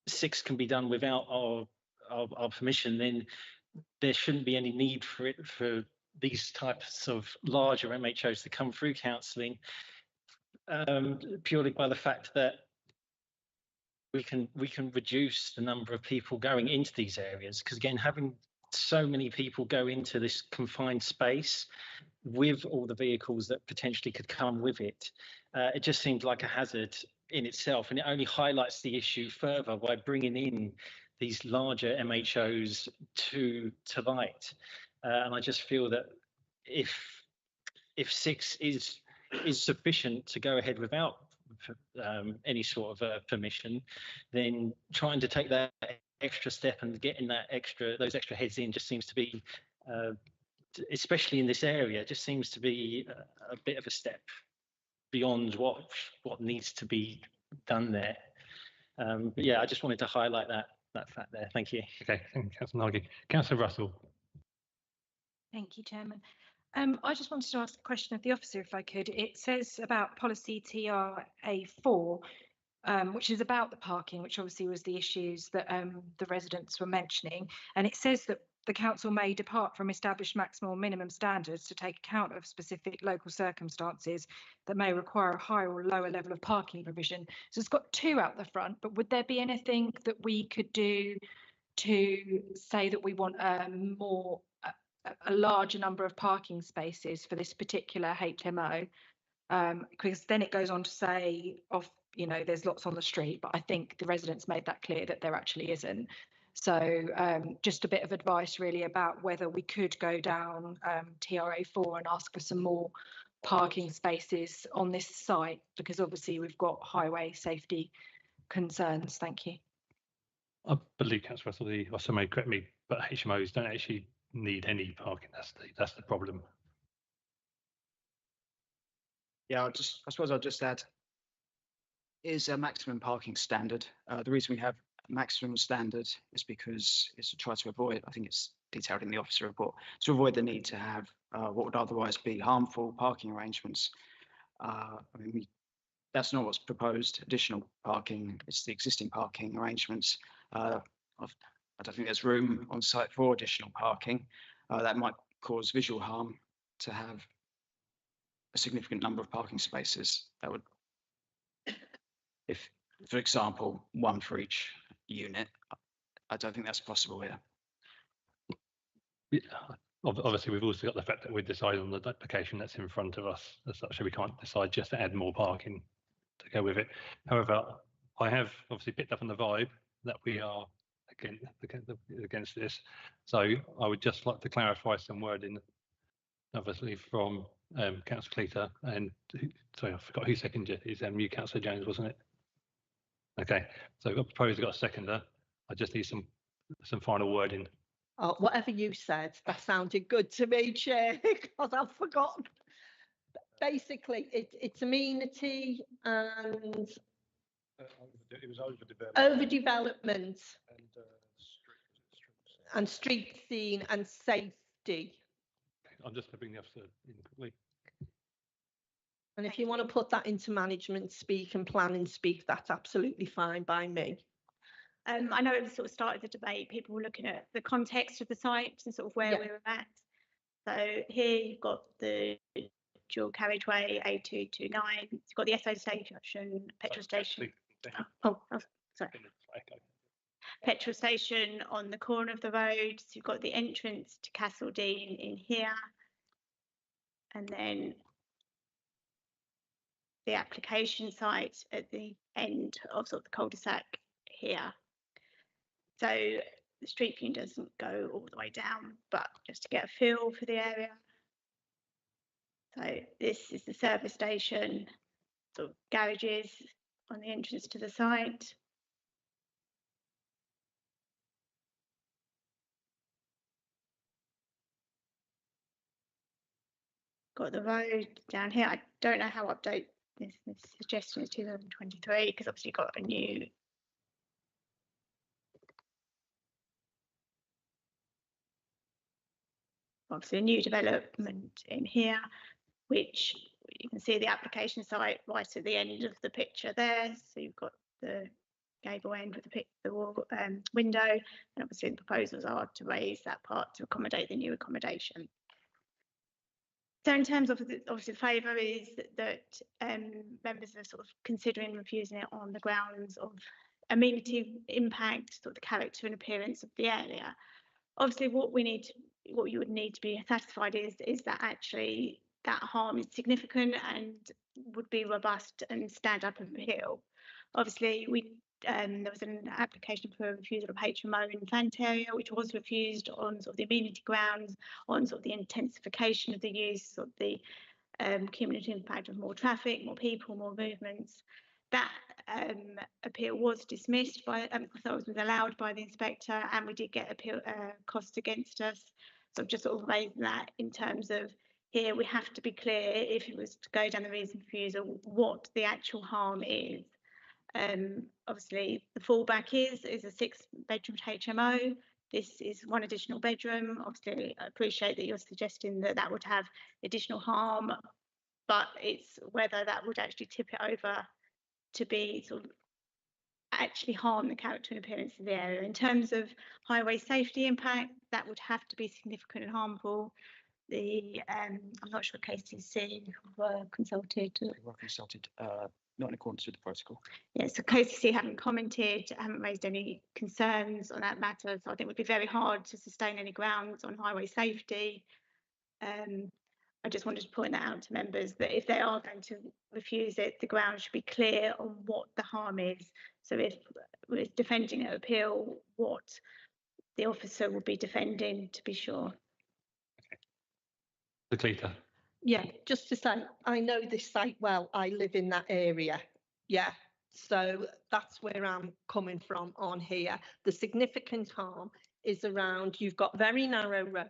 6 can be done without our permission, then there shouldn't be any need for these types of larger MHOs to come through counselling, purely by the fact that we can reduce the number of people going into these areas. Because again, having so many people go into this confined space with all the vehicles that potentially could come with it, it just seems like a hazard in itself, and it only highlights the issue further by bringing in these larger MHOs to light. And I just feel that if 6 is sufficient to go ahead without any sort of permission, then trying to take that extra step and getting those extra heads in just seems to be, especially in this area, just seems to be a bit of a step beyond what needs to be done there. But yeah, I just wanted to highlight that fact there. Thank you. Okay, thank you, Councillor Nagy. Councillor Russell. Thank you, Chairman. I just wanted to ask a question of the officer, if I could. It says about policy TRA4, which is about the parking, which obviously was the issues that the residents were mentioning. And it says that the council may depart from established maximum or minimum standards to take account of specific local circumstances that may require a higher or lower level of parking provision. So it's got 2 out the front, but would there be anything that we could do to say that we want a larger number of parking spaces for this particular HMO? Because then it goes on to say, there's lots on the street, but I think the residents made that clear that there actually isn't. So just a bit of advice really about whether we could go down TRA4 and ask for some more parking spaces on this site, because obviously we've got highway safety concerns. Thank you. I believe, Councillor Russell, the officer may correct me, but HMOs don't actually need any parking. That's the problem. Yeah, I suppose I'll just add, is a maximum parking standard. The reason we have maximum standard is because it's to try to avoid, I think it's detailed in the officer report, to avoid the need to have what would otherwise be harmful parking arrangements. I mean, that's not what's proposed, additional parking, it's the existing parking arrangements. I don't think there's room on site for additional parking. That might cause visual harm to have a significant number of parking spaces. That would, if, for example, one for each unit, I don't think that's possible here. Yeah, obviously, we've also got the fact that we decide on the application that's in front of us as such, so we can't decide just to add more parking to go with it. However, I have obviously picked up on the vibe that we are against this. So I would just like to clarify some wording, obviously from Councillor Cleater and sorry, I forgot who seconded it. It's you, Councillor Jones, wasn't it? Okay, so I've got proposed, got a seconder. I just need some final wording. Oh, whatever you said, that sounded good to me, Chair, because I've forgotten. Basically, it's amenity and it was overdevelopment and street scene and safety. I'm just going to bring the officer in quickly. And if you want to put that into management speak and planning speak, that's absolutely fine by me. I know it was sort of started the debate, people were looking at the context of the site and sort of where we were at. So here you've got the dual carriageway, A229, you've got the SO station, petrol station. Oh, sorry. Petrol station on the corner of the road. So you've got the entrance to Castledean in here. And then the application site at the end of sort of the cul-de-sac here. So the street view doesn't go all the way down, but just to get a feel for the area. So this is the service station, sort of garages on the entrance to the site. Got the road down here. I don't know how update this suggestion is 2023 because obviously you've got a new development in here, which you can see the application site right at the end of the picture there. So you've got the gable end with the wall, window, and obviously the proposals are to raise that part to accommodate the new accommodation. So in terms of obviously the favour is that members are sort of considering refusing it on the grounds of amenity impact, sort of the character and appearance of the area. Obviously, what you would need to be satisfied is that actually that harm is significant and would be robust and stand up and appeal. Obviously, there was an application for a refusal of HMO in Fantaria, which was refused on sort of the amenity grounds, on sort of the intensification of the use, of the cumulative impact of more traffic, more people, more movements. That appeal was dismissed by, was allowed by the inspector, and we did get appeal costs against us. So I'm just sort of raising that in terms of here we have to be clear if it was to go down the reason for refusal what the actual harm is. Obviously, the fallback is a 6-bedroom HMO. This is one additional bedroom. Obviously, I appreciate that you're suggesting that that would have additional harm, but it's whether that would actually tip it over to be sort of actually harm the character and appearance of the area. In terms of highway safety impact, that would have to be significant and harmful. I'm not sure KCC were consulted. They were consulted, not in accordance with the protocol. Yeah, so KCC haven't commented, haven't raised any concerns on that matter. So I think it would be very hard to sustain any grounds on highway safety. I just wanted to point that out to members that if they are going to refuse it, the ground should be clear on what the harm is. So if we're defending an appeal, what the officer will be defending to be sure. Cleater. Yeah, just to say, I know this site well. I live in that area. Yeah, so that's where I'm coming from on here. The significant harm is around, you've got very narrow roads.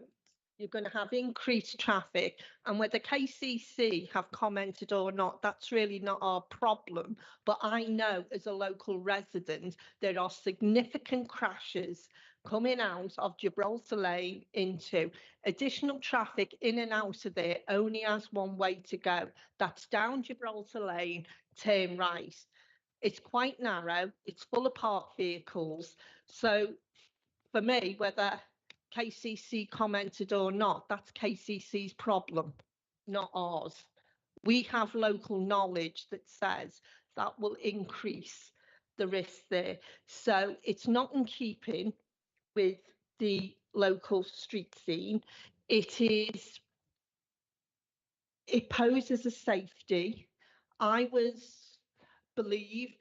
you're going to have increased traffic, and whether KCC have commented or not, that's really not our problem. But I know as a local resident, there are significant crashes coming out of Gibraltar Lane into additional traffic in and out of there only has one way to go. That's down Gibraltar Lane, turn right. It's quite narrow, it's full of parked vehicles. So for me, whether KCC commented or not, that's KCC's problem, not ours. We have local knowledge that says that will increase the risk there. So it's not in keeping with the local street scene. It poses a safety. I believe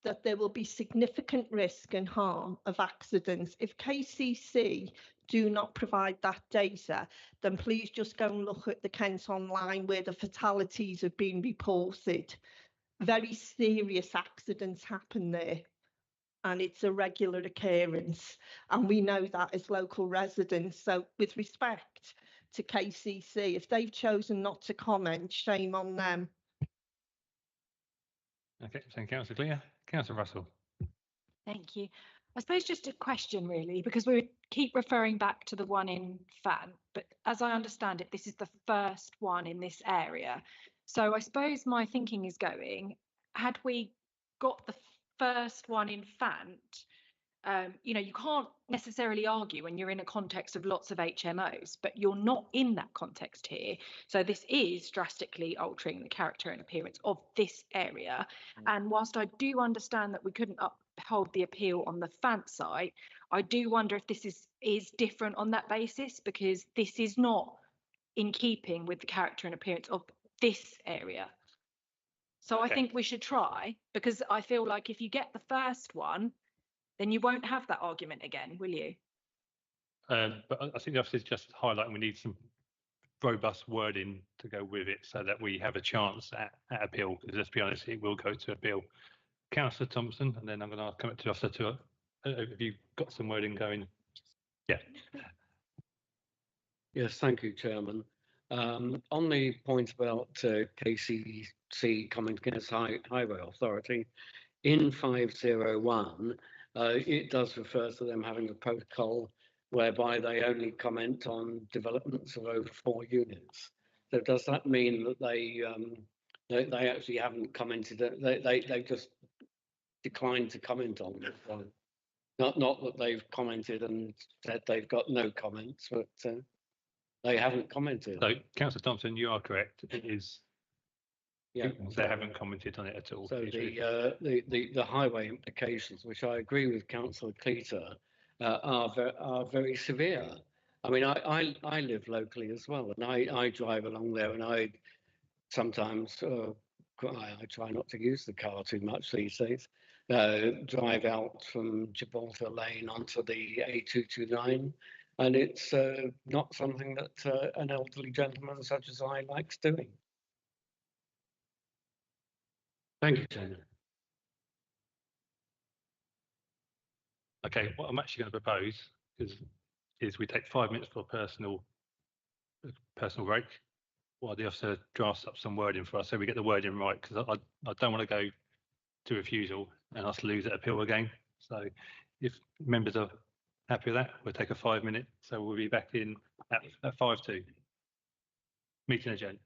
that there will be significant risk and harm of accidents. If KCC do not provide that data, then please just go and look at the Kent Online where the fatalities have been reported. Very serious accidents happen there, and it's a regular occurrence. And we know that as local residents. So with respect to KCC, if they've chosen not to comment, shame on them. Okay, thank you, Councillor Clear. Councillor Russell. Thank you. I suppose just a question really, because we keep referring back to the one in Fan, but as I understand it, this is the first one in this area. So I suppose my thinking is going, had we got the first one in Fant, you know, you can't necessarily argue when you're in a context of lots of HMOs, but you're not in that context here. So this is drastically altering the character and appearance of this area. And whilst I do understand that we couldn't uphold the appeal on the Fant site, I do wonder if this is different on that basis, because this is not in keeping with the character and appearance of this area. So I think we should try, because I feel like if you get the first one, then you won't have that argument again, will you? But I think the officer is just highlighting we need some robust wording to go with it so that we have a chance at appeal, because let's be honest, it will go to appeal. Councillor Thompson, and then I'm going to come up to the officer to, have you got some wording going? Yeah. Yes, thank you, Chairman. On the point about KCC coming against Highway Authority, in 501, it does refer to them having a protocol whereby they only comment on developments of over 4 units. So does that mean that they actually haven't commented? They just declined to comment on it. Not that they've commented and said they've got no comments, but they haven't commented. So, Councillor Thompson, you are correct. It is. Yeah, they haven't commented on it at all. So the highway implications, which I agree with Councillor Cleater, are very severe. I mean, I live locally as well, and I drive along there, and I sometimes I try not to use the car too much these days. Drive out from Gibraltar Lane onto the A229, and it's not something that an elderly gentleman such as I likes doing. Thank you, Chairman. Okay, what I'm actually going to propose is we take 5 minutes for a personal break while the officer drafts up some wording for us, so we get the wording right, because I don't want to go to refusal and us lose at appeal again. So if members are happy with that, we'll take a 5 minute. So we'll be back in at 5:02. Meeting adjourned.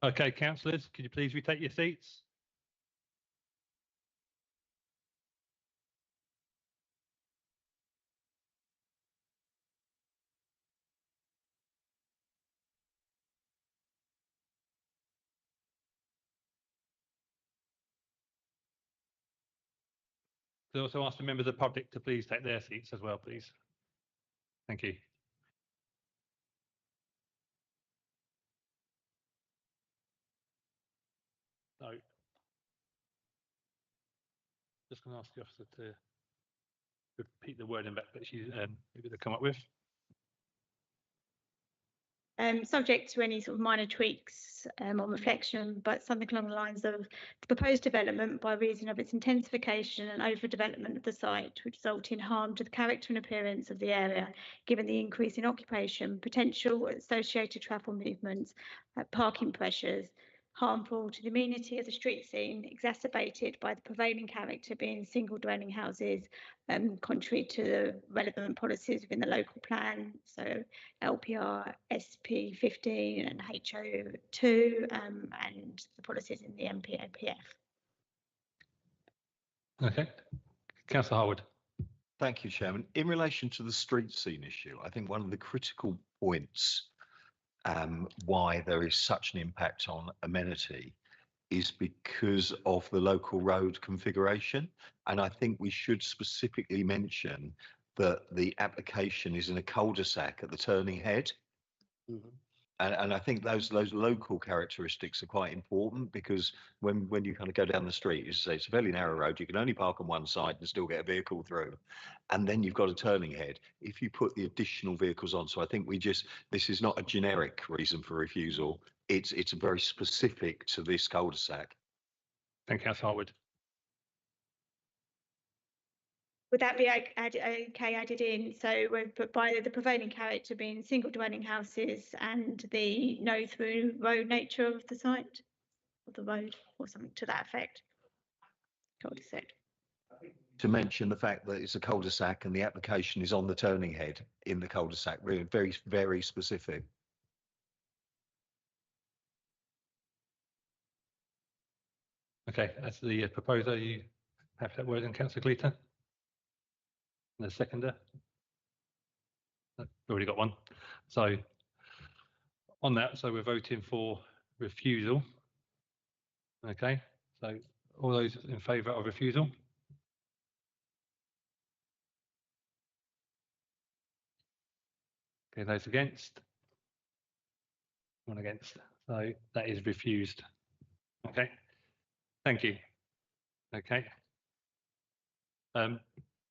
Okay, councillors, could you please retake your seats? Could I also ask the members of the public to please take their seats as well, please? Thank you. So, just going to ask the officer to repeat the wording back that she's able to come up with. Subject to any sort of minor tweaks on reflection, but something along the lines of the proposed development by reason of its intensification and overdevelopment of the site would result in harm to the character and appearance of the area, given the increase in occupation, potential associated travel movements, parking pressures, harmful to the amenity of the street scene, exacerbated by the prevailing character being single dwelling houses, contrary to the relevant policies within the local plan, so LPR, SP 15 and HO2, and the policies in the MPOPF. Okay, Councillor Harwood. Thank you, Chairman. In relation to the street scene issue, I think one of the critical points why there is such an impact on amenity is because of the local road configuration. And I think we should specifically mention that the application is in a cul-de-sac at the turning head. And I think those local characteristics are quite important, because when you kind of go down the street, you say it's a fairly narrow road, you can only park on one side and still get a vehicle through. And then you've got a turning head if you put the additional vehicles on. So I think this is not a generic reason for refusal. It's very specific to this cul-de-sac. Thank you, Councillor Harwood. Would that be okay added in? So but by the prevailing character being single dwelling houses and the no through road nature of the site, or the road, or something to that effect. Cul-de-sac. To mention the fact that it's a cul-de-sac and the application is on the turning head in the cul-de-sac, really very, very specific. Okay, as the proposer, you have that word in, Councillor Gleeton. And the seconder. Already got one. So on that, so we're voting for refusal. Okay, so all those in favour of refusal? Okay, those against? One against. So that is refused. Okay, thank you. Okay.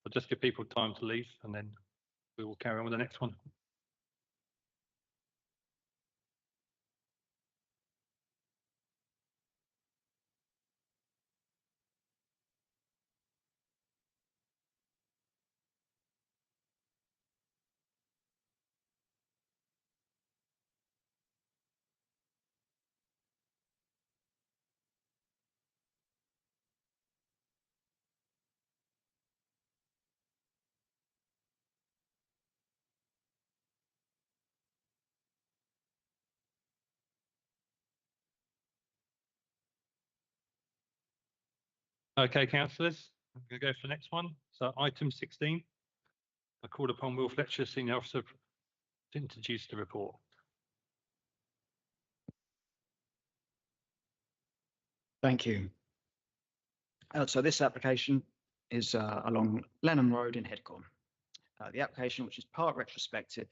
I'll just give people time to leave and then we will carry on with the next one. Okay, councillors, I'm going to go for the next one. So item 16, I called upon Will Fletcher, Senior Officer, to introduce the report. Thank you. So this application is along Lenham Road in Headcorn. The application, which is part retrospective,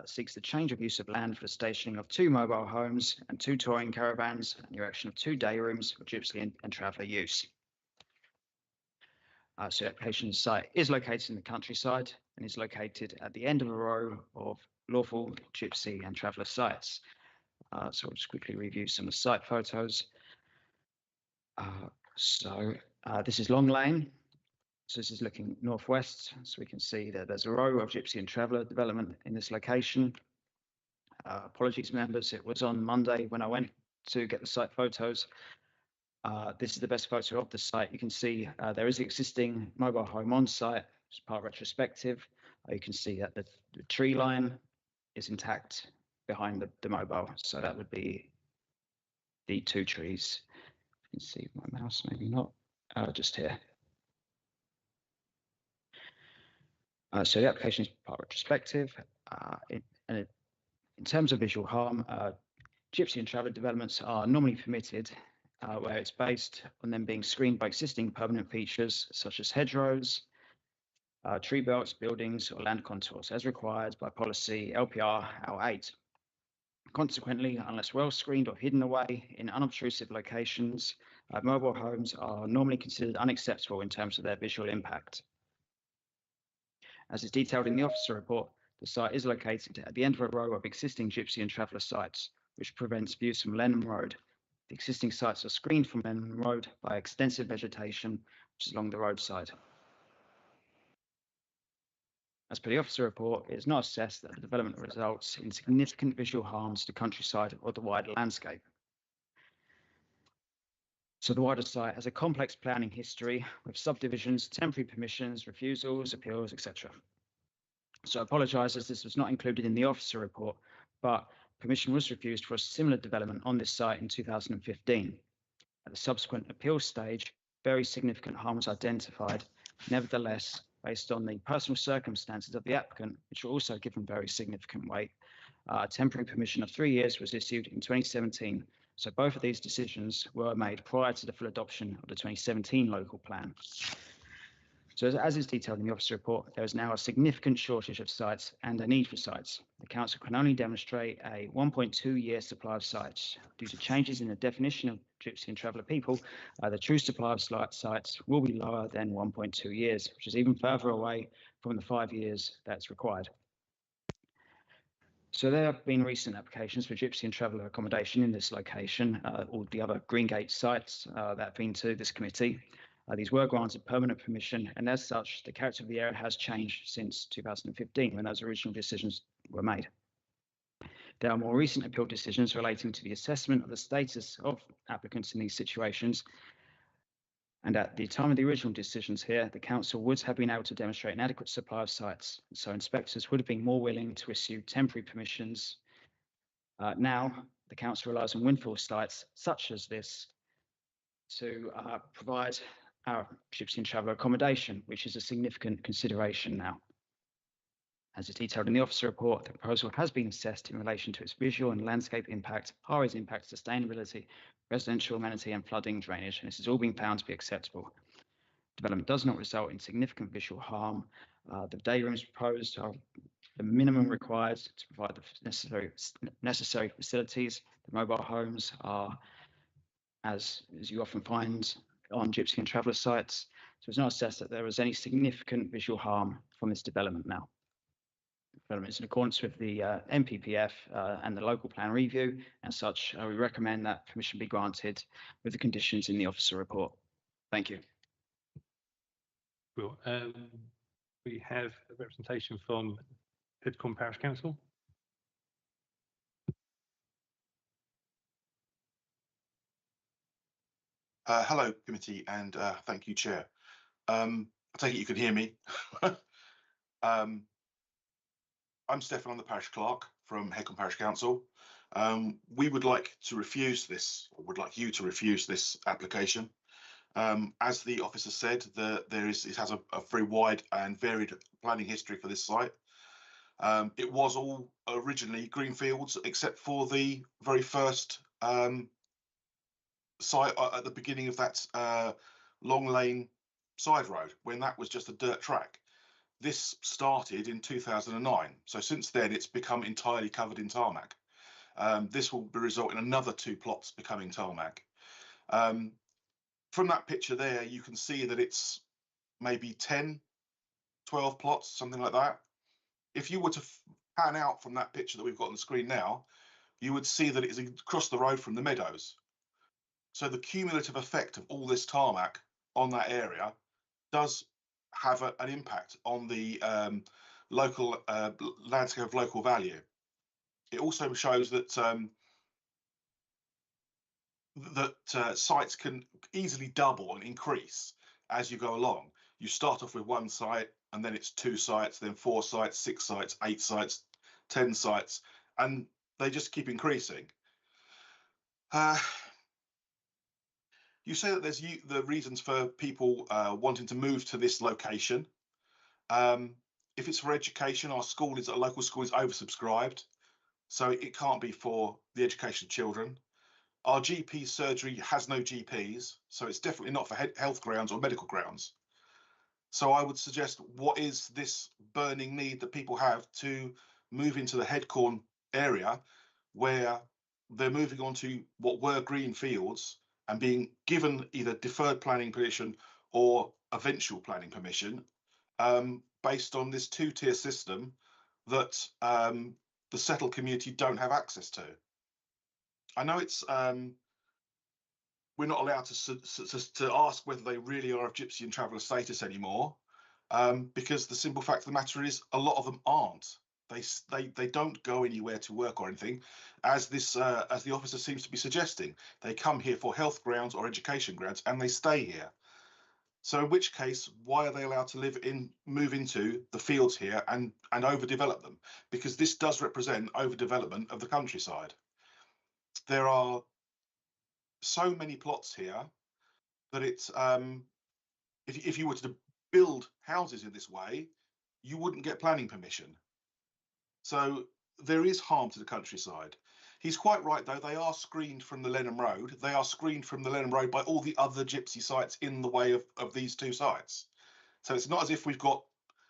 seeks the change of use of land for the stationing of 2 mobile homes and 2 touring caravans and the erection of 2 day rooms for gypsy and traveller use. So the application site is located in the countryside and is located at the end of a row of lawful gypsy and traveller sites. So I'll just quickly review some of the site photos. This is Long Lane. So this is looking northwest, so we can see that there's a row of gypsy and traveller development in this location. Apologies, members, it was on Monday when I went to get the site photos. This is the best photo of the site. You can see there is existing mobile home on site. It's part retrospective. You can see that the tree line is intact behind the mobile, so that would be the 2 trees. You can see my mouse, maybe not, just here. So the application is part retrospective. In terms of visual harm, gypsy and traveller developments are normally permitted where it's based on them being screened by existing permanent features such as hedgerows, tree belts, buildings, or land contours, as required by policy LPR L8. Consequently, unless well screened or hidden away in unobtrusive locations, mobile homes are normally considered unacceptable in terms of their visual impact. As is detailed in the officer report, the site is located at the end of a row of existing gypsy and traveller sites, which prevents views from Lenham Road. The existing sites are screened from Lenham Road by extensive vegetation, which is along the roadside. As per the officer report, it is not assessed that the development results in significant visual harms to the countryside or the wider landscape. So the wider site has a complex planning history with subdivisions, temporary permissions, refusals, appeals, etc. So I apologise as this was not included in the officer report, but permission was refused for a similar development on this site in 2015. At the subsequent appeal stage, very significant harm was identified. Nevertheless, based on the personal circumstances of the applicant, which were also given very significant weight, a temporary permission of 3 years was issued in 2017. So both of these decisions were made prior to the full adoption of the 2017 local plan. So as is detailed in the officer report, there is now a significant shortage of sites and a need for sites. The council can only demonstrate a 1.2-year supply of sites. Due to changes in the definition of gypsy and traveller people, the true supply of sites will be lower than 1.2 years, which is even further away from the 5 years that's required. So there have been recent applications for gypsy and traveller accommodation in this location, all the other Greengate sites that have been to this committee. These were granted permanent permission, and as such, the character of the area has changed since 2015 when those original decisions were made. There are more recent appeal decisions relating to the assessment of the status of applicants in these situations. And at the time of the original decisions here, the council would have been able to demonstrate an adequate supply of sites. So inspectors would have been more willing to issue temporary permissions. Now, the council relies on windfall sites such as this to provide our gypsy and traveller accommodation, which is a significant consideration now. As is detailed in the officer report, the proposal has been assessed in relation to its visual and landscape impact, RA's impact, sustainability, residential amenity and flooding drainage, and this has all been found to be acceptable. Development does not result in significant visual harm. The day rooms proposed are the minimum required to provide the necessary facilities. The mobile homes are, as you often find on gypsy and traveller sites. So it's not assessed that there was any significant visual harm from this development now. Development is in accordance with the NPPF and the local plan review. As such, we recommend that permission be granted with the conditions in the officer report. Thank you. Well, we have a representation from Pidcombe Parish Council. Hello, committee, and thank you, Chair. I take it you can hear me. I'm Stefan, I'm the parish clerk from Pidcombe Parish Council. We would like to refuse this, or would like you to refuse this application. As the officer said, it has a very wide and varied planning history for this site. It was all originally greenfields, except for the very first site at the beginning of that Long Lane side road, when that was just a dirt track. This started in 2009, so since then it's become entirely covered in tarmac. This will result in another 2 plots becoming tarmac. From that picture there, you can see that it's maybe 10, 12 plots, something like that. If you were to pan out from that picture that we've got on the screen now, you would see that it's across the road from the meadows. So the cumulative effect of all this tarmac on that area does have an impact on the local landscape of local value. It also shows that sites can easily double and increase as you go along. You start off with 1 site, and then it's 2 sites, then 4 sites, 6 sites, 8 sites, 10 sites, and they just keep increasing. You say that there's the reasons for people wanting to move to this location. If it's for education, our local school is oversubscribed, so it can't be for the education of children. Our GP surgery has no GPs, so it's definitely not for health grounds or medical grounds. So I would suggest, what is this burning need that people have to move into the Headcorn area, where they're moving on to what were green fields and being given either deferred planning permission or eventual planning permission, based on this two-tier system that the settled community don't have access to. I know it's we're not allowed to ask whether they really are of Gypsy and Traveller status anymore, because the simple fact of the matter is a lot of them aren't. They don't go anywhere to work or anything, as the officer seems to be suggesting. They come here for health grounds or education grounds, and they stay here. So in which case, why are they allowed to move into the fields here and overdevelop them? Because this does represent overdevelopment of the countryside. There are so many plots here that it's if you were to build houses in this way, you wouldn't get planning permission. So there is harm to the countryside. He's quite right, though. They are screened from the Lenham Road. They are screened from the Lenham Road by all the other Gypsy sites in the way of these two sites. So it's not as if we've got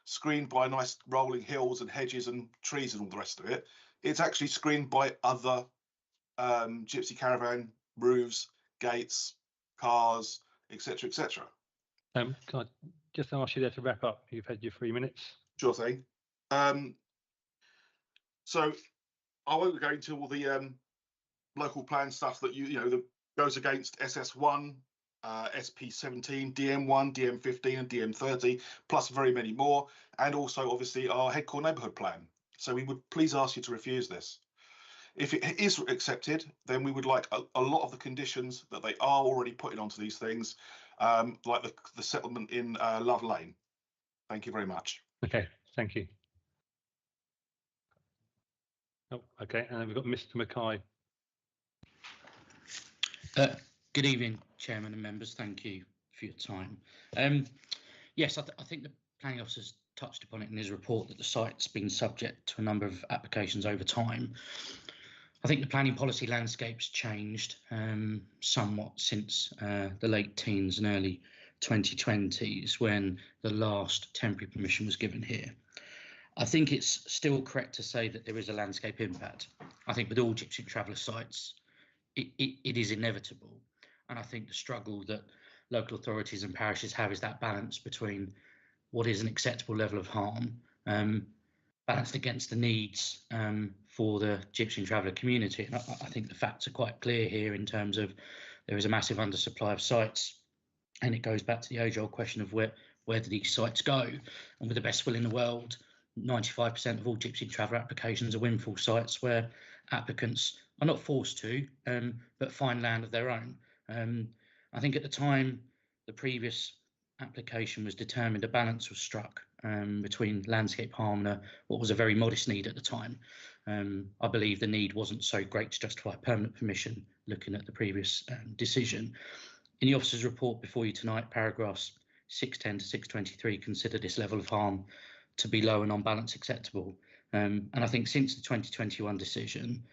screened by nice rolling hills and hedges and trees and all the rest of it. It's actually screened by other Gypsy caravan roofs, gates, cars, etc., etc. Can I just ask you there to wrap up? You've had your 3 minutes. Sure thing. So I won't go into all the local plan stuff that that goes against SS1, SP17, DM1, DM15, and DM30, plus very many more, and also obviously our Headcorn neighbourhood plan. So we would please ask you to refuse this. If it is accepted, then we would like a lot of the conditions that they are already putting onto these things, like the settlement in Love Lane. Thank you very much. Okay, thank you. Oh, okay, and we've got Mr. Mackay. Good evening, Chairman and members. Thank you for your time. Yes, I think the planning officer's touched upon it in his report that the site's been subject to a number of applications over time. I think the planning policy landscape's changed somewhat since the late teens and early 2020s, when the last temporary permission was given here. I think it's still correct to say that there is a landscape impact. I think with all Gypsy and Traveller sites, it is inevitable. And I think the struggle that local authorities and parishes have is that balance between what is an acceptable level of harm, balanced against the needs for the Gypsy and Traveller community. And I think the facts are quite clear here in terms of there is a massive undersupply of sites. And it goes back to the age-old question of where do these sites go? And with the best will in the world, 95% of all Gypsy and Traveller applications are windfall sites where applicants are not forced to, but find land of their own. I think at the time the previous application was determined, a balance was struck between landscape harm and what was a very modest need at the time. I believe the need wasn't so great to justify permanent permission, looking at the previous decision. In the officer's report before you tonight, paragraphs 610 to 623 consider this level of harm to be low and on balance acceptable. And I think since the 2021 decision,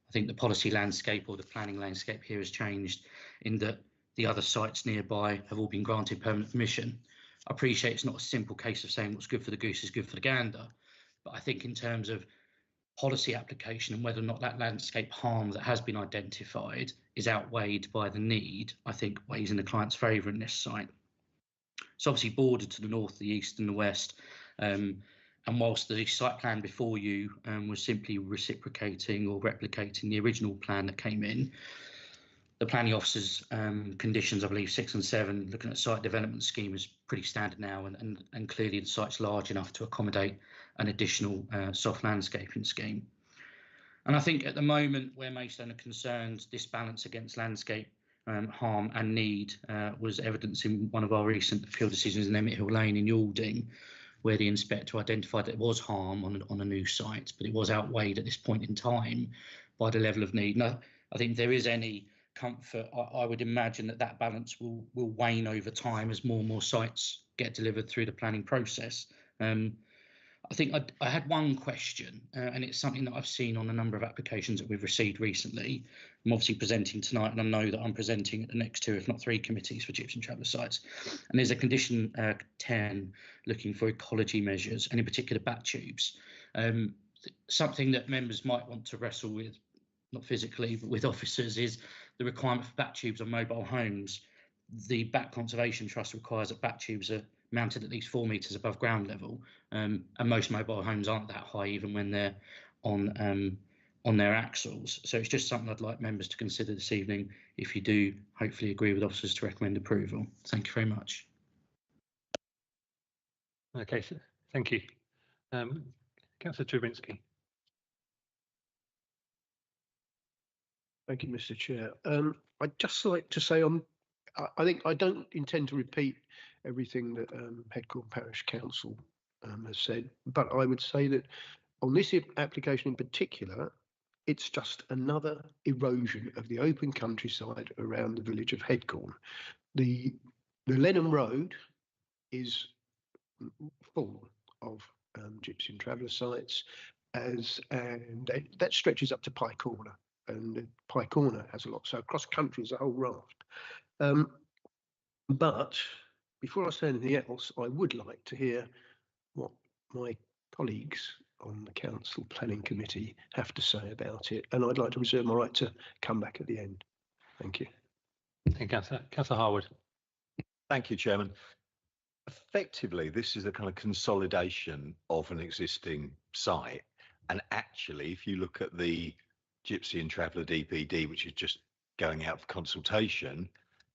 I think the policy landscape or the planning landscape here has changed in that the other sites nearby have all been granted permanent permission. I appreciate it's not a simple case of saying what's good for the goose is good for the gander, but I think in terms of policy application and whether or not that landscape harm that has been identified is outweighed by the need, I think weighs in the client's favour in this site. It's obviously bordered to the north, the east and the west. And whilst the site plan before you was simply reciprocating or replicating the original plan that came in, the planning officer's conditions, I believe 6 and 7, looking at site development scheme is pretty standard now, and clearly the site's large enough to accommodate an additional soft landscaping scheme. And I think at the moment where Maidstone are concerned, this balance against landscape harm and need was evidenced in one of our recent appeal decisions in Emmett Hill Lane in Yalding, where the inspector identified that there was harm on a new site, but it was outweighed at this point in time by the level of need. And I think if there is any comfort, I would imagine that balance will wane over time as more and more sites get delivered through the planning process. I think I had one question, and it's something that I've seen on a number of applications that we've received recently. I'm obviously presenting tonight, and I know that I'm presenting at the next 2, if not 3 committees for gypsum traveller sites. And there's a condition 10 looking for ecology measures, and in particular bat tubes. Something that members might want to wrestle with, not physically, but with officers, is the requirement for bat tubes on mobile homes. The Bat Conservation Trust requires that bat tubes are mounted at least 4 metres above ground level, and most mobile homes aren't that high, even when they're on their axles. So it's just something I'd like members to consider this evening, if you do hopefully agree with officers to recommend approval. Thank you very much. Okay, so thank you. Councillor Trubinsky. Thank you, Mr. Chair. I'd just like to say I think I don't intend to repeat everything that Headcorn Parish Council has said, but I would say that on this application in particular, it's just another erosion of the open countryside around the village of Headcorn. The Lenham Road is full of gypsum traveller sites, and that stretches up to Pye Corner, and Pye Corner has a lot. So across country is a whole raft. But before I say anything else, I would like to hear what my colleagues on the Council Planning Committee have to say about it, and I'd like to reserve my right to come back at the end. Thank you. Thank you, Councillor Harwood. Thank you, Chairman. Effectively, this is a kind of consolidation of an existing site, and actually, if you look at the Gypsy and Traveller DPD, which is just going out for consultation,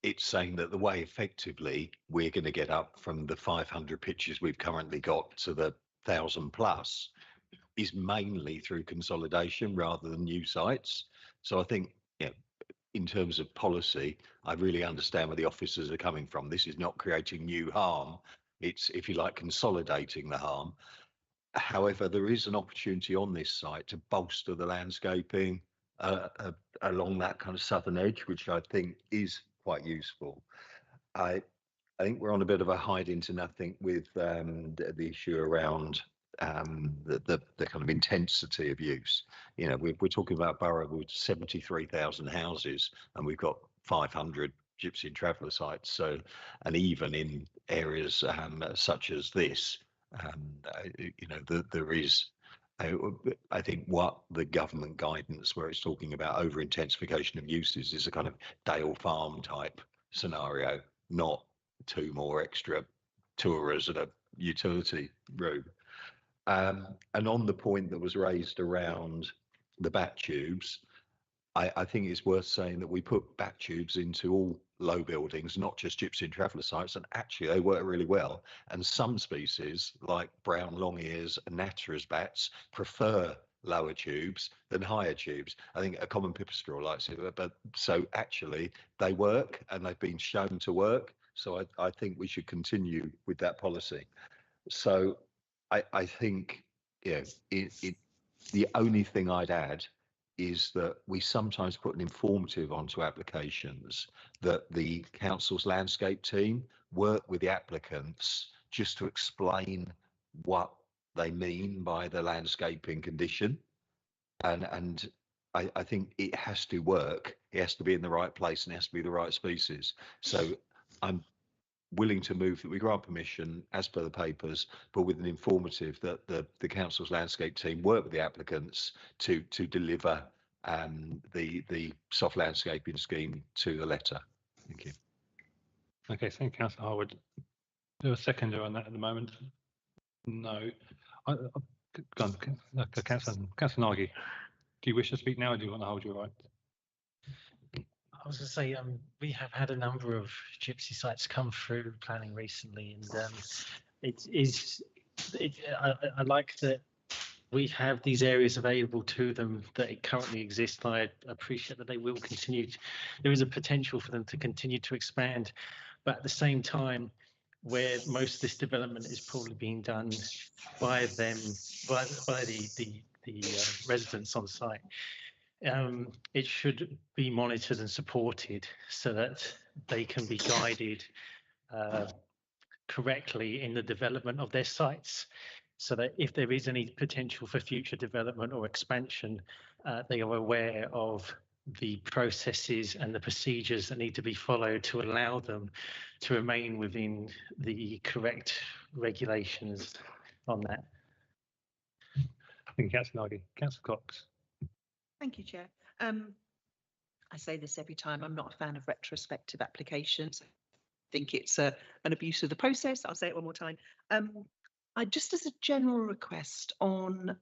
it's saying that the way effectively we're going to get up from the 500 pitches we've currently got to the 1,000 plus is mainly through consolidation rather than new sites. So I think, in terms of policy, I really understand where the officers are coming from. This is not creating new harm. It's, if you like, consolidating the harm. However, there is an opportunity on this site to bolster the landscaping along that kind of southern edge, which I think is quite useful. I think we're on a bit of a hide into nothing with the issue around the kind of intensity of use. We're talking about borough with 73,000 houses, and we've got 500 gypsy and traveller sites. So, and even in areas such as this, there is, I think, what the government guidance where it's talking about over intensification of uses is a kind of Dale Farm type scenario, not 2 more extra tourers at a utility room. And on the point that was raised around the bat tubes, I think it's worth saying that we put bat tubes into all low buildings, not just gypsy and traveller sites, and actually they work really well. And some species, like brown long ears and Natterer's bats, prefer lower tubes than higher tubes. I think a common pipistrelle likes it, but so actually they work and they've been shown to work. So I think we should continue with that policy. So I think, the only thing I'd add is that we sometimes put an informative onto applications that the council's landscape team work with the applicants just to explain what they mean by the landscaping condition. And I think it has to work. It has to be in the right place and it has to be the right species. So I'm willing to move that we grant permission as per the papers, but with an informative that the council's landscape team work with the applicants to deliver the soft landscaping scheme to the letter. Thank you. Okay, thank you, Councillor Harwood. Is there a seconder on that at the moment? No. Councillor Nagy, do you wish to speak now, or do you want to hold your right? I was going to say, we have had a number of gypsy sites come through planning recently, and I like that we have these areas available to them that it currently exists. I appreciate that they will continue. There is a potential for them to continue to expand, but at the same time, where most of this development is probably being done by them, by the residents on site, it should be monitored and supported so that they can be guided correctly in the development of their sites, so that if there is any potential for future development or expansion, they are aware of the processes and the procedures that need to be followed to allow them to remain within the correct regulations on that. Thank you, Councillor Nagy. Councillor Cox. Thank you, Chair. I say this every time, I'm not a fan of retrospective applications. I think it's an abuse of the process. I'll say it one more time. I just as a general request on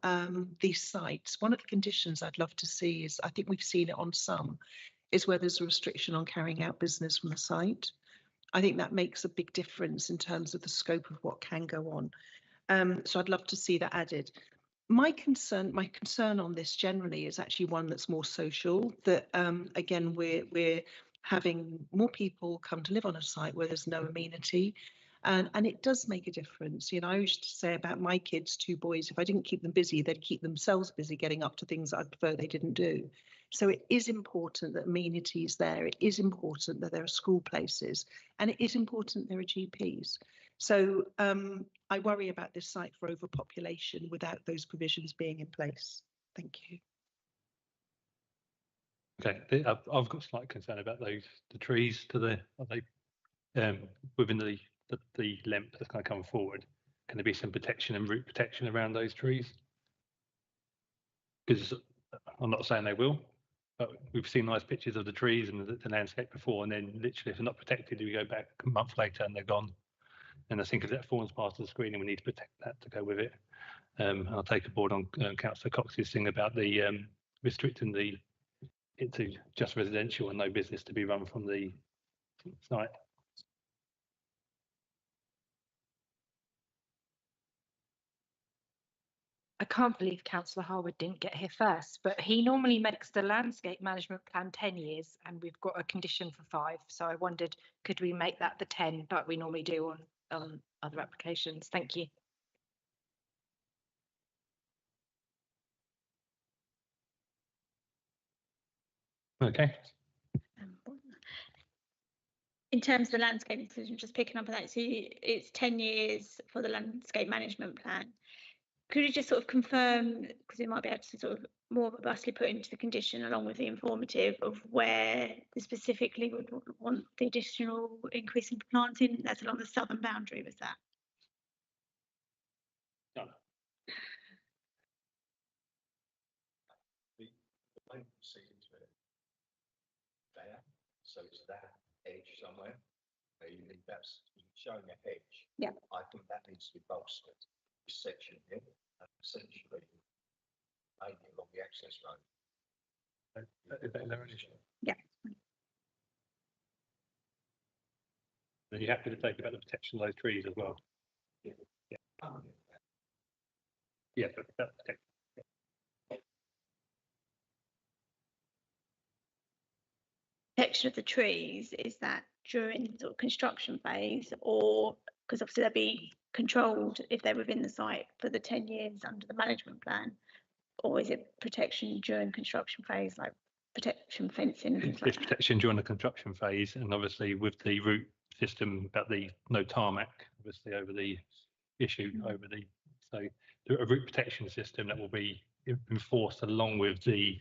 these sites, one of the conditions I'd love to see is, I think we've seen it on some, is where there's a restriction on carrying out business from the site. I think that makes a big difference in terms of the scope of what can go on. So I'd love to see that added. My concern on this generally is actually one that's more social, that again, we're having more people come to live on a site where there's no amenity. And it does make a difference. You know, I used to say about my kids, 2 boys, if I didn't keep them busy, they'd keep themselves busy getting up to things that I'd prefer they didn't do. So it is important that amenity is there. It is important that there are school places, and it is important there are GPs. So I worry about this site for overpopulation without those provisions being in place. Thank you. Okay, I've got slight concern about the trees to the, are they within the length that's going to come forward? Can there be some protection and root protection around those trees? Because I'm not saying they will, but we've seen nice pictures of the trees and the landscape before, and then literally if they're not protected, we go back a month later and they're gone. And I think if that forms part of the screening, we need to protect that to go with it. I'll take a board on Councillor Cox's thing about the restricting it to just residential and no business to be run from the site. I can't believe Councillor Harwood didn't get here first, but he normally makes the landscape management plan 10 years and we've got a condition for 5. So I wondered, could we make that the 10 like we normally do on other applications? Thank you. Okay. In terms of the landscape decision, just picking up on that, so it's 10 years for the landscape management plan. Could you just sort of confirm, because it might be able to sort of more robustly put into the condition along with the informative of where they specifically would want the additional increase in planting? That's along the southern boundary, was that? No. The line sees into it there, so it's that edge somewhere. That's showing a hedge. Yeah. I think that needs to be bolstered. This section here, essentially, maybe along the access road. Yeah. Are you happy to take about the protection of those trees as well? Yeah. Yeah, but that protection. Protection of the trees, is that during the sort of construction phase, or because obviously they'll be controlled if they're within the site for the 10 years under the management plan, or is it protection during construction phase, like protection fencing? It's protection during the construction phase, and obviously with the root system about the no tarmac, obviously over the issue over the, so a root protection system that will be enforced along with the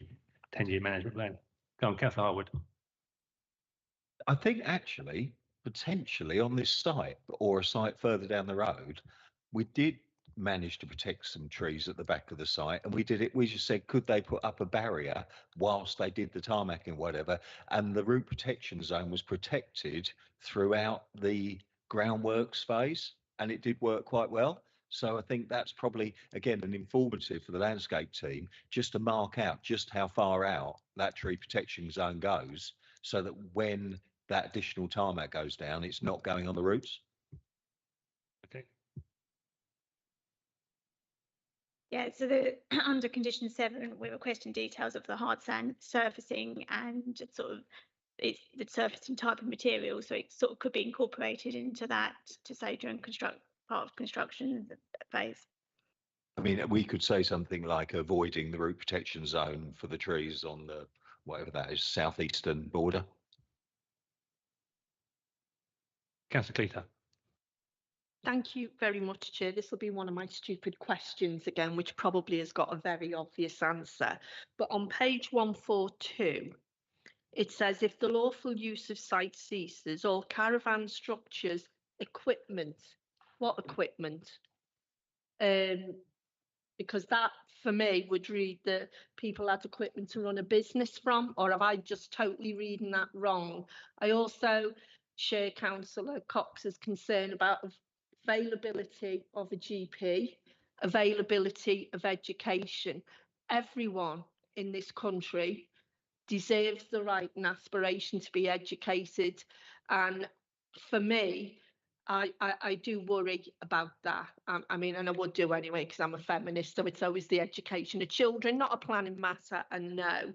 10-year management plan. Go on, Councillor Harwood. I think actually, potentially on this site or a site further down the road, we did manage to protect some trees at the back of the site, and we just said, could they put up a barrier whilst they did the tarmac and whatever, and the root protection zone was protected throughout the groundworks phase, and it did work quite well. So I think that's probably, again, an informative for the landscape team, just to mark out just how far out that tree protection zone goes, so that when that additional tarmac goes down, it's not going on the roots. Okay. Yeah, so the under condition 7, we're requesting details of the hard sand surfacing and sort of it's the surfacing type of material, so it sort of could be incorporated into that to say during part of construction phase. I mean, we could say something like avoiding the root protection zone for the trees on the, whatever that is, southeastern border. Councillor Cleater. Thank you very much, Chair. This will be one of my stupid questions again, which probably has got a very obvious answer. But on page 142, it says if the lawful use of site ceases, all caravan structures, equipment. What equipment? Because that, for me, would read that people had equipment to run a business from, or have I just totally reading that wrong? I also share Councillor Cox's concern about availability of a GP, availability of education. Everyone in this country deserves the right and aspiration to be educated. And for me, I do worry about that. I mean, and I would do anyway, because I'm a feminist, so it's always the education of children, not a planning matter, and no.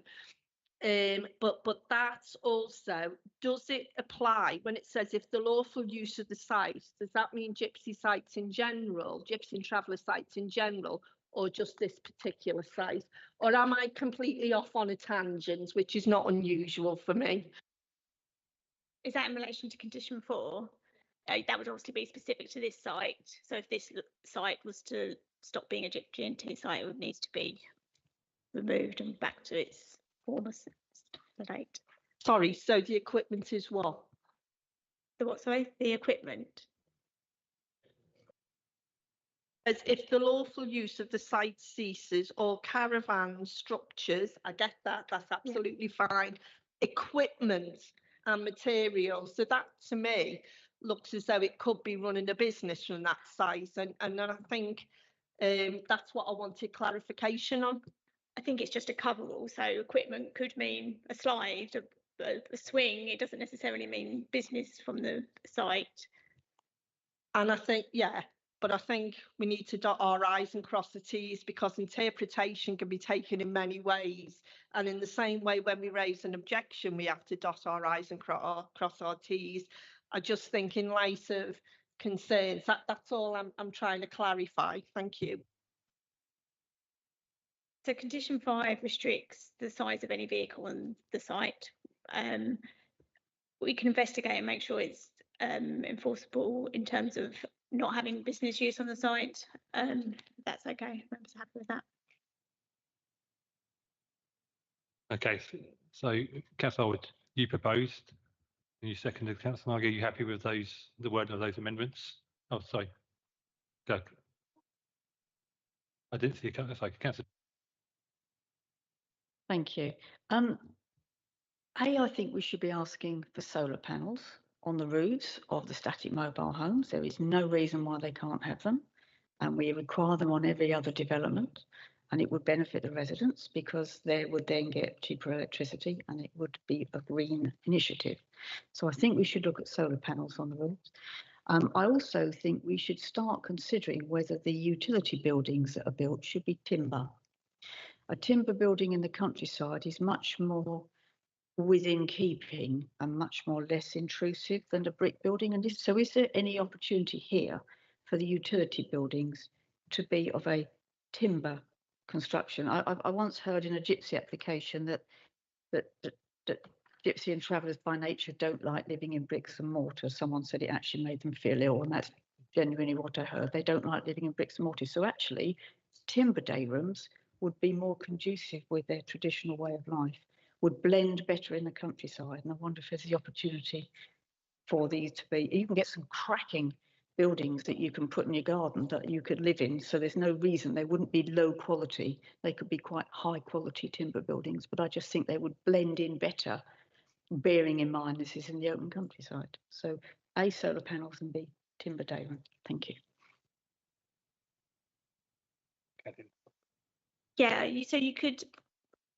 But that's also, does it apply when it says if the lawful use of the site, does that mean gypsy sites in general, gypsy and traveller sites in general, or just this particular site? Or am I completely off on a tangent, which is not unusual for me? Is that in relation to condition 4? That would obviously be specific to this site. So if this site was to stop being a GNT site, it would need to be removed and back to its former state. Sorry, so the equipment is what? The what, sorry? The equipment. As if the lawful use of the site ceases, all caravan structures, I get that, that's absolutely fine. Equipment and materials, so that to me looks as though it could be running a business from that site, and I think that's what I wanted clarification on. I think it's just a coverall, so equipment could mean a slide, a swing. It doesn't necessarily mean business from the site. And I think, yeah, but I think we need to dot our I's and cross the T's, because interpretation can be taken in many ways. And in the same way, when we raise an objection, we have to dot our I's and cross our T's. I just think in light of concerns, that's all I'm trying to clarify. Thank you. So condition 5 restricts the size of any vehicle on the site. We can investigate and make sure it's enforceable in terms of not having business use on the site. That's okay. Members are happy with that. Okay, so Councillor Howard, you proposed, and you seconded. Councillor Margie, are you happy with those, the wording of those amendments? Oh, sorry. Go. I didn't see a councillor. Sorry, Councillor. Thank you. I think we should be asking for solar panels on the roofs of the static mobile homes. There is no reason why they can't have them, and we require them on every other development, and it would benefit the residents because they would then get cheaper electricity and it would be a green initiative. So I think we should look at solar panels on the roofs. I also think we should start considering whether the utility buildings that are built should be timber. A timber building in the countryside is much more within keeping and much more less intrusive than a brick building. And so is there any opportunity here for the utility buildings to be of a timber construction? I once heard in a gypsy application that gypsy and travellers by nature don't like living in bricks and mortar. Someone said it actually made them feel ill, and that's genuinely what I heard. They don't like living in bricks and mortar. So actually, timber day rooms would be more conducive with their traditional way of life, would blend better in the countryside. And I wonder if there's the opportunity for these to be, you can get some cracking buildings that you can put in your garden that you could live in. So there's no reason they wouldn't be low quality. They could be quite high quality timber buildings, but I just think they would blend in better, bearing in mind this is in the open countryside. So A, solar panels, and B, timber day room. Thank you. Yeah, so you could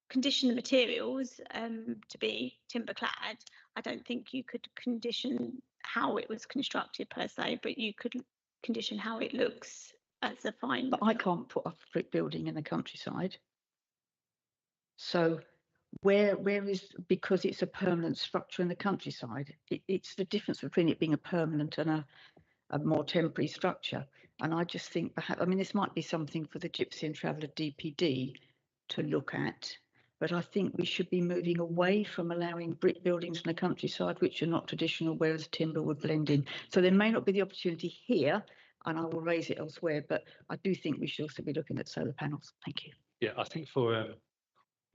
condition the materials to be timber clad. I don't think you could condition how it was constructed per se, but you could condition how it looks as a fine. But I can't put a brick building in the countryside. So where is, because it's a permanent structure in the countryside, it's the difference between it being a permanent and a more temporary structure. And I just think perhaps, I mean, this might be something for the Gypsy and Traveller DPD to look at, but I think we should be moving away from allowing brick buildings in the countryside, which are not traditional, whereas timber would blend in. So there may not be the opportunity here, and I will raise it elsewhere, but I do think we should also be looking at solar panels. Thank you. Yeah, I think for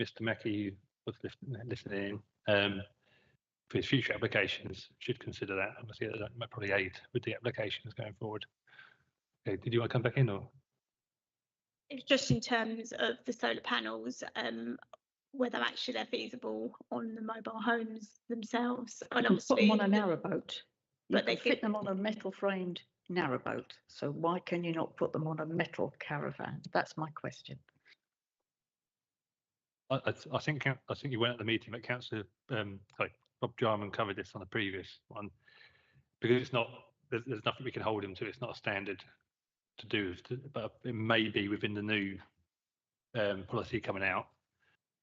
Mr. Mackey, who was listening in, for his future applications, should consider that. Obviously, that might probably aid with the applications going forward. Okay, did you want to come back in, or? It's just in terms of the solar panels, whether actually they're feasible on the mobile homes themselves. You And can put them obviously, on a narrowboat. but They they fit fit them on a metal framed narrowboat. So why can you not put them on a metal caravan? That's my question. I think you weren't at the meeting, but Councillor Rob Jarman covered this on the previous one, because it's not there's nothing we can hold him to. It's not a standard to do, but it may be within the new policy coming out.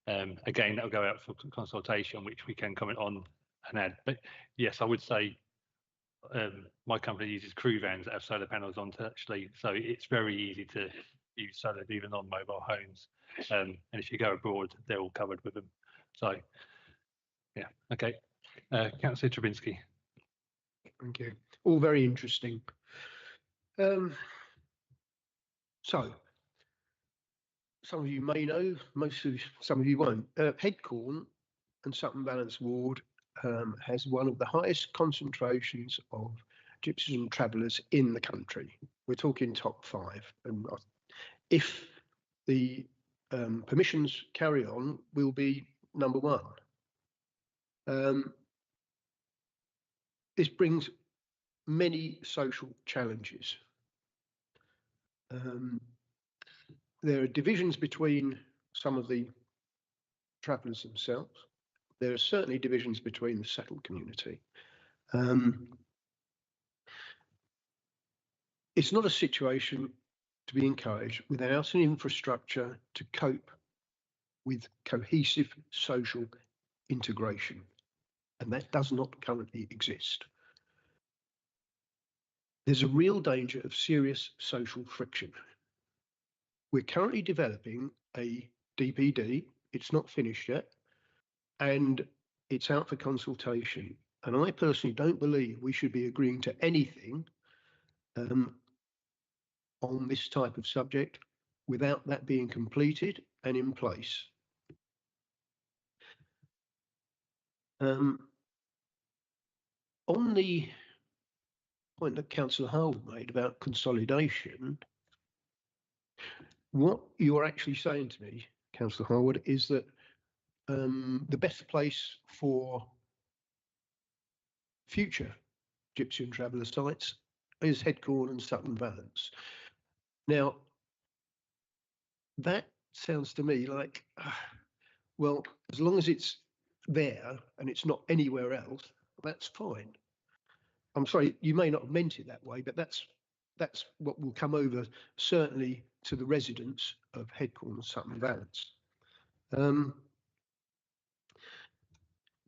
Again, that'll go out for consultation, which we can comment on and add. But yes, I would say my company uses crew vans that have solar panels on actually, so it's very easy to use solar even on mobile homes. And if you go abroad, they're all covered with them. So yeah, okay. Councillor Trubinsky. Thank you. All very interesting. So some of you may know, some of you won't. Headcorn and Sutton Valence Ward has one of the highest concentrations of gypsies and travellers in the country. We're talking top 5. And if the permissions carry on, we'll be number 1. This brings many social challenges. There are divisions between some of the travellers themselves. There are certainly divisions between the settled community. It's not a situation to be encouraged without an infrastructure to cope with cohesive social integration, and that does not currently exist. There's a real danger of serious social friction. We're currently developing a DPD. It's not finished yet, and it's out for consultation. And I personally don't believe we should be agreeing to anything on this type of subject without that being completed and in place. On the point that Councillor Harwood made about consolidation, what you're actually saying to me, Councillor Harwood, is that the best place for future gypsy and traveller sites is Headcorn and Sutton Valence. Now, that sounds to me like, well, as long as it's there and it's not anywhere else, that's fine. I'm sorry, you may not have meant it that way, but that's what will come over certainly to the residents of Headcorn and Sutton Valence.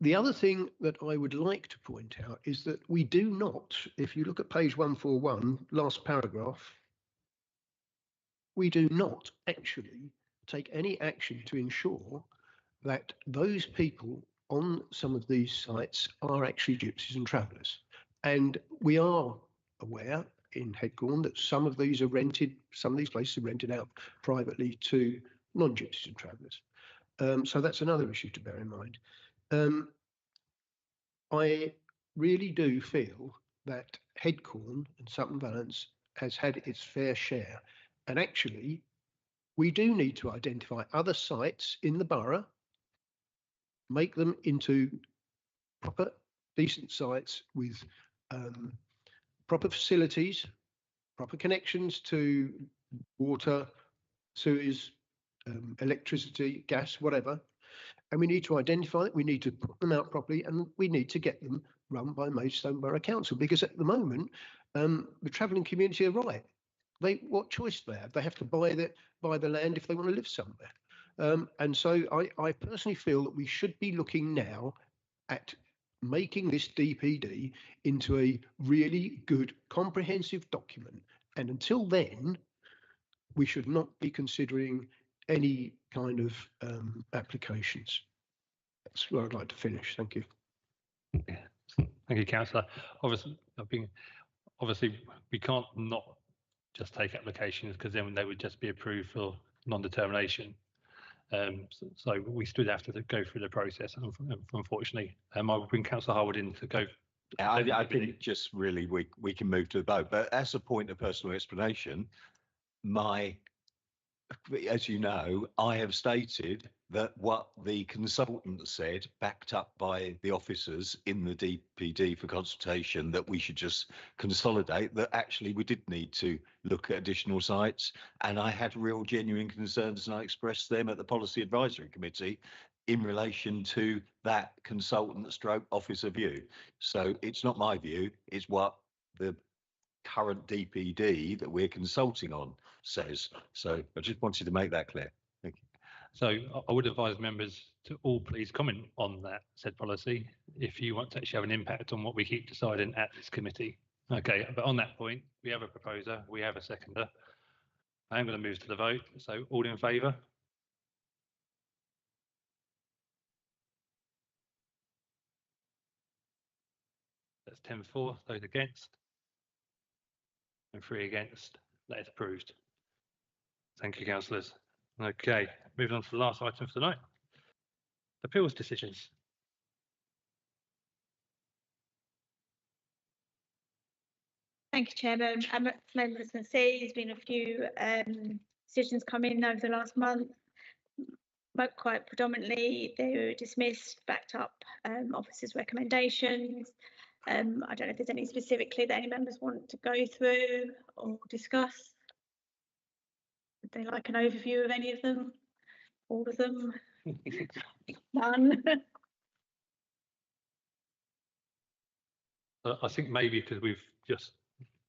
The other thing that I would like to point out is that we do not, if you look at page 141, last paragraph, we do not actually take any action to ensure that those people on some of these sites are actually gypsies and travellers. And we are aware in Headcorn that some of these are rented, some of these places are rented out privately to non-gypsies and travellers. So that's another issue to bear in mind. I really do feel that Headcorn and Sutton Valence has had its fair share. And actually, we do need to identify other sites in the borough, make them into proper, decent sites with proper facilities, proper connections to water, sewers, electricity, gas, whatever. And we need to identify it, we need to put them out properly, and we need to get them run by Maidstone Borough Council, because at the moment, the travelling community are right. What choice do they have? They have to buy the land if they want to live somewhere. And so I personally feel that we should be looking now at making this DPD into a really good comprehensive document. And until then, we should not be considering any kind of applications. That's where I'd like to finish. Thank you. Thank you, Councillor. Obviously, we can't not just take applications because then they would just be approved for non-determination. So we still have to go through the process, unfortunately. I will bring Councillor Harwood in to go. I think just really we can move to the vote. But as a point of personal explanation, as you know, I have stated that what the consultant said, backed up by the officers in the DPD for consultation, that we should just consolidate, that actually we did need to look at additional sites. And I had real genuine concerns, and I expressed them at the Policy Advisory Committee in relation to that consultant stroke officer view. So it's not my view, it's what the current DPD that we're consulting on says. So I just wanted to make that clear. Thank you. So I would advise members to all please comment on that said policy if you want to actually have an impact on what we keep deciding at this committee. Okay, but on that point, we have a proposer, we have a seconder. I am going to move to the vote. So all in favour? That's 10 for, those against. And 3 against. That is approved. Thank you, councillors. Okay, moving on to the last item for tonight. Appeals decisions. Thank you, Chairman. Members can see there's been a few decisions come in over the last month. But quite predominantly, they were dismissed, backed up officers' recommendations. I don't know if there's any specifically that any members want to go through or discuss. Would they like an overview of any of them? All of them? None? I think maybe because we've just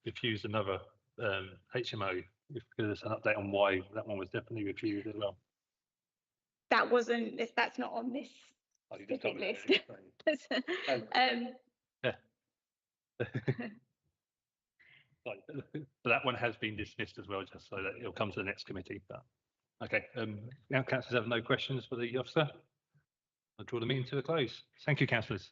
refused another HMO, if you could give us an update on why that one was definitely refused as well. That wasn't, that's not on this specific list. But that one has been dismissed as well, just so that it'll come to the next committee. But okay, now councillors have no questions for the officer. I'll draw the meeting to a close. Thank you, councillors.